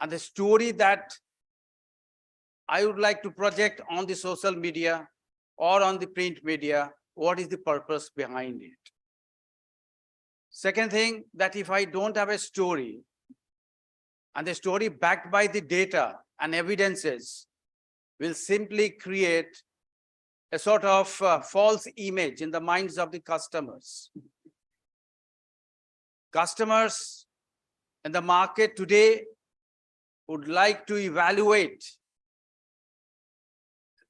Speaker 3: And the story that I would like to project on the social media or on the print media, what is the purpose behind it? Second thing, that if I don't have a story and the story backed by the data and evidences, will simply create a sort of false image in the minds of the customers. Customers in the market today would like to evaluate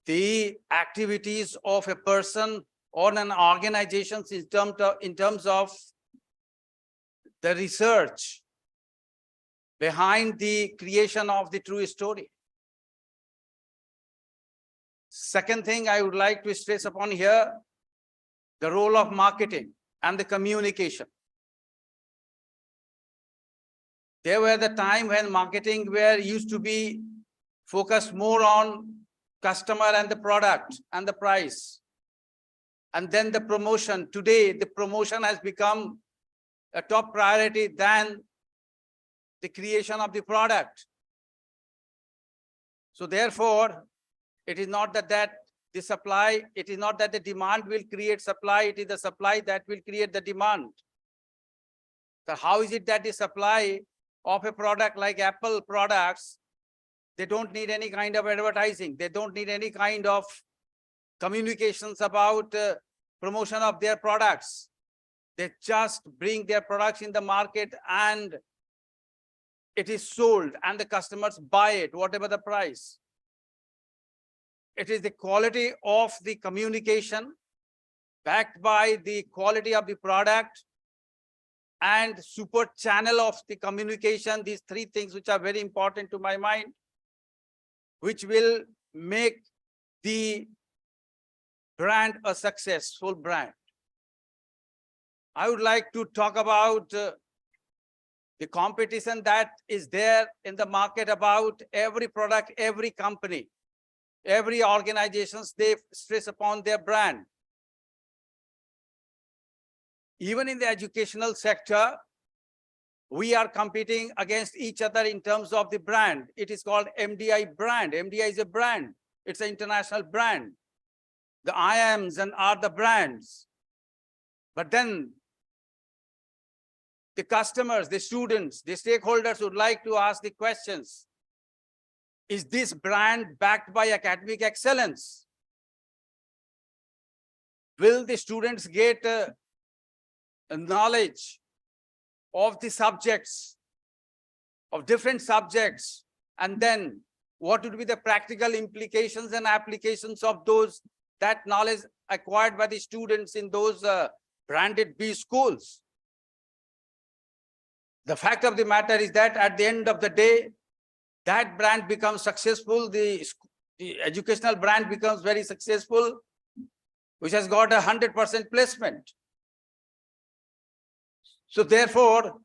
Speaker 3: the activities of a person or an organization in terms of the research behind the creation of the true story. Second thing I would like to stress upon here, the role of marketing and the communication. There were the time when marketing used to be focused more on customer and the product and the price. And then the promotion. Today, the promotion has become a top priority than the creation of the product. So therefore, it is not that the supply, it is not that the demand will create supply, it is the supply that will create the demand. So how is it that the supply of a product like Apple products, they don't need any kind of advertising, they don't need any kind of communications about promotion of their products. They just bring their products in the market and it is sold and the customers buy it, whatever the price. It is the quality of the communication backed by the quality of the product and super channel of the communication, these three things which are very important to my mind, which will make the brand a successful brand. I would like to talk about the competition that is there in the market about every product, every company. Every organizations, they stress upon their brand. Even in the educational sector, we are competing against each other in terms of the brand. It is called MDI brand. MDI is a brand. It's an international brand. The IAMs are the brands. But then the customers, the students, the stakeholders would like to ask the questions. Is this brand backed by academic excellence? Will the students get a knowledge of the subjects, of different subjects? And then what would be the practical implications and applications of that knowledge acquired by the students in those branded B schools? The fact of the matter is that at the end of the day, that brand becomes successful, the educational brand becomes very successful, which has got 100% placement. So therefore,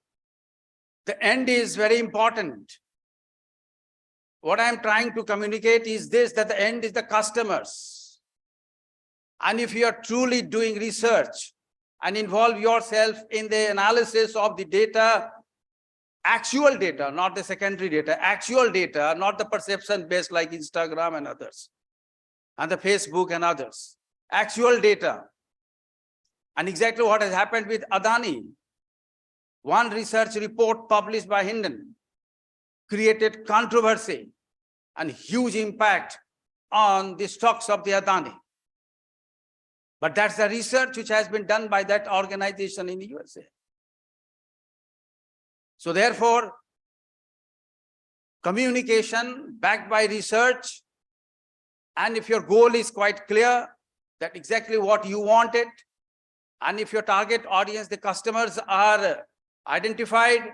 Speaker 3: the end is very important. What I'm trying to communicate is this, that the end is the customers. And if you are truly doing research and involve yourself in the analysis of the data, actual data, not the secondary data, actual data, not the perception based like Instagram and others, and the Facebook and others, actual data. And exactly what has happened with Adani. One research report published by Hinton created controversy and huge impact on the stocks of the Adani. But that's the research which has been done by that organization in the USA. So therefore, communication backed by research, and if your goal is quite clear, that exactly what you wanted, and if your target audience, the customers are identified,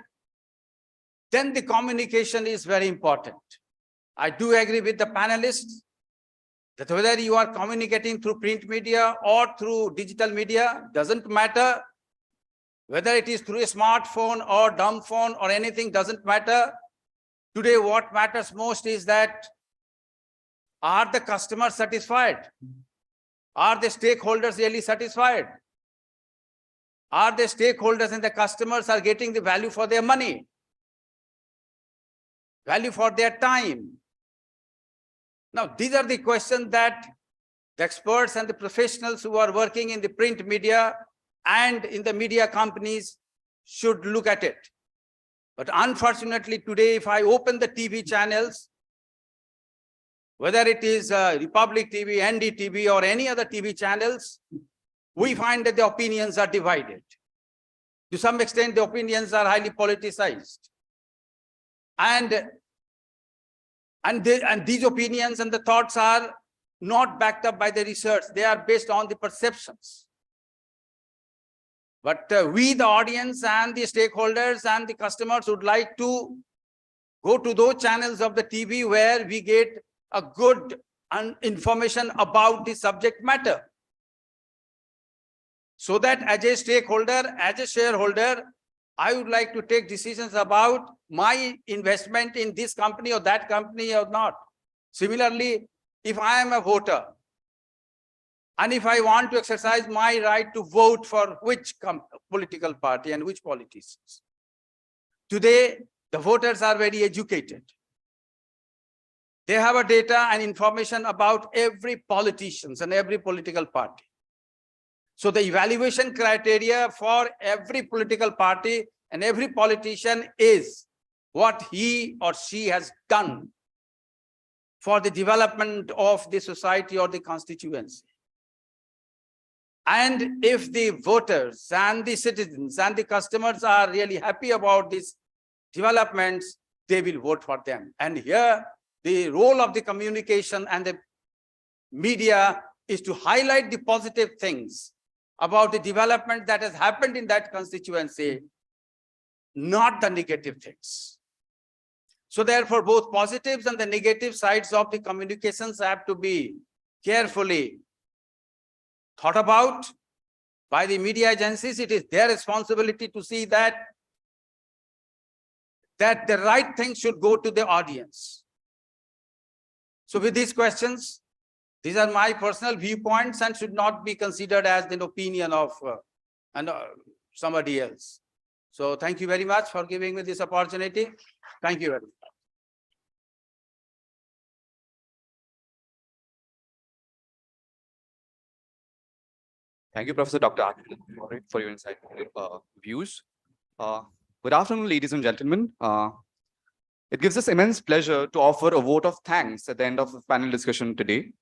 Speaker 3: then the communication is very important. I do agree with the panelists that whether you are communicating through print media or through digital media, doesn't matter. Whether it is through a smartphone or dumb phone or anything, doesn't matter. Today, what matters most is that, are the customers satisfied? Are the stakeholders really satisfied? Are the stakeholders and the customers are getting the value for their money? Value for their time? Now, these are the questions that the experts and the professionals who are working in the print media and in the media companies should look at it. But unfortunately today, if I open the TV channels, whether it is Republic TV, NDTV or any other TV channels, we find that the opinions are divided. To some extent, the opinions are highly politicized. And these opinions and the thoughts are not backed up by the research. They are based on the perceptions. But we, the audience and the stakeholders and the customers, would like to go to those channels of the TV where we get a good information about the subject matter. So that as a stakeholder, as a shareholder, I would like to take decisions about my investment in this company or that company or not. Similarly, if I am a voter, and if I want to exercise my right to vote for which political party and which politicians. Today, the voters are very educated. They have a data and information about every politician and every political party. So the evaluation criteria for every political party and every politician is what he or she has done for the development of the society or the constituency. And if the voters and the citizens and the customers are really happy about these developments, they will vote for them. And here, the role of the communication and the media is to highlight the positive things about the development that has happened in that constituency, not the negative things. So therefore, both positives and the negative sides of the communications have to be carefully thought about by the media agencies. It is their responsibility to see that the right things should go to the audience. So with these questions, these are my personal viewpoints and should not be considered as an opinion of somebody else. So thank you very much for giving me this opportunity. Thank you very much.
Speaker 16: Thank you, Professor Dr. Akil, for your insightful views. Good afternoon, ladies and gentlemen. It gives us immense pleasure to offer a vote of thanks at the end of the panel discussion today.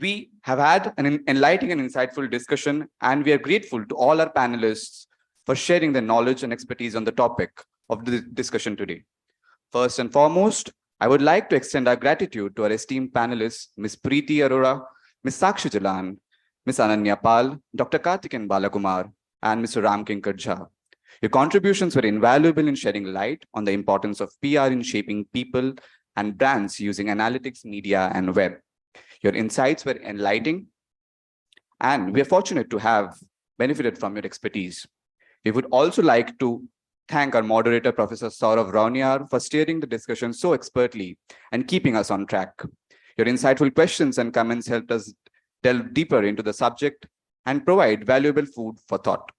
Speaker 16: We have had an enlightening and insightful discussion, and we are grateful to all our panelists for sharing their knowledge and expertise on the topic of the discussion today. First and foremost, I would like to extend our gratitude to our esteemed panelists, Ms. Preeti Arora, Ms. Sakshi Jalan, Ms. Ananya Pal, Dr. Karthikeyan Balakumar, and Mr. Ramkinkar Jha. Your contributions were invaluable in shedding light on the importance of PR in shaping people and brands using analytics, media, and web. Your insights were enlightening, and we are fortunate to have benefited from your expertise. We would also like to thank our moderator, Professor Saurav Rauniar, for steering the discussion so expertly and keeping us on track. Your insightful questions and comments helped us delve deeper into the subject and provide valuable food for thought.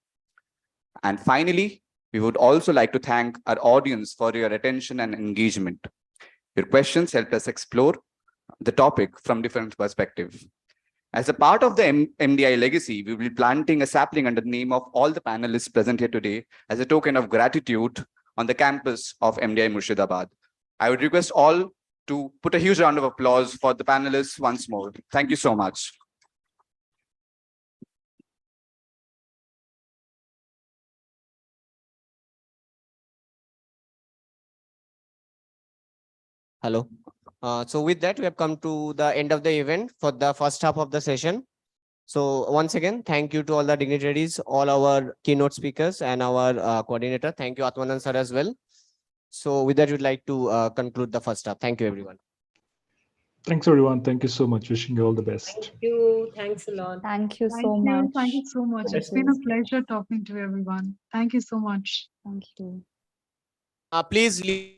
Speaker 16: And finally, we would also like to thank our audience for your attention and engagement. Your questions helped us explore the topic from different perspectives. As a part of the MDI legacy, we will be planting a sapling under the name of all the panelists present here today as a token of gratitude on the campus of MDI Murshidabad. I would request all to put a huge round of applause for the panelists once more. Thank you so much.
Speaker 17: Hello. So with that, we have come to the end of the event for the first half of the session. So once again, thank you to all the dignitaries, all our keynote speakers and our coordinator. Thank you, Atmanand sir, as well. So with that, we'd like to conclude the first half. Thank you, everyone.
Speaker 6: Thanks, everyone. Thank you so much. Wishing you all the best.
Speaker 10: Thank you. Thanks a lot.
Speaker 11: Thank you
Speaker 9: Thank
Speaker 11: so
Speaker 9: you.
Speaker 11: much.
Speaker 9: Thank you so much. It's been a pleasure talking to everyone. Thank you so much.
Speaker 11: Thank you.
Speaker 17: Please leave.